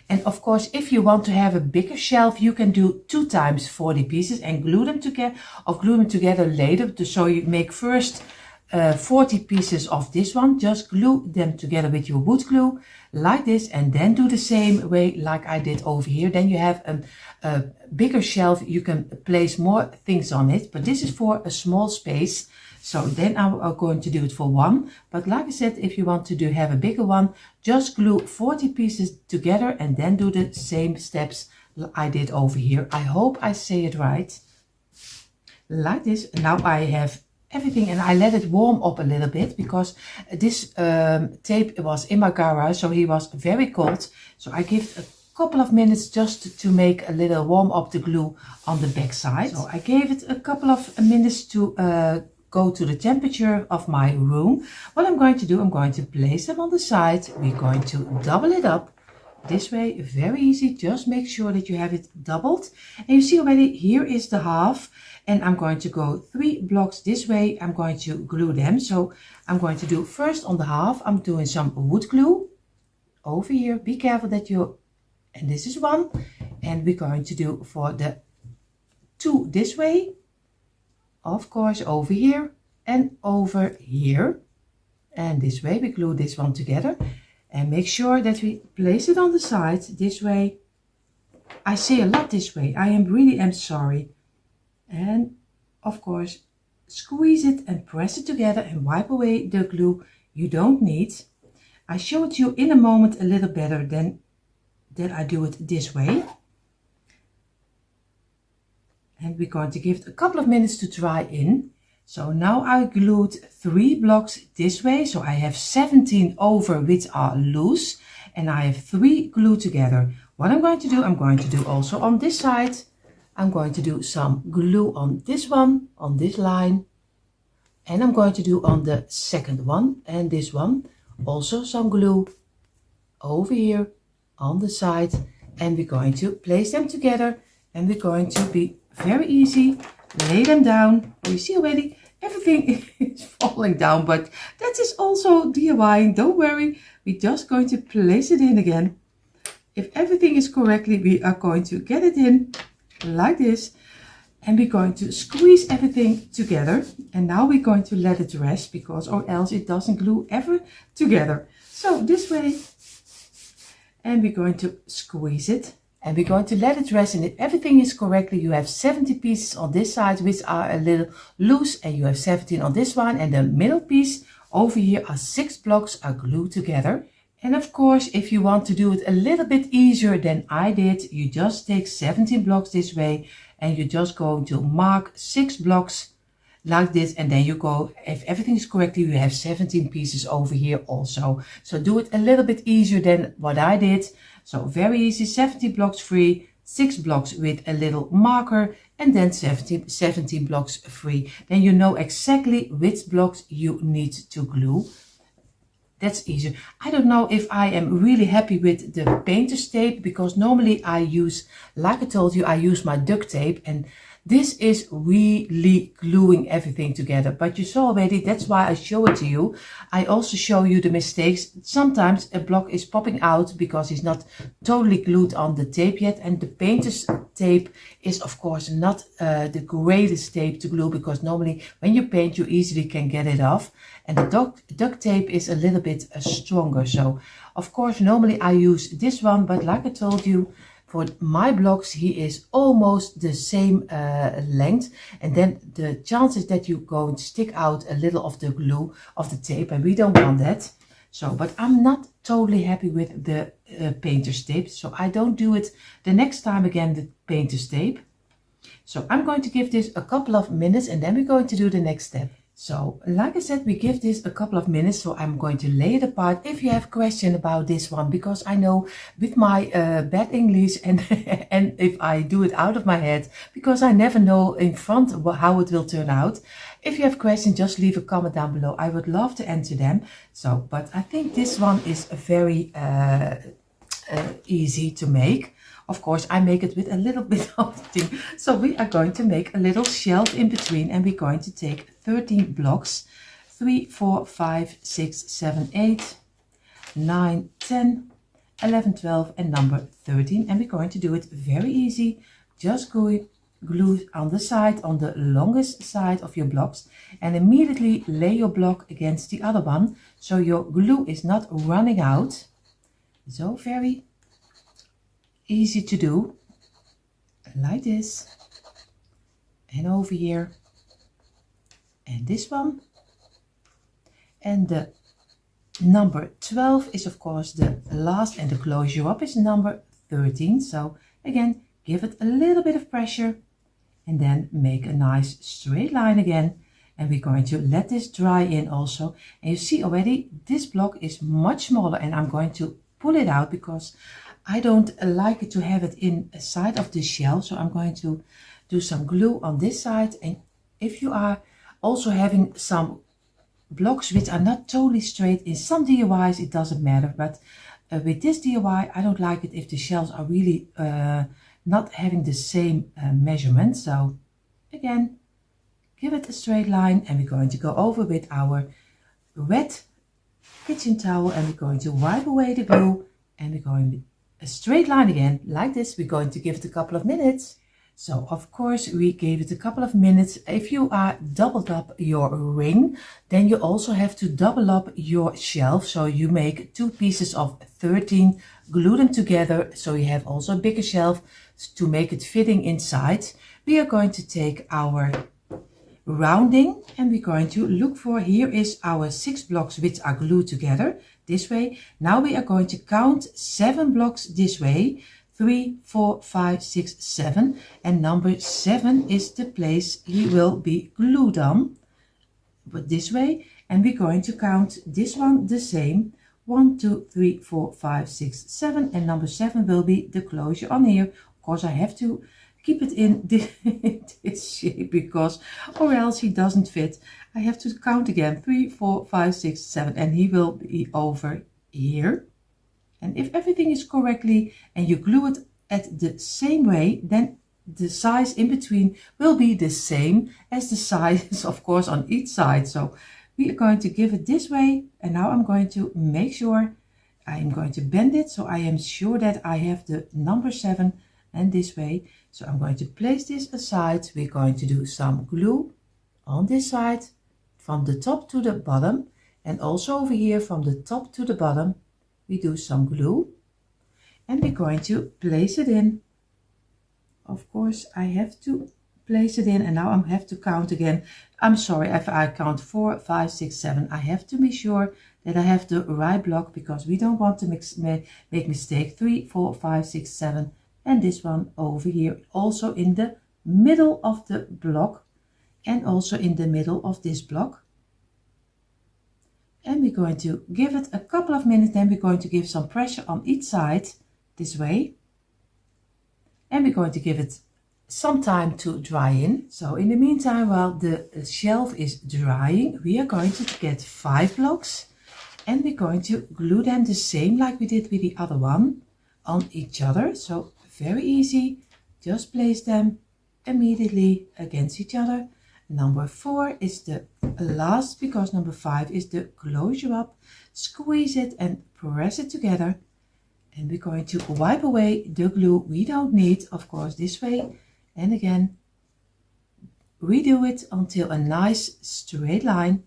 And of course, if you want to have a bigger shelf, you can do 2 times 40 pieces and glue them together, or glue them together later. So you make first 40 pieces of this one, just glue them together with your wood glue like this, and then do the same way like I did over here. Then you have a bigger shelf, you can place more things on it, but this is for a small space. So then I'm going to do it for 1, but like I said, if you want to have a bigger one, just glue 40 pieces together and then do the same steps I did over here. I hope I say it right like this. Now I have everything, and I let it warm up a little bit, because this tape was in my garage, so he was very cold. So I give a couple of minutes just to make a little warm up the glue on the back side. So I gave it a couple of minutes to go to the temperature of my room. What I'm going to do, I'm going to place them on the side. We're going to double it up this way, very easy. Just make sure that you have it doubled, and you see already here is the half. And I'm going to go 3 blocks this way. I'm going to glue them. So I'm going to do first on the half, I'm doing some wood glue over here. Be careful that you, and this is 1. And we're going to do for the 2 this way. Of course, over here and over here. And this way we glue this one together. And make sure that we place it on the side this way. I say a lot this way. I really am sorry. And of course, squeeze it and press it together and wipe away the glue you don't need. I show it to you in a moment a little better than I do it this way. And we're going to give it a couple of minutes to dry in. So now I glued 3 blocks this way. So I have 17 over which are loose, and I have 3 glued together. What I'm going to do, I'm going to do also on this side. I'm going to do some glue on this one, on this line, and I'm going to do on the second one and this one also some glue over here on the side, and we're going to place them together, and we're going to be very easy, lay them down. You see already everything is falling down, but that is also DIY. Don't worry, we're just going to place it in again. If everything is correctly, we are going to get it in like this, And we're going to squeeze everything together. And now we're going to let it rest, because or else it doesn't glue ever together. So this way, and we're going to squeeze it. And we're going to let it rest, and if everything is correctly, you have 70 pieces on this side which are a little loose, and you have 17 on this one, and the middle piece over here are 6 blocks are glued together. And of course, if you want to do it a little bit easier than I did, you just take 17 blocks this way, and you're just going to mark 6 blocks like this, and then you go, if everything is correctly, you have 17 pieces over here also. So do it a little bit easier than what I did. So very easy, 17 blocks free, 6 blocks with a little marker, and then 17 blocks free. Then you know exactly which blocks you need to glue. That's easier. I don't know if I am really happy with the painter's tape, because normally I use, like I told you, I use my duct tape, and this is really gluing everything together. But you saw already, that's why I show it to you. I also show you the mistakes. Sometimes a block is popping out because it's not totally glued on the tape yet. And the painter's tape is of course not the greatest tape to glue, because normally when you paint you easily can get it off. And the duct tape is a little bit stronger. So of course normally I use this one, but like I told you, for my blocks, he is almost the same length, and then the chances that you're going to stick out a little of the glue of the tape, and we don't want that. So, but I'm not totally happy with the painter's tape, so I don't do it the next time again, the painter's tape. So I'm going to give this a couple of minutes, and then we're going to do the next step. So like I said, we give this a couple of minutes, so I'm going to lay it apart. If you have question about this one, because I know with my bad English and and if I do it out of my head, because I never know in front how it will turn out. If you have questions, just leave a comment down below. I would love to answer them. So, but I think this one is very easy to make. Of course, I make it with a little bit of thing. So we are going to make a little shelf in between, and we're going to take 13 blocks. 3, 4, 5, 6, 7, 8, 9, 10, 11, 12, and number 13. And we're going to do it very easy. Just glue on the side, on the longest side of your blocks, and immediately lay your block against the other one, so your glue is not running out. So very easy to do, like this, and over here, and this one, and the number 12 is of course the last, and the closure up is number 13. So again, give it a little bit of pressure, and then make a nice straight line again, and we're going to let this dry in also. And you see already this block is much smaller, and I'm going to pull it out because I don't like it to have it in a side of the shell. So I'm going to do some glue on this side. And if you are also having some blocks which are not totally straight, in some DIYs it doesn't matter, but with this DIY I don't like it if the shells are really not having the same measurement. So again, give it a straight line, and we're going to go over with our wet kitchen towel, and we're going to wipe away the glue, and we're going a straight line again, like this. We're going to give it a couple of minutes. So of course we gave it a couple of minutes. If you are doubled up your ring, then you also have to double up your shelf. So you make 2 pieces of 13, glue them together, so you have also a bigger shelf to make it fitting inside. We are going to take our rounding, and we're going to look for, here is our 6 blocks which are glued together this way. Now we are going to count 7 blocks this way. 3, 4, 5, 6, 7, and number 7 is the place he will be glued on, but this way. And we're going to count this one the same, 1, 2, 3, 4, 5, 6, 7, and number 7 will be the closure on here. Of course I have to keep it in this shape, because or else he doesn't fit. I have to count again, 3, 4, 5, 6, 7, and he will be over here. And if everything is correctly and you glue it at the same way, then the size in between will be the same as the size, of course, on each side. So we are going to give it this way, and now I'm going to make sure I am going to bend it, so I am sure that I have the number 7 and this way. So I'm going to place this aside. We're going to do some glue on this side from the top to the bottom, and also over here from the top to the bottom we do some glue, and we're going to place it in. Of course I have to place it in, and now I have to count again. I'm sorry if I count 4, 5, 6, 7. I have to be sure that I have the right block, because we don't want to make mistake. 3, 4, 5, 6, 7, and this one over here also in the middle of the block, and also in the middle of this block. And we're going to give it a couple of minutes, then we're going to give some pressure on each side this way, and we're going to give it some time to dry in. So in the meantime, while the shelf is drying, we are going to get 5 blocks, and we're going to glue them the same like we did with the other one on each other. So very easy, just place them immediately against each other. Number 4 is the last, because number 5 is the closure up. Squeeze it and press it together, and we're going to wipe away the glue we don't need, of course, this way. And again, redo it until a nice straight line,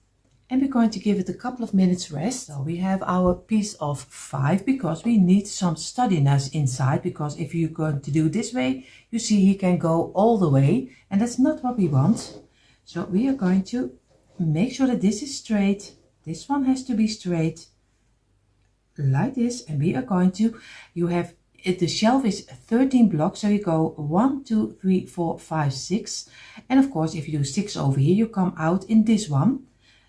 and we're going to give it a couple of minutes rest. So we have our piece of 5, because we need some steadiness inside, because if you're going to do this way, you see he can go all the way, and that's not what we want. So we are going to make sure that this is straight. This one has to be straight like this, and we are going to, you have the shelf is 13 blocks, so you go 1, 2, 3, 4, 5, 6, and of course if you do 6 over here, you come out in this one,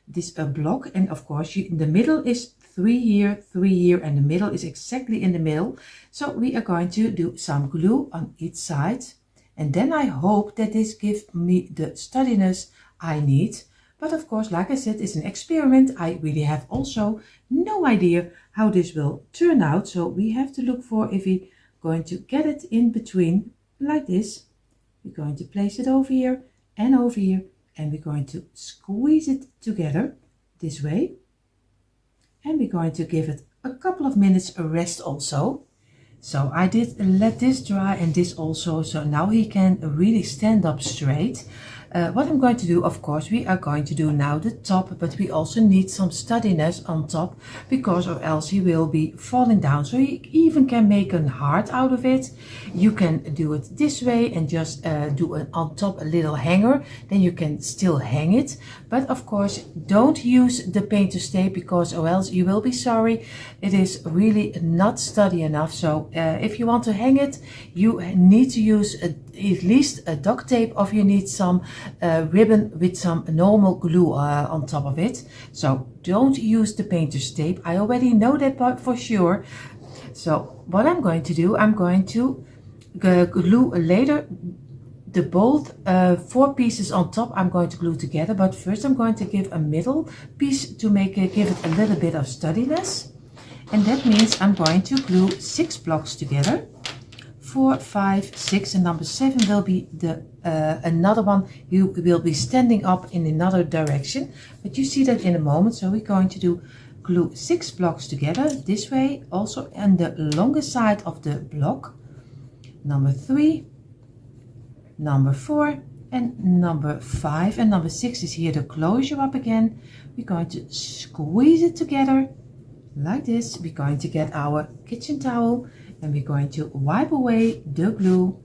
this block, and of course in the middle is 3 here, 3 here, and the middle is exactly in the middle. So we are going to do some glue on each side, and then I hope that this gives me the steadiness I need. But of course, like I said, it's an experiment. I really have also no idea how this will turn out. So we have to look for if we're going to get it in between like this. We're going to place it over here, and we're going to squeeze it together this way. And we're going to give it a couple of minutes a rest also. So I did let this dry and this also, so now he can really stand up straight. What I'm going to do, of course, we are going to do now the top, but we also need some steadiness on top, because or else he will be falling down. So you even can make a heart out of it. You can do it this way and just do on top a little hanger, then you can still hang it. But of course, don't use the painter's tape, because or else you will be sorry. It is really not steady enough. So if you want to hang it, you need to use at least a duct tape, or you need some ribbon with some normal glue on top of it. So don't use the painter's tape. I already know that part for sure. So what I'm going to do, I'm going to glue later the both 4 pieces on top. I'm going to glue together, but first I'm going to give a middle piece to make it, give it a little bit of steadiness, and that means I'm going to glue 6 blocks together. 4, 5, 6, and number 7 will be the another one. You will be standing up in another direction, but you see that in a moment. So we're going to do glue 6 blocks together this way, also on the longer side of the block. Number 3, number 4, and number 5, and number 6 is here the closure up again. We're going to squeeze it together like this. We're going to get our kitchen towel, and we're going to wipe away the glue,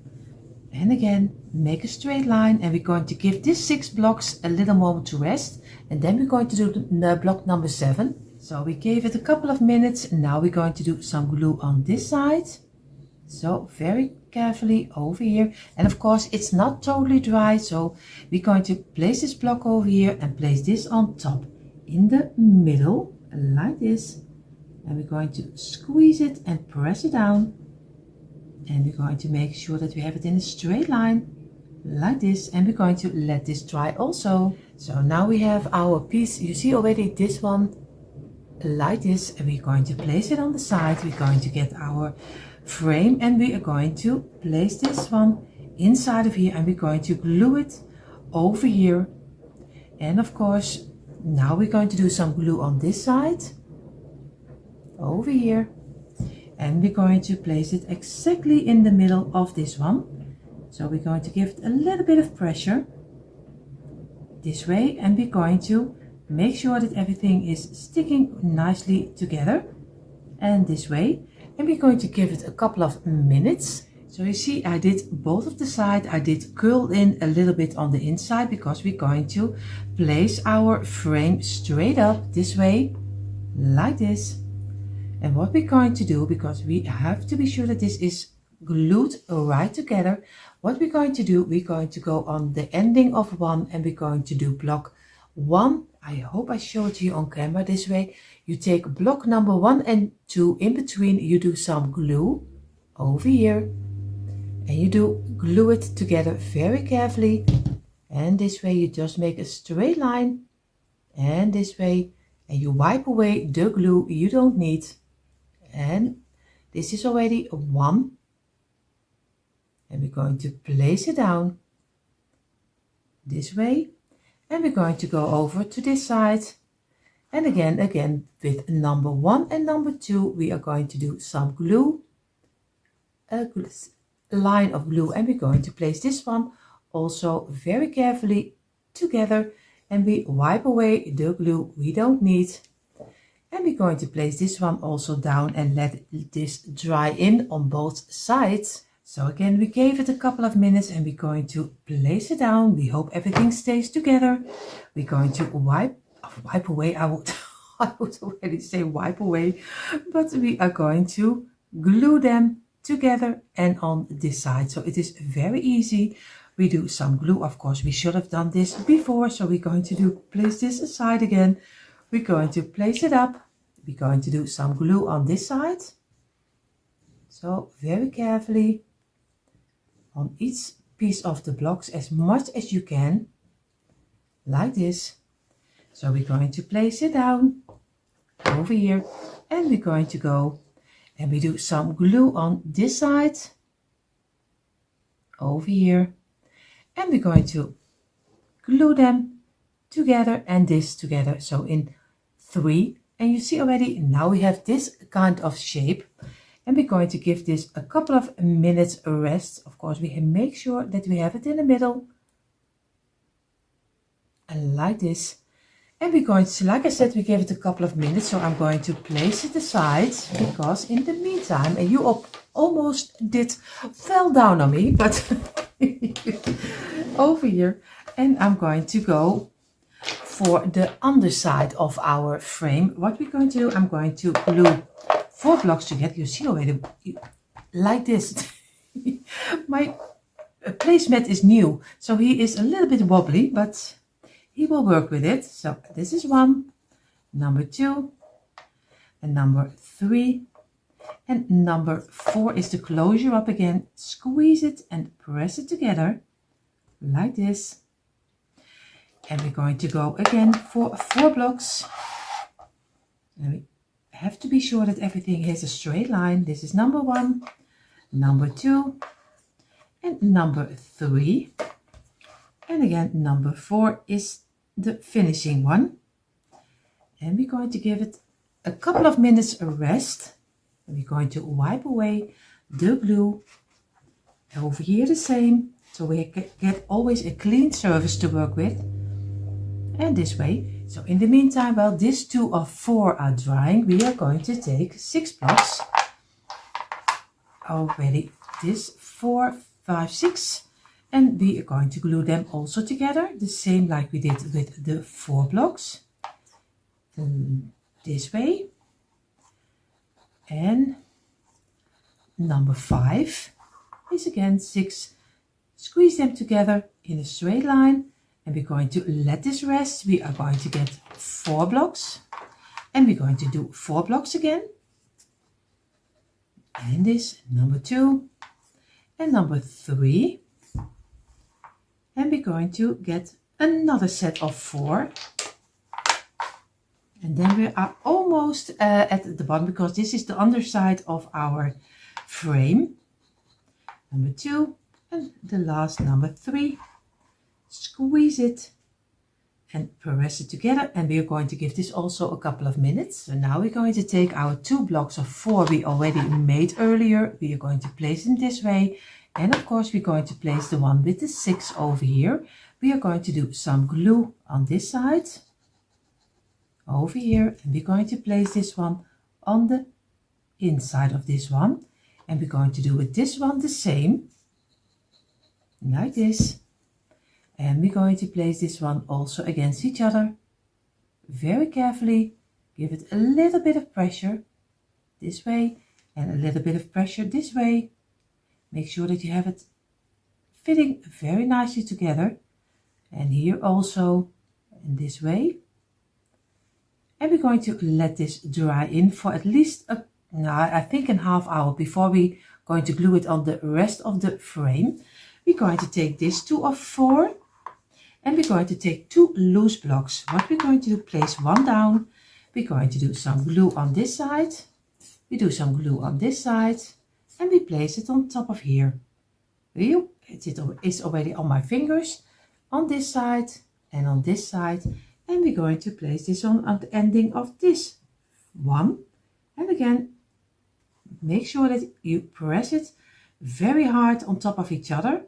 and again make a straight line, and we're going to give these 6 blocks a little moment to rest, and then we're going to do the block number 7. So we gave it a couple of minutes. Now we're going to do some glue on this side, so very carefully over here, and of course it's not totally dry, so we're going to place this block over here and place this on top in the middle like this. And we're going to squeeze it and press it down, and we're going to make sure that we have it in a straight line like this, and we're going to let this dry also. So now we have our piece. You see already this one like this, and we're going to place it on the side. We're going to get our frame, and we are going to place this one inside of here, and we're going to glue it over here. And of course now we're going to do some glue on this side over here, and we're going to place it exactly in the middle of this one. So we're going to give it a little bit of pressure this way, and we're going to make sure that everything is sticking nicely together, and this way, and we're going to give it a couple of minutes. So you see, I did both of the side. I did curl in a little bit on the inside because we're going to place our frame straight up this way, like this. And what we're going to do, because we have to be sure that this is glued right together, what we're going to do, we're going to go on the ending of one, and we're going to do block one. I hope I showed you on camera this way. You take block number 1 and 2, in between you do some glue over here, and you do glue it together very carefully, and this way you just make a straight line, and this way, and you wipe away the glue you don't need. And this is already one, and we're going to place it down this way, and we're going to go over to this side, and again with number 1 and number 2 we are going to do some glue, a line of glue, and we're going to place this one also very carefully together, and we wipe away the glue we don't need. And we're going to place this one also down and let this dry in on both sides. So again, we gave it a couple of minutes, and we're going to place it down. We hope everything stays together. We're going to wipe away. I would already say wipe away, but we are going to glue them together and on this side. So it is very easy. We do some glue. Of course, we should have done this before. So we're going to place this aside again. We're going to place it up. We're going to do some glue on this side. So very carefully on each piece of the blocks, as much as you can, like this. So we're going to place it down over here, and we're going to go and we do some glue on this side over here, and we're going to glue them together and this together. So in 3, and you see already now we have this kind of shape, and we're going to give this a couple of minutes rest. Of course, we can make sure that we have it in the middle, and like this. And we're going to, like I said, we gave it a couple of minutes, so I'm going to place it aside, because in the meantime, and you almost fell down on me, but over here, and I'm going to go for the underside of our frame. What we're going to do, I'm going to glue 4 blocks together. You see already, like this. My placemat is new, so he is a little bit wobbly, but he will work with it. So this is 1, number 2, and number 3, and number 4 is the closure up again. Squeeze it and press it together like this. And we're going to go again for 4 blocks. And we have to be sure that everything has a straight line. This is number 1, number 2, and number 3. And again, number 4 is the finishing one. And we're going to give it a couple of minutes a rest. And we're going to wipe away the glue. Over here the same. So we get always a clean surface to work with. And this way. So in the meantime, while these 2 of 4 are drying, we are going to take 6 blocks. Already this 4, 5, 6. And we are going to glue them also together, the same like we did with the 4 blocks. This way. And number 5 is again 6. Squeeze them together in a straight line. And we're going to let this rest. We are going to get 4 blocks. And we're going to do 4 blocks again. And this, number 2. And number 3. And we're going to get another set of 4. And then we are almost at the bottom, because this is the underside of our frame. Number 2, and the last, number 3. Squeeze it and press it together, and we are going to give this also a couple of minutes. So now we're going to take our 2 blocks of 4 we already made earlier. We are going to place them this way, and of course we're going to place the one with the 6 over here. We are going to do some glue on this side over here, and we're going to place this one on the inside of this one, and we're going to do with this one the same, like this. And we're going to place this one also against each other very carefully. Give it a little bit of pressure this way and a little bit of pressure this way. Make sure that you have it fitting very nicely together, and here also in this way. And we're going to let this dry in for at least I think a half hour before we're going to glue it on the rest of the frame. We're going to take this 2 of 4, and we're going to take 2 loose blocks. What we're going to do, place one down. We're going to do some glue on this side. We do some glue on this side, and we place it on top of here. It's already on my fingers, on this side and on this side. And we're going to place this on at the ending of this one. And again, make sure that you press it very hard on top of each other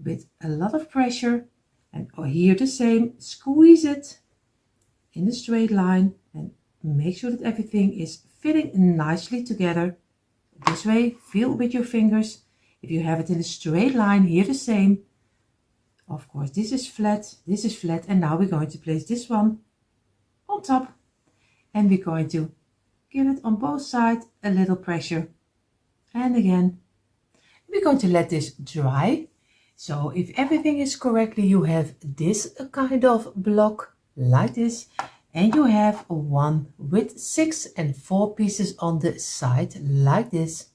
with a lot of pressure. And here the same, squeeze it in a straight line and make sure that everything is fitting nicely together. This way, feel with your fingers. If you have it in a straight line, here the same. Of course, this is flat, and now we're going to place this one on top, and we're going to give it on both sides a little pressure. And again, we're going to let this dry. So if everything is correctly, you have this kind of block like this, and you have one with 6 and 4 pieces on the side like this.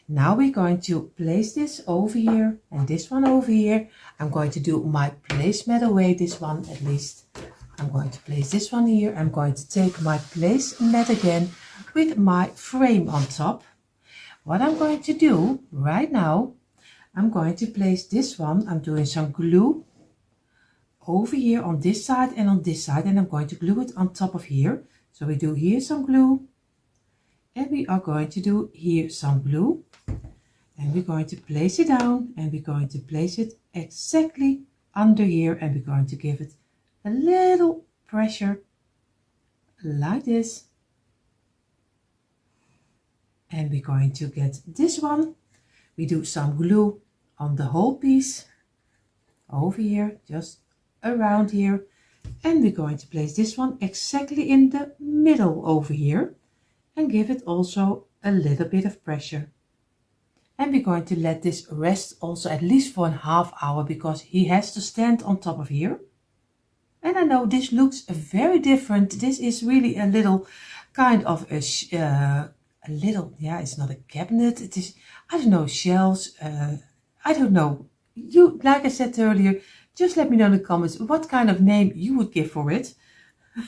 Now we're going to place this over here and this one over here. I'm going to do my placemat away, this one at least. I'm going to place this one here. I'm going to take my placemat again with my frame on top. What I'm going to do right now, I'm going to place this one. I'm doing some glue over here on this side and on this side, and I'm going to glue it on top of here. So we do here some glue, and we are going to do here some glue. And we're going to place it down, and we're going to place it exactly under here, and we're going to give it a little pressure like this. And we're going to get this one. We do some glue on the whole piece over here, just around here. And we're going to place this one exactly in the middle over here and give it also a little bit of pressure. And we're going to let this rest also at least for a half hour, because he has to stand on top of here. And I know this looks very different. This is really a little kind of a little, yeah, it's not a cabinet. It is, I don't know, shelves. I don't know. You, like I said earlier, just let me know in the comments what kind of name you would give for it.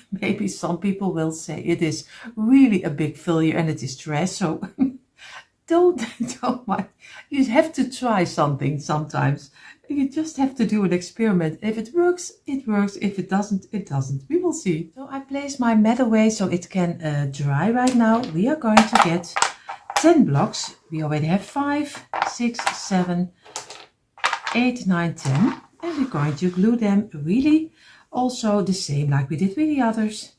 Maybe some people will say it is really a big failure and it is trash. So don't mind. You have to try something sometimes. You just have to do an experiment. If it works, it works. If it doesn't, it doesn't. We will see. So I place my mat away so it can dry right now. We are going to get 10 blocks. We already have 5, 6, 7, 8, 9, 10. And we're going to glue them really also the same like we did with the others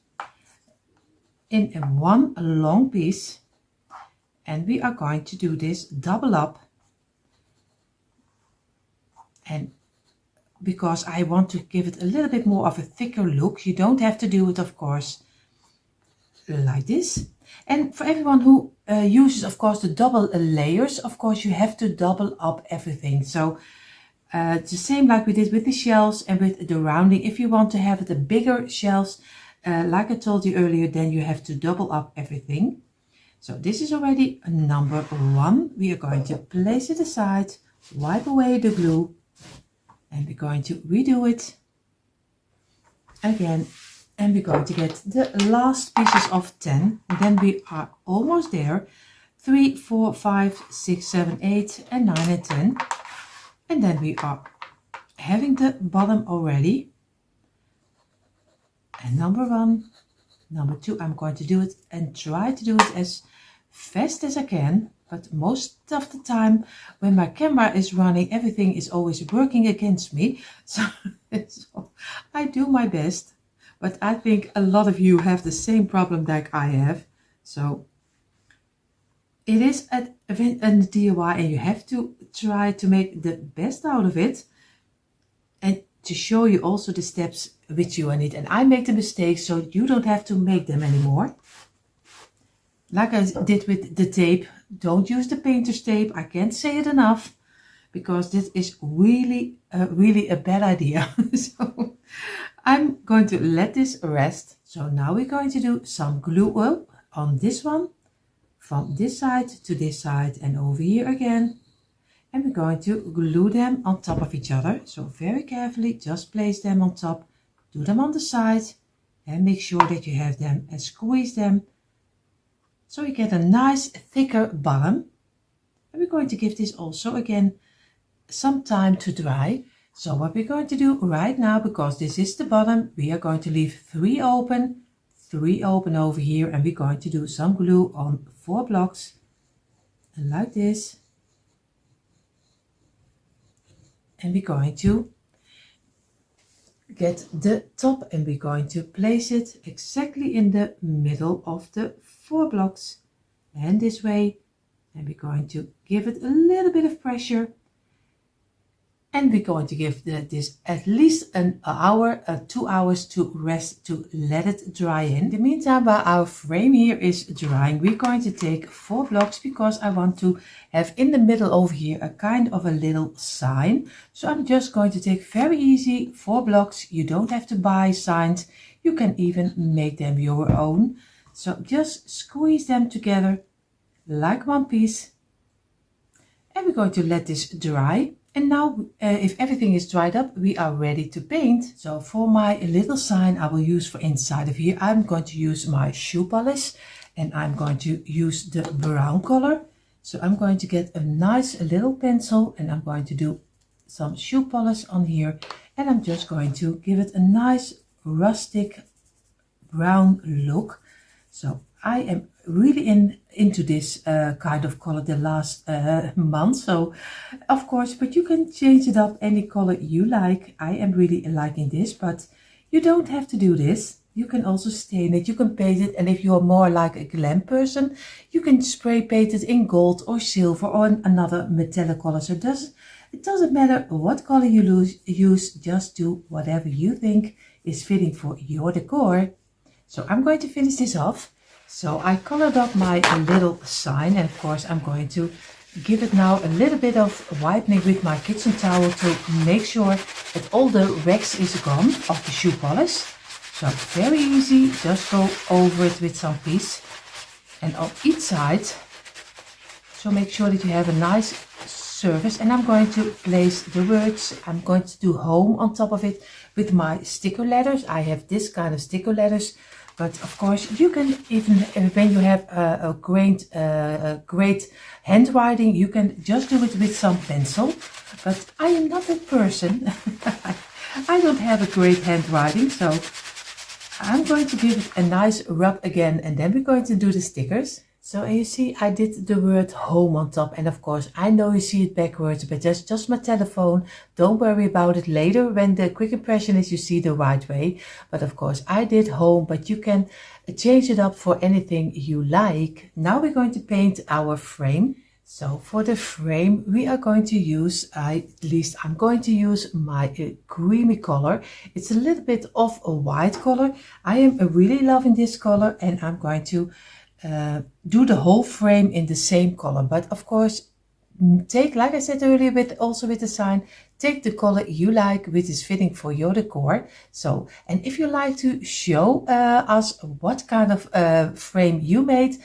in one long piece. And we are going to do this double up. And because I want to give it a little bit more of a thicker look, you don't have to do it, of course, like this. And for everyone who uses, of course, the double layers, of course, you have to double up everything. So it's the same like we did with the shelves and with the rounding. If you want to have it a bigger shelves, like I told you earlier, then you have to double up everything. So this is already number 1. We are going to place it aside, wipe away the glue, and we're going to redo it again. And we're going to get the last pieces of 10. And then we are almost there. 3, 4, 5, 6, 7, 8, and 9 and 10. And then we are having the bottom already. And number 1, number 2, I'm going to do it and try to do it as fast as I can. But most of the time when my camera is running, everything is always working against me. So, so I do my best. But I think a lot of you have the same problem like I have. So it is a DIY and you have to try to make the best out of it. And to show you also the steps which you need. And I make the mistakes so you don't have to make them anymore. Like I did with the tape, don't use the painter's tape. I can't say it enough because this is really a bad idea. So I'm going to let this rest. So now we're going to do some glue on this one, from this side to this side and over here again. And we're going to glue them on top of each other. So very carefully, just place them on top, do them on the side and make sure that you have them and squeeze them. So you get a nice thicker bottom. And we're going to give this also again some time to dry. So what we're going to do right now, because this is the bottom, we are going to leave 3 open over here, and we're going to do some glue on 4 blocks and like this. And we're going to get the top and we're going to place it exactly in the middle of the 4 blocks and this way, and we're going to give it a little bit of pressure, and we're going to give this at least an hour, 2 hours to rest, to let it dry in the meantime. While our frame here is drying, we're going to take 4 blocks because I want to have in the middle over here a kind of a little sign. So I'm just going to take very easy 4 blocks. You don't have to buy signs, you can even make them your own. So just squeeze them together like one piece, and we're going to let this dry. And now if everything is dried up, we are ready to paint. So for my little sign I will use for inside of here, I'm going to use my shoe polish and I'm going to use the brown color. So I'm going to get a nice little pencil and I'm going to do some shoe polish on here, and I'm just going to give it a nice rustic brown look. So I am really into this kind of color the last month. So of course, but you can change it up any color you like. I am really liking this, but you don't have to do this. You can also stain it, you can paint it, and if you're more like a glam person, you can spray paint it in gold or silver or another metallic color. So it doesn't matter what color you use, just do whatever you think is fitting for your decor. So I'm going to finish this off. So I colored up my little sign, and of course I'm going to give it now a little bit of whitening with my kitchen towel to make sure that all the wax is gone of the shoe polish. So very easy, just go over it with some piece and on each side. So make sure that you have a nice surface, and I'm going to place the words. I'm going to do home on top of it with my sticker letters. I have this kind of sticker letters. But of course, you can even, when you have a great handwriting, you can just do it with some pencil. But I am not that person. I don't have a great handwriting, so I'm going to give it a nice rub again, and then we're going to do the stickers. So you see, I did the word home on top, and of course I know you see it backwards, but that's just my telephone. Don't worry about it later when the quick impression is you see the right way. But of course I did home, but you can change it up for anything you like. Now we're going to paint our frame. So for the frame we are going to use, I'm going to use my creamy color. It's a little bit of a white color. I am really loving this color, and I'm going to do the whole frame in the same color. But of course, take, like I said earlier, with the sign, take the color you like, which is fitting for your decor. So, and if you like to show us what kind of frame you made,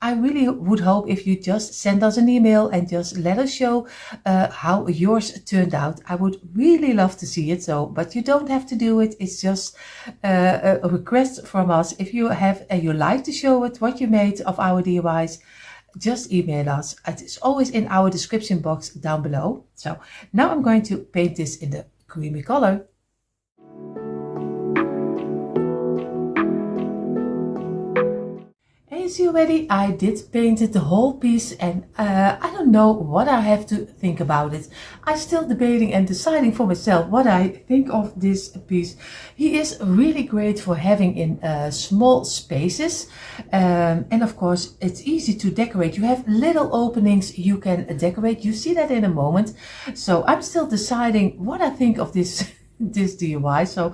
I really would hope if you just send us an email and just let us show how yours turned out. I would really love to see it. So, but you don't have to do it. It's just a request from us. If you have and you like to show it, what you made of our DIYs, just email us. It's always in our description box down below. So So now I'm going to paint this in the creamy color. you see already, I did painted the whole piece, and I don't know what I have to think about it. I'm still debating and deciding for myself what I think of this piece. He is really great for having in small spaces, and of course it's easy to decorate. You have little openings you can decorate. You see that in a moment. So I'm still deciding what I think of this this DIY. So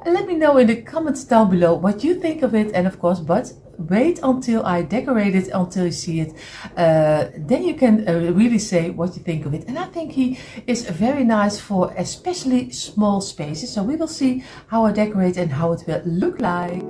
let me know in the comments down below what you think of it, and of course, but wait until I decorate it, until you see it, then you can really say what you think of it. And I think he is very nice for especially small spaces. So we will see how I decorate and how it will look like.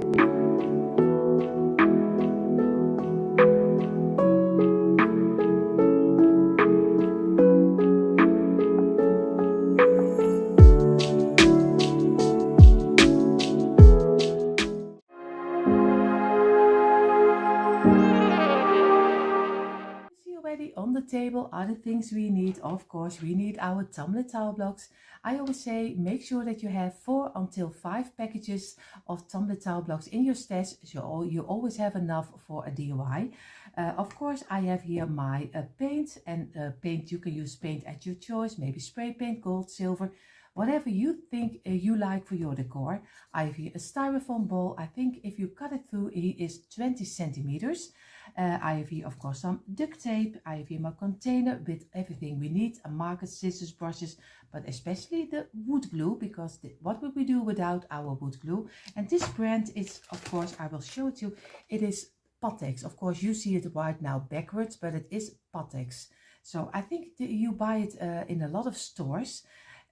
On the table are the things we need. Of course, we need our tumbler towel blocks. I always say make sure that you have 4 until 5 packages of tumbler towel blocks in your stash, so you always have enough for a DIY. Of course, I have here my paint, and paint, you can use paint at your choice, maybe spray paint, gold, silver, whatever you think you like for your decor. I have here a styrofoam bowl. I think if you cut it through, it is 20 centimeters. I have here, of course, some duct tape. I have here my container with everything we need, a marker, scissors, brushes, but especially the wood glue, because what would we do without our wood glue? And this brand is, of course, I will show it to you. It is Pattex. Of course, you see it right now backwards, but it is Pattex. So I think you buy it in a lot of stores.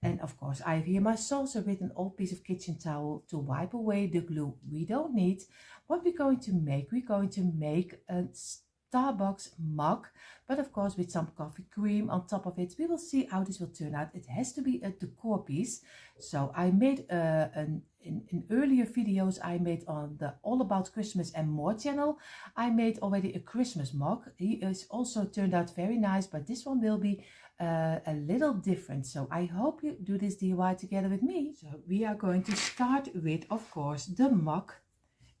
And of course, I have here my saucer with an old piece of kitchen towel to wipe away the glue we don't need. What we're going to make, we're going to make a Starbucks mug, but of course with some coffee cream on top of it. We will see how this will turn out. It has to be a decor piece. So I made in earlier videos I made on the All About Christmas and More channel. I made already a Christmas mug. He is also turned out very nice, but this one will be a little different. So I hope you do this DIY together with me. So we are going to start with, of course, the mug.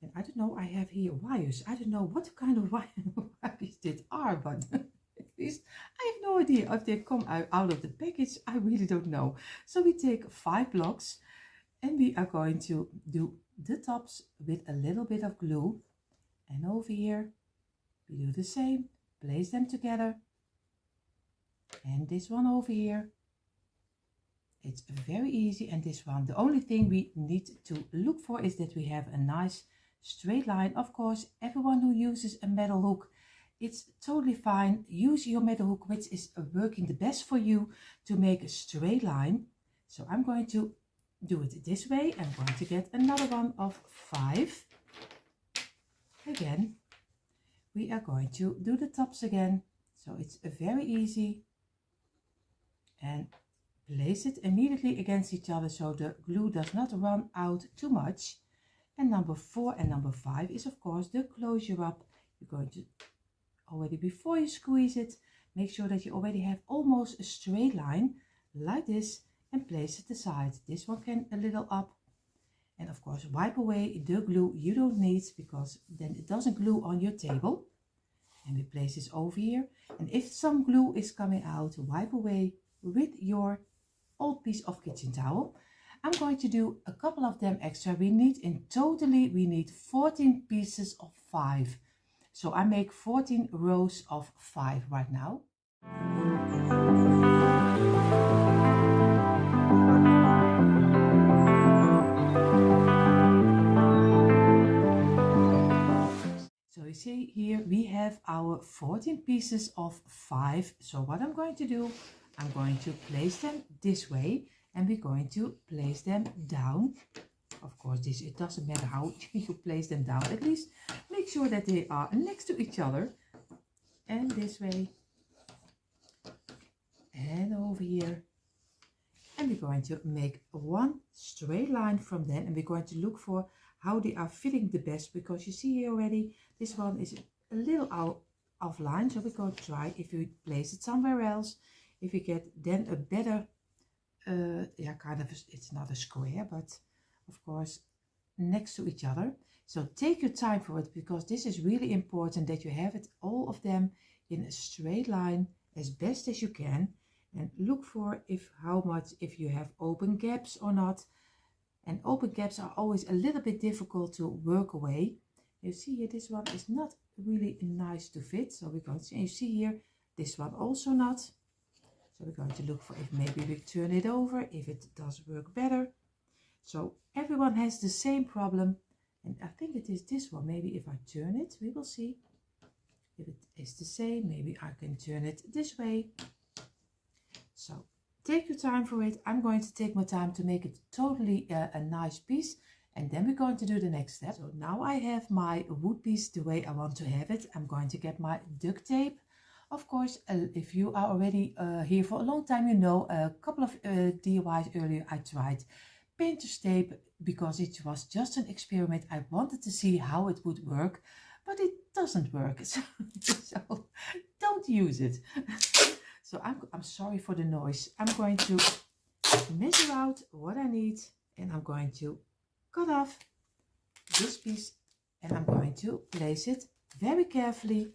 And I don't know, I have here wires. I don't know what kind of wires these are, but at least I have no idea if they come out of the package. I really don't know. So we take 5 blocks and we are going to do the tops with a little bit of glue. And over here, we do the same, place them together. And this one over here. It's very easy. And this one, the only thing we need to look for is that we have a nice straight line. Of course, everyone who uses a metal hook, it's totally fine. Use your metal hook, which is working the best for you to make a straight line. So I'm going to do it this way. I'm going to get another one of 5. Again, we are going to do the tops again. So it's very easy. And place it immediately against each other so the glue does not run out too much. And number 4 and number 5 is, of course, the closure up. You're going to, already before you squeeze it, make sure that you already have almost a straight line like this, and place it aside. This one can a little up. And of course, wipe away the glue you don't need, because then it doesn't glue on your table. And we place this over here. And if some glue is coming out, wipe away with your old piece of kitchen towel. I'm going to do a couple of them extra. We need in totally, we need 14 pieces of 5. So I make 14 rows of 5 right now. So you see here we have our 14 pieces of 5. So what I'm going to do, I'm going to place them this way, and we're going to place them down. Of course, it doesn't matter how you place them down. At least make sure that they are next to each other. And this way. And over here. And we're going to make one straight line from them. And we're going to look for how they are fitting the best. Because you see here already, this one is a little out of line. So we're going to try if you place it somewhere else. If you get then a better, yeah, kind of, it's not a square, but of course, next to each other. So take your time for it, because this is really important that you have it, all of them in a straight line as best as you can. And look for if you have open gaps or not. And open gaps are always a little bit difficult to work away. You see here, this one is not really nice to fit. So we're going to, and you see here, this one also not. So we're going to look for if maybe we turn it over, if it does work better. So everyone has the same problem. And I think it is this one. Maybe if I turn it, we will see. If it is the same, maybe I can turn it this way. So take your time for it. I'm going to take my time to make it totally a nice piece. And then we're going to do the next step. So now I have my wood piece the way I want to have it. I'm going to get my duct tape. Of course, if you are already here for a long time, you know a couple of DIYs earlier I tried painter's tape because it was just an experiment. I wanted to see how it would work, but it doesn't work. So don't use it. So I'm sorry for the noise. I'm going to measure out what I need, and I'm going to cut off this piece, and I'm going to place it very carefully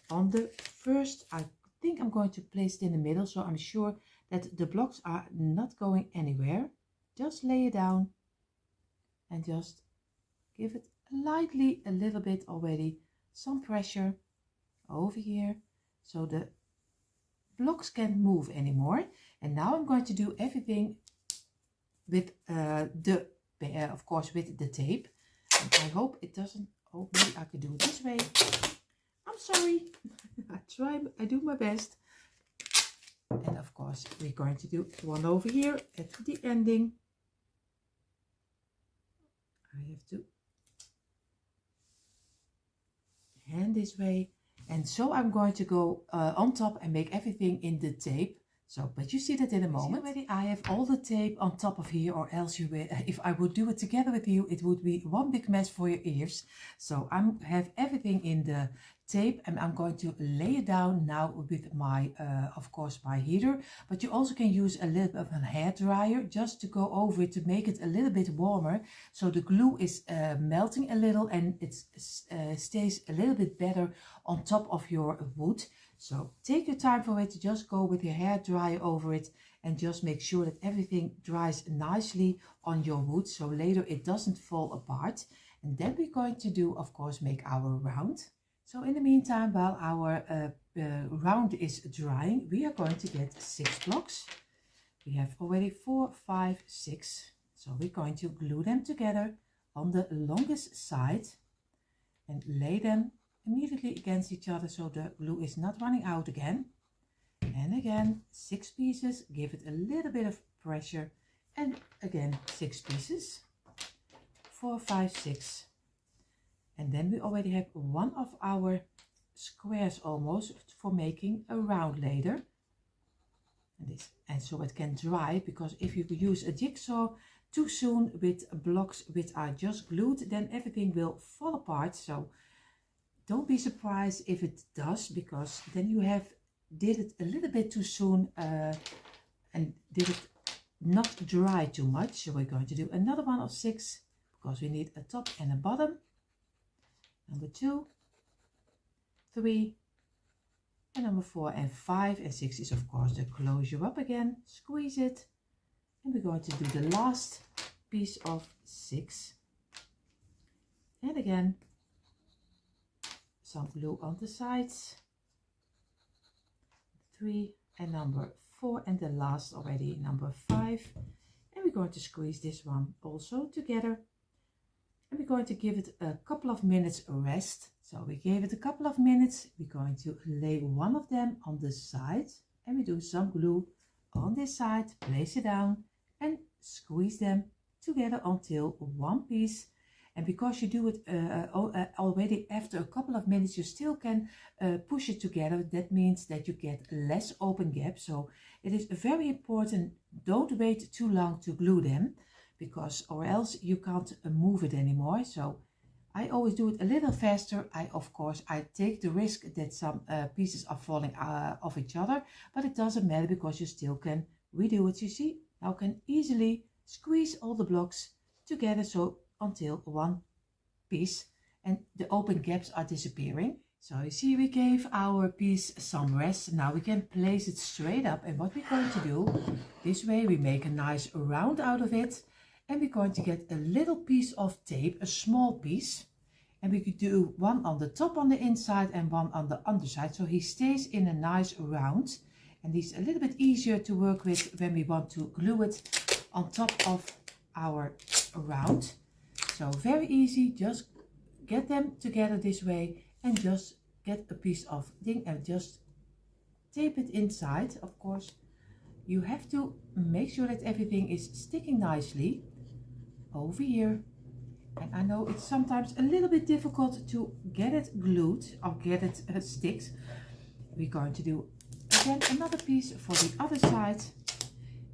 on the first. I think I'm going to place it in the middle, so I'm sure that the blocks are not going anywhere. Just lay it down and just give it lightly a little bit already some pressure over here, so the blocks can't move anymore. And now I'm going to do everything with of course with the tape. And I hope it doesn't, oh, maybe I can do it this way. I'm sorry. I do my best. And of course we're going to do one over here at the ending. I have to hand this way. And so I'm going to go on top and make everything in the tape. So, but you see that in a moment. Already I have all the tape on top of here, or else you will, if I would do it together with you, it would be one big mess for your ears. So I have everything in the tape, and I'm going to lay it down now with my, of course, my heater. But you also can use a little bit of a hair dryer just to go over it to make it a little bit warmer. So the glue is melting a little, and it stays a little bit better on top of your wood. So take your time for it. Just go with your hair dryer over it and just make sure that everything dries nicely on your wood, so later it doesn't fall apart. And then we're going to do, of course, make our round. So in the meantime, while our round is drying, we are going to get 6 blocks. We have already 4, 5, 6. So we're going to glue them together on the longest side and lay them immediately against each other, so the glue is not running out again. And again, 6 pieces, give it a little bit of pressure, and again 6 pieces, 4, 5, 6. And then we already have one of our squares almost for making a round later. And so it can dry, because if you use a jigsaw too soon with blocks which are just glued, then everything will fall apart. So don't be surprised if it does, because then you did it a little bit too soon and did it not dry too much. So we're going to do another one of 6, because we need a top and a bottom. Number 2, 3, and number 4 and 5 and 6 is of course the closure up again. Squeeze it, and we're going to do the last piece of 6. And again, some glue on the sides. 3 and number 4, and the last already, number 5. And we're going to squeeze this one also together. And we're going to give it a couple of minutes rest. So we gave it a couple of minutes. We're going to lay one of them on the side, and we do some glue on this side, place it down and squeeze them together until one piece. And because you do it already after a couple of minutes, you still can push it together. That means that you get less open gaps. So it is very important, don't wait too long to glue them, because or else you can't move it anymore. So I always do it a little faster. Of course, I take the risk that some pieces are falling off each other, but it doesn't matter, because you still can redo it. You see, now can easily squeeze all the blocks together. So until one piece and the open gaps are disappearing. So you see, we gave our piece some rest. Now we can place it straight up, and what we're going to do, this way we make a nice round out of it, and we're going to get a little piece of tape, a small piece, and we could do one on the top on the inside and one on the underside, so he stays in a nice round, and he's a little bit easier to work with when we want to glue it on top of our round. So very easy, just get them together this way and just get a piece of thing and just tape it inside. Of course, you have to make sure that everything is sticking nicely over here. And I know it's sometimes a little bit difficult to get it glued or get it sticked. We're going to do again another piece for the other side.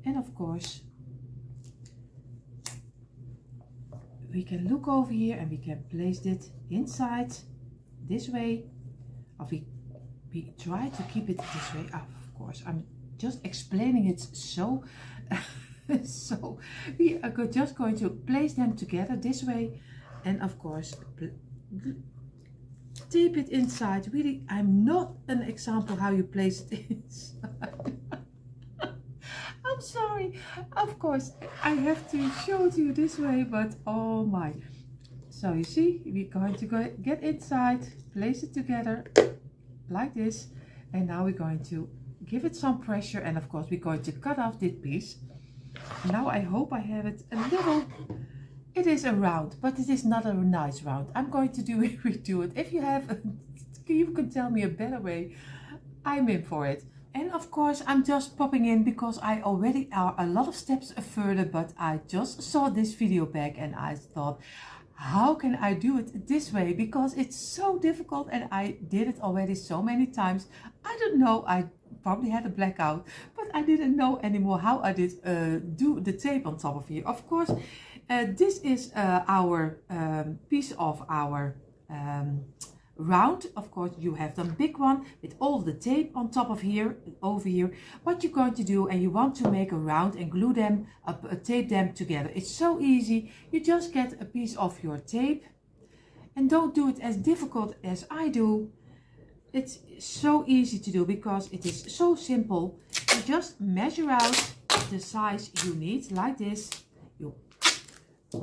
And of course, we can look over here and we can place it inside this way. Or we try to keep it this way. Of course, I'm just explaining it so so we are just going to place them together this way, and of course tape it inside. Really, I'm not an example how you place it inside. I'm sorry, of course I have to show it to you this way, but oh my. So you see, we're going to get inside, place it together like this, and now we're going to give it some pressure, and of course we're going to cut off this piece. Now I hope I have it a little, it is a round, but it is not a nice round. I'm going to redo it. If you have, you can tell me a better way, I'm in for it. And of course I'm just popping in because I already are a lot of steps further, but I just saw this video back and I thought, how can I do it this way? Because it's so difficult and I did it already so many times. I don't know, I probably had a blackout, but I didn't know anymore how I did do the tape on top of here. Of course, this is our piece of our round. Of course, you have the big one with all the tape on top of here, over here. What you're going to do, and you want to make a round and glue them up, tape them together. It's so easy. You just get a piece of your tape, and don't do it as difficult as I do. It's so easy to do because it is so simple. You just measure out the size you need like this. You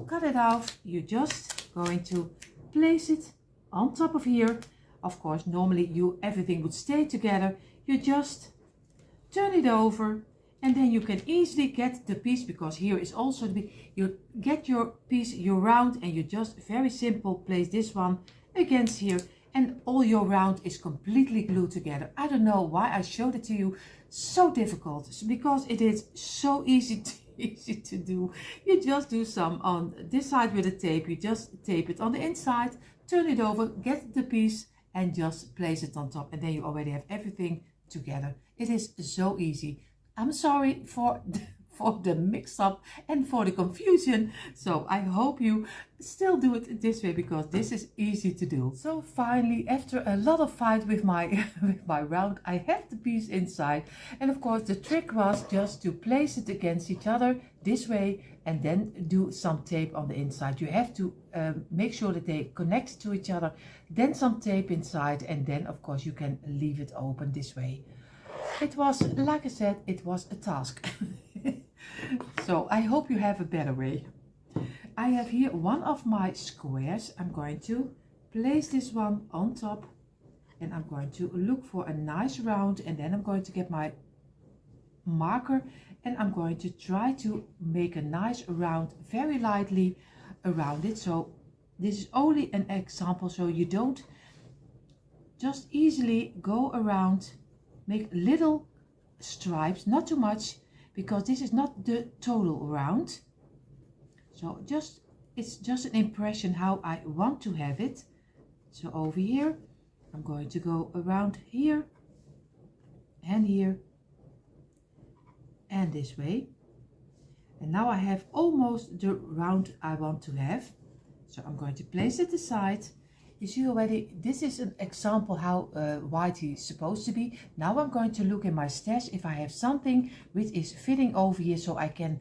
cut it off. You're just going to place it on top of here. Of course, normally everything would stay together. You just turn it over, and then you can easily get the piece, because here is also you get your piece, your round, and you just very simple place this one against here, and all your round is completely glued together. I don't know why I showed it to you so difficult, because it is so easy to do. You just do some on this side with the tape. You just tape it on the inside, turn it over, get the piece, and just place it on top, and then you already have everything together. It is so easy. I'm sorry for the mix-up and for the confusion. So I hope you still do it this way, because this is easy to do. So finally, after a lot of fight with my with my round, I have the piece inside. And of course, the trick was just to place it against each other this way, and then do some tape on the inside. You have to make sure that they connect to each other, then some tape inside, and then of course you can leave it open this way. It was, like I said, it was a task. So I hope you have a better way. I have here one of my squares. I'm going to place this one on top, and I'm going to look for a nice round, and then I'm going to get my marker, and I'm going to try to make a nice round very lightly around it. So this is only an example, so you don't just easily go around, make little stripes, not too much, because this is not the total round. So it's just an impression how I want to have it. So over here I'm going to go around here and here and this way, and now I have almost the round I want to have. So I'm going to place it aside, You see already, this is an example how wide he's supposed to be. Now I'm going to look in my stash if I have something which is fitting over here so I can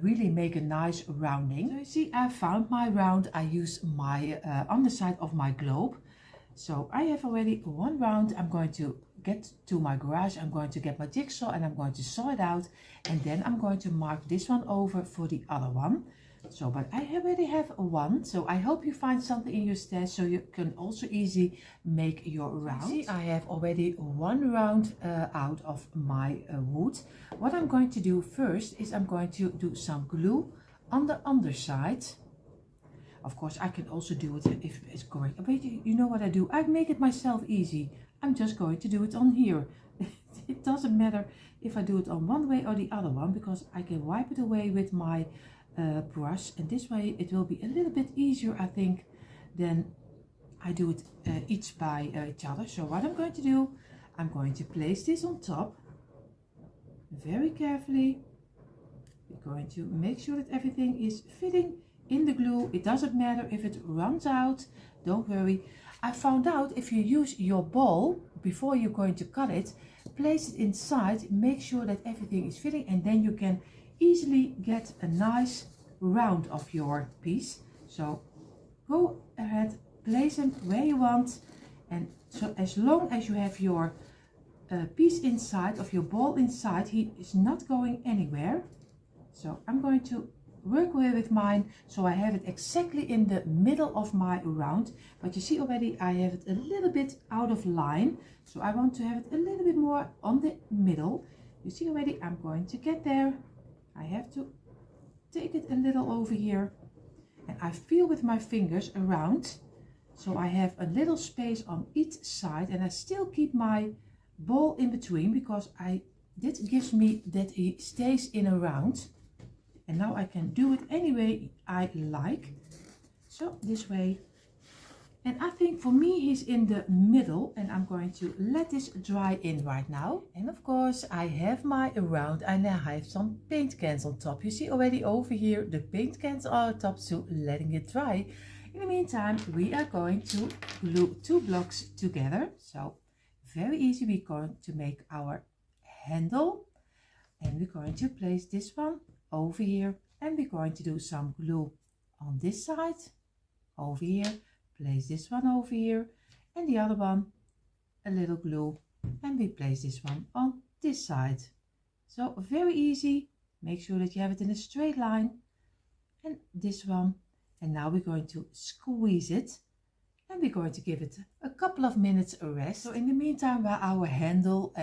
really make a nice rounding. So you see, I found my round. I use my underside of my globe. So I have already one round. I'm going to get to my garage. I'm going to get my jigsaw and I'm going to saw it out. And then I'm going to mark this one over for the other one. So, but I already have one, so I hope you find something in your stash so you can also easily make your round. See, I have already one round out of my wood. What I'm going to do first is I'm going to do some glue on the underside. Of course, I can also do it if it's correct. But you know what I do? I make it myself easy. I'm just going to do it on here. It doesn't matter if I do it on one way or the other one because I can wipe it away with my brush, and this way it will be a little bit easier, I think, than I do it each by each other. So what I'm going to do, I'm going to place this on top very carefully. We're going to make sure that everything is fitting in the glue. It doesn't matter if it runs out, don't worry. I found out if you use your ball before you're going to cut it, place it inside, make sure that everything is fitting, and then you can easily get a nice round of your piece. So go ahead, place them where you want, and so as long as you have your piece inside of your ball inside, he is not going anywhere. So I'm going to work with mine so I have it exactly in the middle of my round, but you see already I have it a little bit out of line, so I want to have it a little bit more on the middle. You see already I'm going to get there. I have to take it a little over here and I feel with my fingers around so I have a little space on each side, and I still keep my ball in between because that gives me that he stays in a round, and now I can do it any way I like. So this way. And I think for me he's in the middle, and I'm going to let this dry in right now. And of course I have my round and I have some paint cans on top. You see already over here the paint cans are on top, so letting it dry. In the meantime we are going to glue two blocks together. So very easy, we're going to make our handle, and we're going to place this one over here, and we're going to do some glue on this side over here. Place this one over here, and the other one a little glue, and we place this one on this side. So very easy. Make sure that you have it in a straight line, and this one, and now we're going to squeeze it, and we're going to give it a couple of minutes a rest. So in the meantime, while our handle,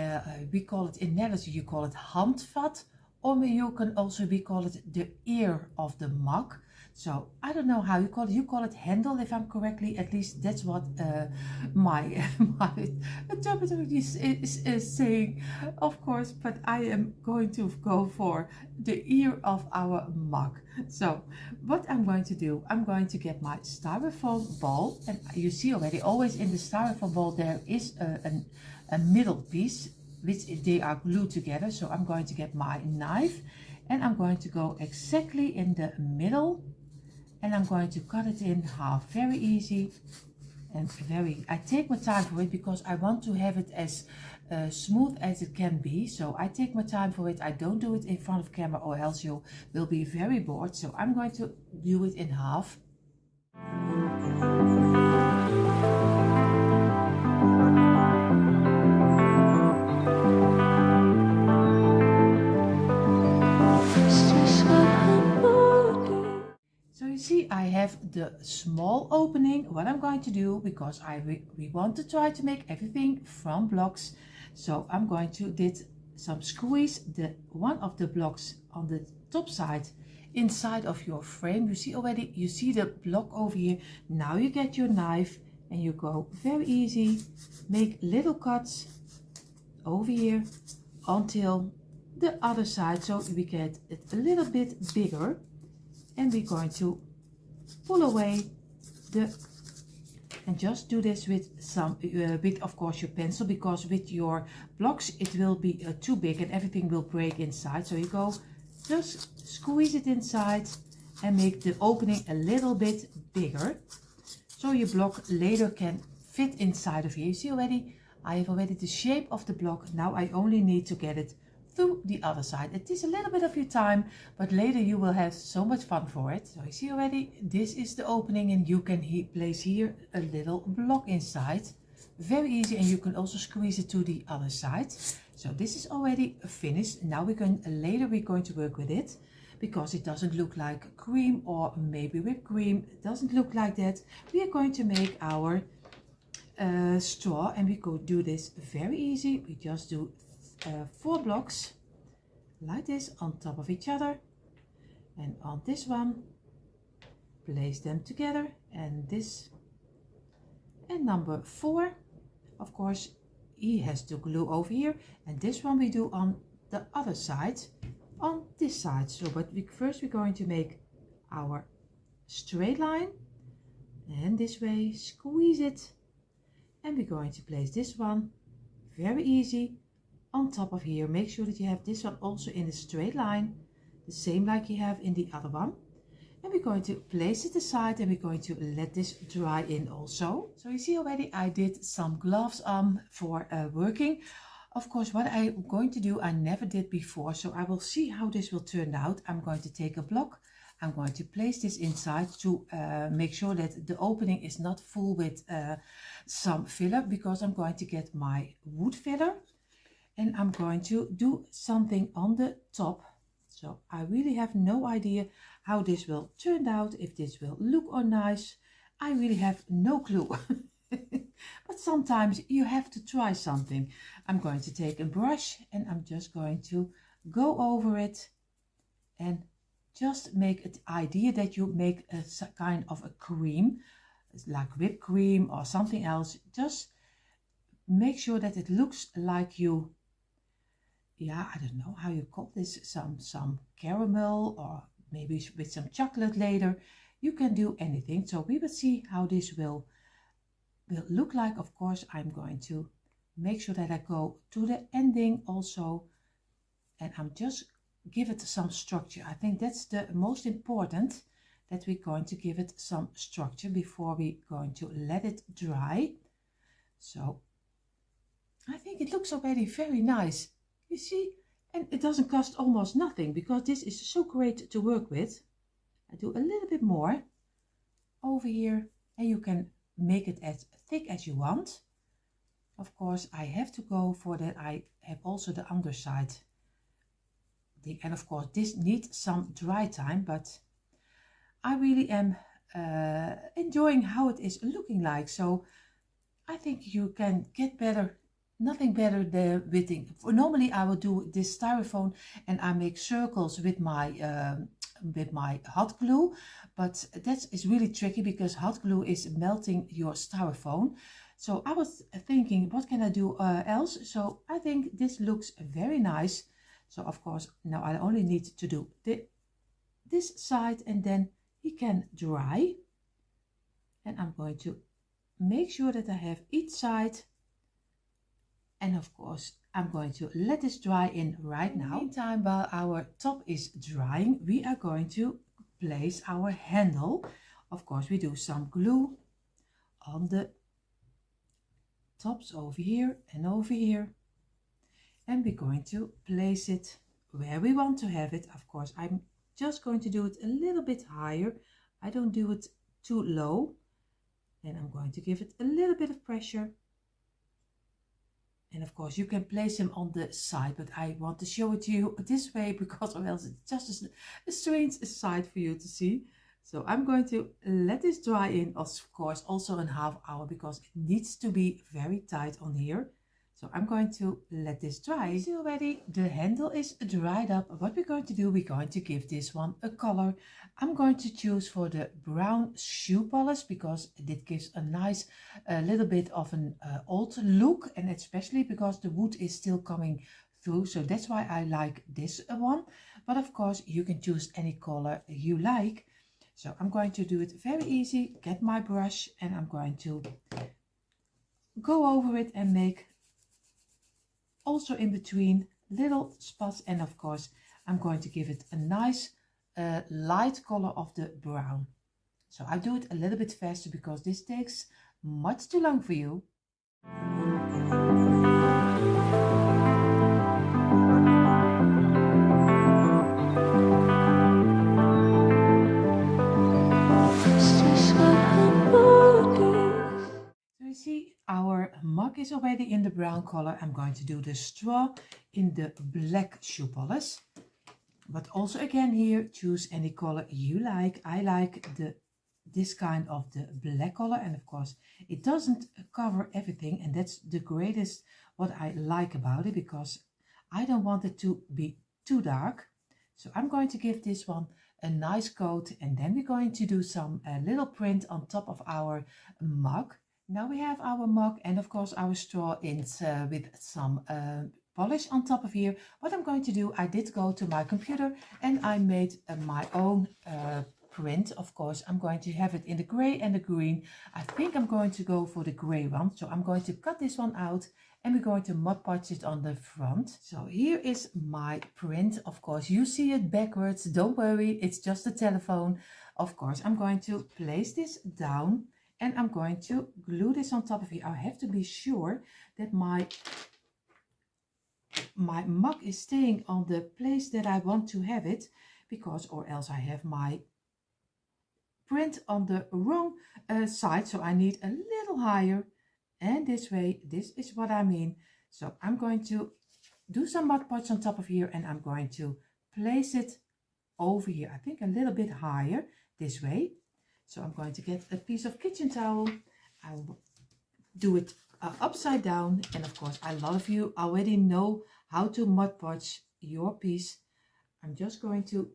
we call it in Netherlands, you call it handvat, or you can also call it the ear of the mug. So I don't know how you call it handle if I'm correctly, at least that's what my interpreter is saying, of course, but I am going to go for the ear of our mug. So what I'm going to do, I'm going to get my styrofoam ball, and you see already always in the styrofoam ball there is a middle piece which they are glued together. So I'm going to get my knife and I'm going to go exactly in the middle, and I'm going to cut it in half. Very easy and I take my time for it because I want to have it as smooth as it can be. So I take my time for it. I don't do it in front of camera or else you will be very bored. So I'm going to do it in half. See, I have the small opening. What I'm going to do, because we want to try to make everything from blocks, so I'm going to did some squeeze the one of the blocks on the top side inside of your frame. You see already, you see the block over here. Now you get your knife and you go very easy, make little cuts over here until the other side, so we get it a little bit bigger, and we're going to pull away and just do this with some with of course your pencil, because with your blocks it will be too big and everything will break inside. So you go just squeeze it inside and make the opening a little bit bigger. So so your block later can fit inside of here. You see already, I have already the shape of the block. Now I only need to get it through the other side. It is a little bit of your time, but later you will have so much fun for it. So you see already, this is the opening, and you can place here a little block inside. Very easy, and you can also squeeze it to the other side. So this is already finished. Now later we're going to work with it, because it doesn't look like cream or maybe whipped cream. It doesn't look like that. We are going to make our straw, and we could do this very easy. We just do 4 blocks like this on top of each other, and on this one place them together, and this, and number 4, of course, he has to glue over here, and this one we do on the other side, on this side. So but first we're going to make our straight line, and this way squeeze it, and we're going to place this one very easy on top of here. Make sure that you have this one also in a straight line, the same like you have in the other one. And we're going to place it aside, and we're going to let this dry in also. So you see already I did some gloves on for working. Of course, what I'm going to do, I never did before, so I will see how this will turn out. I'm going to take a block. I'm going to place this inside to make sure that the opening is not full with some filler, because I'm going to get my wood filler, and I'm going to do something on the top. So I really have no idea how this will turn out, if this will look or nice. I really have no clue. But sometimes you have to try something. I'm going to take a brush, and I'm just going to go over it, and just make an idea that you make a kind of a cream, like whipped cream or something else. Just make sure that it looks like you, yeah, I don't know how you call this, some caramel, or maybe with some chocolate later. You can do anything. So we will see how this will look like. Of course, I'm going to make sure that I go to the ending also, and I'm just give it some structure. I think that's the most important, that we're going to give it some structure before we're going to let it dry. So I think it looks already very nice. You see, and it doesn't cost almost nothing, because this is so great to work with. I do a little bit more over here, and you can make it as thick as you want. Of course, I have to go for that. I have also the underside thing, and of course this needs some dry time, but I really am enjoying how it is looking like. So I think you can get better. Nothing better than witting. Normally I will do this styrofoam, and I make circles with my hot glue, but that is really tricky, because hot glue is melting your styrofoam. So I was thinking, what can I do else? So I think this looks very nice. So of course now I only need to do this side, and then he can dry, and I'm going to make sure that I have each side. And of course, I'm going to let this dry in right now. Meantime, while our top is drying, we are going to place our handle. Of course, we do some glue on the tops over here and over here. And we're going to place it where we want to have it. Of course, I'm just going to do it a little bit higher. I don't do it too low. And I'm going to give it a little bit of pressure. And of course you can place them on the side, but I want to show it to you this way, because or else it's just a strange side for you to see. So I'm going to let this dry in, of course, also in ½ hour, because it needs to be very tight on here. So I'm going to let this dry. You see already the handle is dried up. What we're going to do, we're going to give this one a color. I'm going to choose for the brown shoe polish, because it gives a nice little bit of an old look, and especially because the wood is still coming through. So that's why I like this one. But of course you can choose any color you like. So I'm going to do it very easy. Get my brush, and I'm going to go over it and make also in between little spots. And of course I'm going to give it a nice light color of the brown. So I do it a little bit faster because this takes much too long for you. So you see our mug is already in the brown color. I'm going to do the straw in the black shoe polish. But also again here, choose any color you like. I like this kind of the black color, and of course it doesn't cover everything, and that's the greatest what I like about it, because I don't want it to be too dark. So I'm going to give this one a nice coat, and then we're going to do some little print on top of our mug. Now we have our mug and of course our straw in with some polish on top of here. What I'm going to do, I did go to my computer and I made my own print. Of course, I'm going to have it in the gray and the green. I think I'm going to go for the gray one. So I'm going to cut this one out and we're going to Mod Podge it on the front. So here is my print. Of course, you see it backwards. Don't worry, it's just a telephone. Of course, I'm going to place this down and I'm going to glue this on top of here. I have to be sure that my mug is staying on the place that I want to have it, because or else I have my print on the wrong side. So I need a little higher, and this way, this is what I mean. So I'm going to do some Mod Podge on top of here and I'm going to place it over here. I think a little bit higher this way. So I'm going to get a piece of kitchen towel. I'll do it upside down, and of course a lot of you already know how to Mod Podge your piece. I'm just going to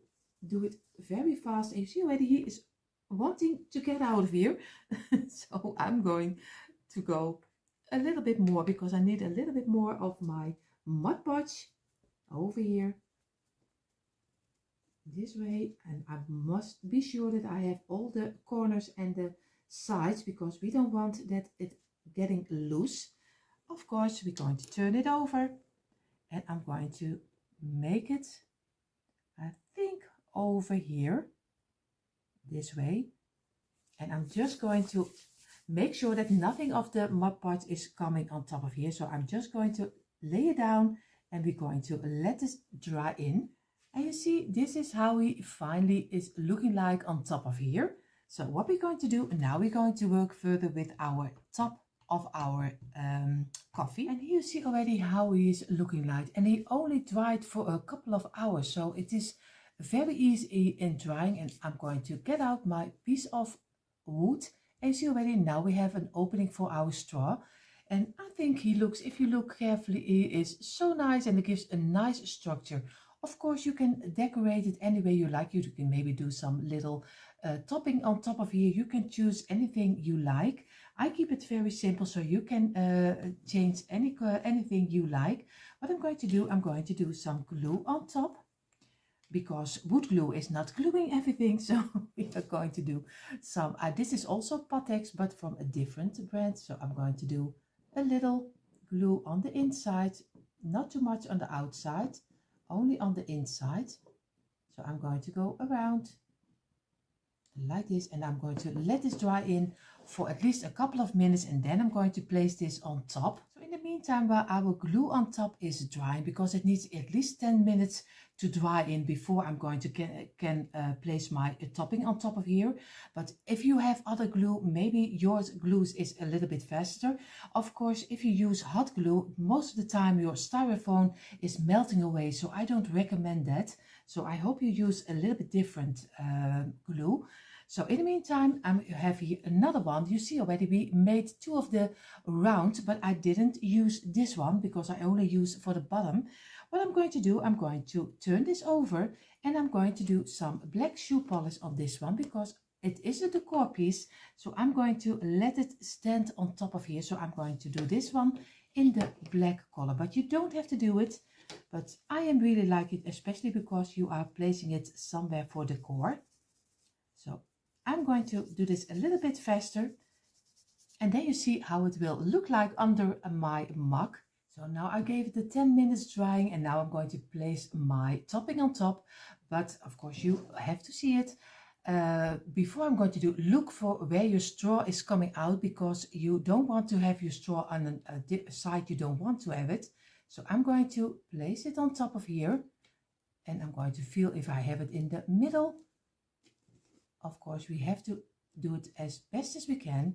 do it very fast, and you see already he is wanting to get out of here. So I'm going to go a little bit more because I need a little bit more of my Mod Podge over here this way, and I must be sure that I have all the corners and the sides because we don't want that it getting loose. Of course, we're going to turn it over and I'm going to make it, I think, over here this way, and I'm just going to make sure that nothing of the Mod Podge is coming on top of here. So I'm just going to lay it down and we're going to let this dry in. And you see, this is how he finally is looking like on top of here. So what we're going to do now, we're going to work further with our top of our coffee. And here you see already how he is looking like, and he only dried for a couple of hours. So it is very easy in drying, and I'm going to get out my piece of wood. And you see already now we have an opening for our straw. And I think he looks, if you look carefully, he is so nice and it gives a nice structure. Of course, you can decorate it any way you like. You can maybe do some little topping on top of here. You can choose anything you like. I keep it very simple, so you can change anything you like. What I'm going to do, I'm going to do some glue on top, because wood glue is not gluing everything. So we are going to do some, this is also Pattex, but from a different brand. So I'm going to do a little glue on the inside, not too much on the outside, only on the inside. So I'm going to go around like this, and I'm going to let this dry in for at least a couple of minutes, and then I'm going to place this on top. So in the meantime, while our glue on top is drying, because it needs at least 10 minutes to dry in before I'm going to place my topping on top of here. But if you have other glue, maybe yours glue is a little bit faster. Of course, if you use hot glue, most of the time your styrofoam is melting away, so I don't recommend that. So I hope you use a little bit different glue. So in the meantime, I have here another one. You see already we made two of the round, but I didn't use this one because I only use for the bottom. What I'm going to do, I'm going to turn this over and I'm going to do some black shoe polish on this one because it is a decor piece. So I'm going to let it stand on top of here. So I'm going to do this one in the black color, but you don't have to do it. But I am really like it, especially because you are placing it somewhere for decor. So I'm going to do this a little bit faster, and then you see how it will look like under my mug. So now I gave it the 10 minutes drying, and now I'm going to place my topping on top. But of course you have to see it. before I'm going to do, look for where your straw is coming out, because you don't want to have your straw on a side you don't want to have it. So I'm going to place it on top of here, and I'm going to feel if I have it in the middle. Of course, we have to do it as best as we can,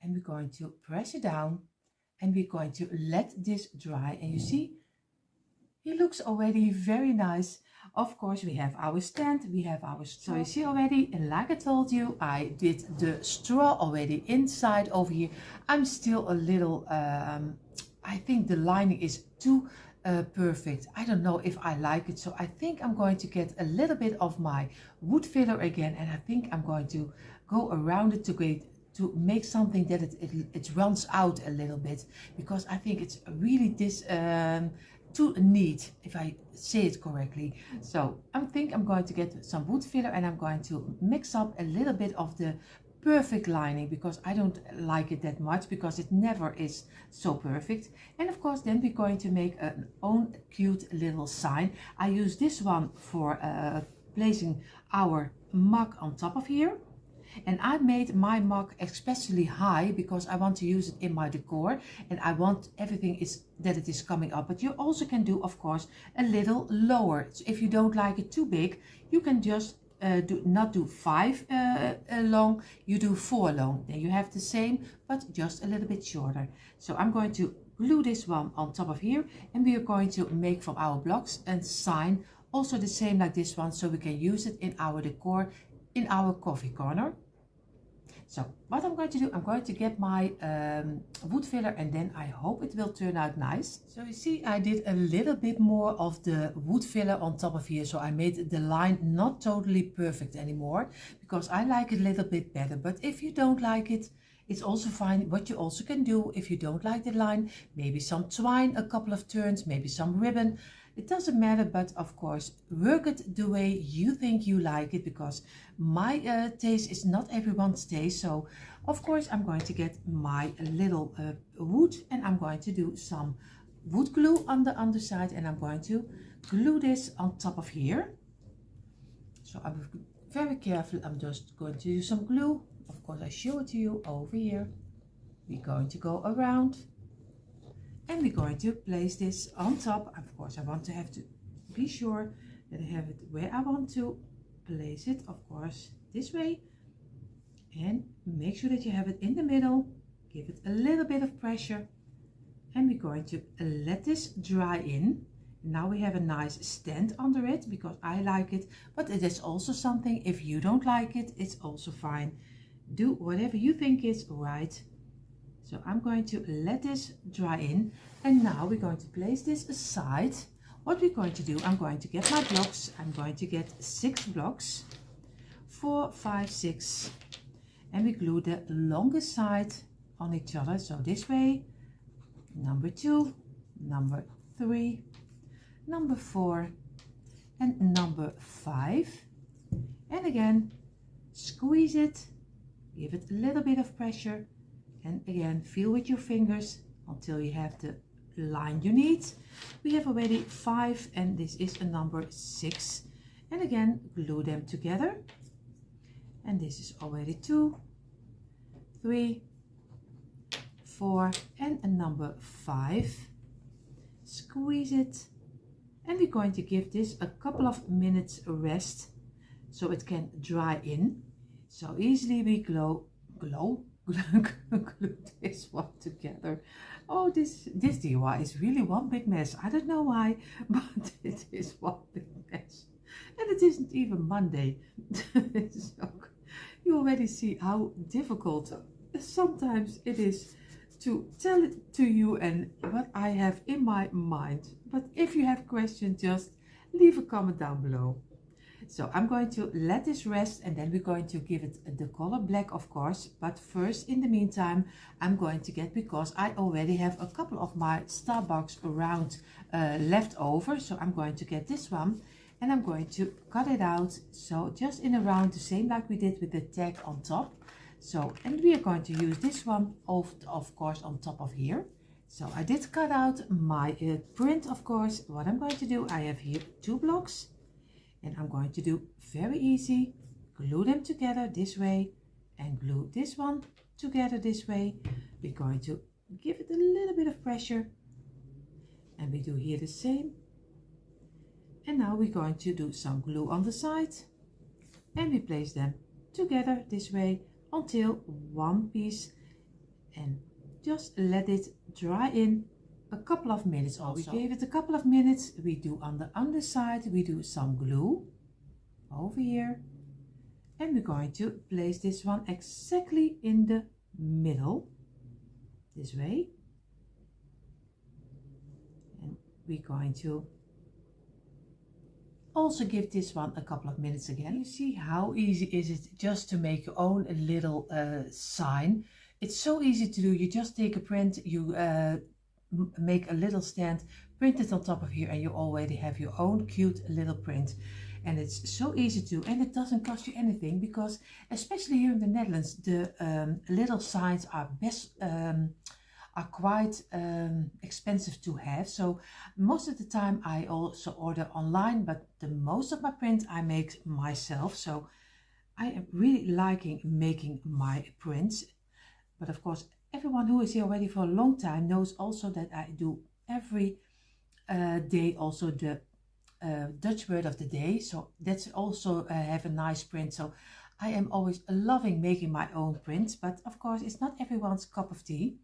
and we're going to press it down, and we're going to let this dry. And you see, it looks already very nice. Of course, we have our stand, we have our straw. So you see already, and like I told you, I did the straw already inside over here. I'm still a little, I think the lining is too perfect. I don't know if I like it, so I think I'm going to get a little bit of my wood filler again, and I think I'm going to go around it to make something that it runs out a little bit, because I think it's really too neat, if I say it correctly. So I think I'm going to get some wood filler, and I'm going to mix up a little bit of the perfect lining, because I don't like it that much, because it never is so perfect. And of course, then we're going to make an own cute little sign. I use this one for placing our mug on top of here. And I made my mug especially high because I want to use it in my decor, and I want everything that it is coming up. But you also can do, of course, a little lower. So if you don't like it too big, you can just not do 5 long, you do 4 long. Then you have the same, but just a little bit shorter. So I'm going to glue this one on top of here, and we are going to make from our blocks a sign, also the same like this one, so we can use it in our decor in our coffee corner. So what I'm going to do, I'm going to get my wood filler, and then I hope it will turn out nice. So you see, I did a little bit more of the wood filler on top of here, so I made the line not totally perfect anymore, because I like it a little bit better. But if you don't like it, it's also fine. What you also can do, if you don't like the line, maybe some twine, a couple of turns, maybe some ribbon. It doesn't matter, but of course, work it the way you think you like it, because my taste is not everyone's taste. So of course, I'm going to get my little wood, and I'm going to do some wood glue on the underside, and I'm going to glue this on top of here. So I'm very careful. I'm just going to use some glue. Of course, I show it to you over here. We're going to go around, and we're going to place this on top. Of course, I want to have to be sure that I have it where I want to place it. Of course, this way. And make sure that you have it in the middle. Give it a little bit of pressure. And we're going to let this dry in. Now we have a nice stand under it, because I like it. But it is also something, if you don't like it, it's also fine. Do whatever you think is right. So I'm going to let this dry in, and now we're going to place this aside. What we're going to do, I'm going to get my blocks. I'm going to get 6 blocks, 4, 5, 6, and we glue the longest side on each other. So this way, number 2, number 3, number 4, and number 5. And again, squeeze it, give it a little bit of pressure. And again, feel with your fingers until you have the line you need. We have already 5, and this is a number 6. And again, glue them together. And this is already 2, 3, 4, and a number 5. Squeeze it. And we're going to give this a couple of minutes rest so it can dry in. So easily we glue this one together. Oh, this DIY is really one big mess. I don't know why, but it is one big mess. And it isn't even Monday. So you already see how difficult sometimes it is to tell it to you and what I have in my mind. But if you have questions, just leave a comment down below. So I'm going to let this rest, and then we're going to give it the color black, of course. But first, in the meantime, I'm going to get, because I already have a couple of my Starbucks around left over. So I'm going to get this one, and I'm going to cut it out. So just in a round, the same like we did with the tag on top. So, and we are going to use this one, of course, on top of here. So I did cut out my print, of course. What I'm going to do, I have here 2 blocks. And I'm going to do very easy, glue them together this way and glue this one together this way. We're going to give it a little bit of pressure, and we do here the same. And now we're going to do some glue on the side, and we place them together this way until one piece, and just let it dry in a couple of minutes. Also, we gave it a couple of minutes. We do on the underside, we do some glue over here, and we're going to place this one exactly in the middle this way, and we're going to also give this one a couple of minutes again. You see how easy is it just to make your own little sign. It's so easy to do. You just take a print, you make a little stand, print it on top of here, and you already have your own cute little print. And it's so easy to do, and it doesn't cost you anything, because especially here in the Netherlands, the little signs are quite expensive to have. So most of the time I also order online, but the most of my print I make myself. So I am really liking making my prints. But of course, everyone who is here already for a long time knows also that I do every day also the Dutch word of the day. So that's also have a nice print. So I am always loving making my own prints, but of course it's not everyone's cup of tea.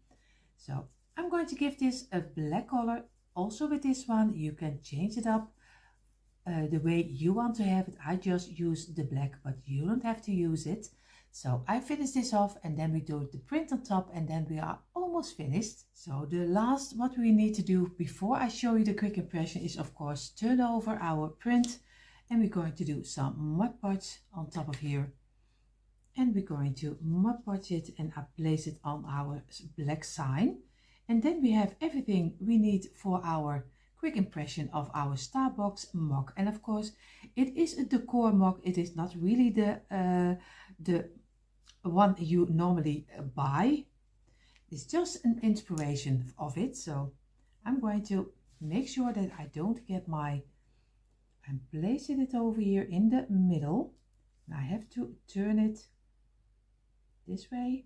So I'm going to give this a black color. Also with this one, you can change it up the way you want to have it. I just use the black, but you don't have to use it. So I finish this off, and then we do the print on top, and then we are almost finished. So the last what we need to do before I show you the quick impression is of course turn over our print, and we're going to do some Mod Podge on top of here. And we're going to Mod Podge it, and I place it on our black sign. And then we have everything we need for our quick impression of our Starbucks mug. And of course it is a decor mug. It is not really the one you normally buy. It's just an inspiration of it. So I'm going to make sure that I don't get I'm placing it over here in the middle. I have to turn it this way,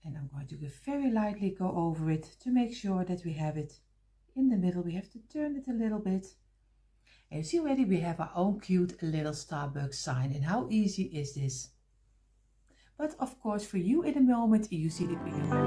and I'm going to very lightly go over it to make sure that we have it in the middle. We have to turn it a little bit, and you see already we have our own cute little Starbucks sign. And how easy is this? But of course for you in the moment you see it really well.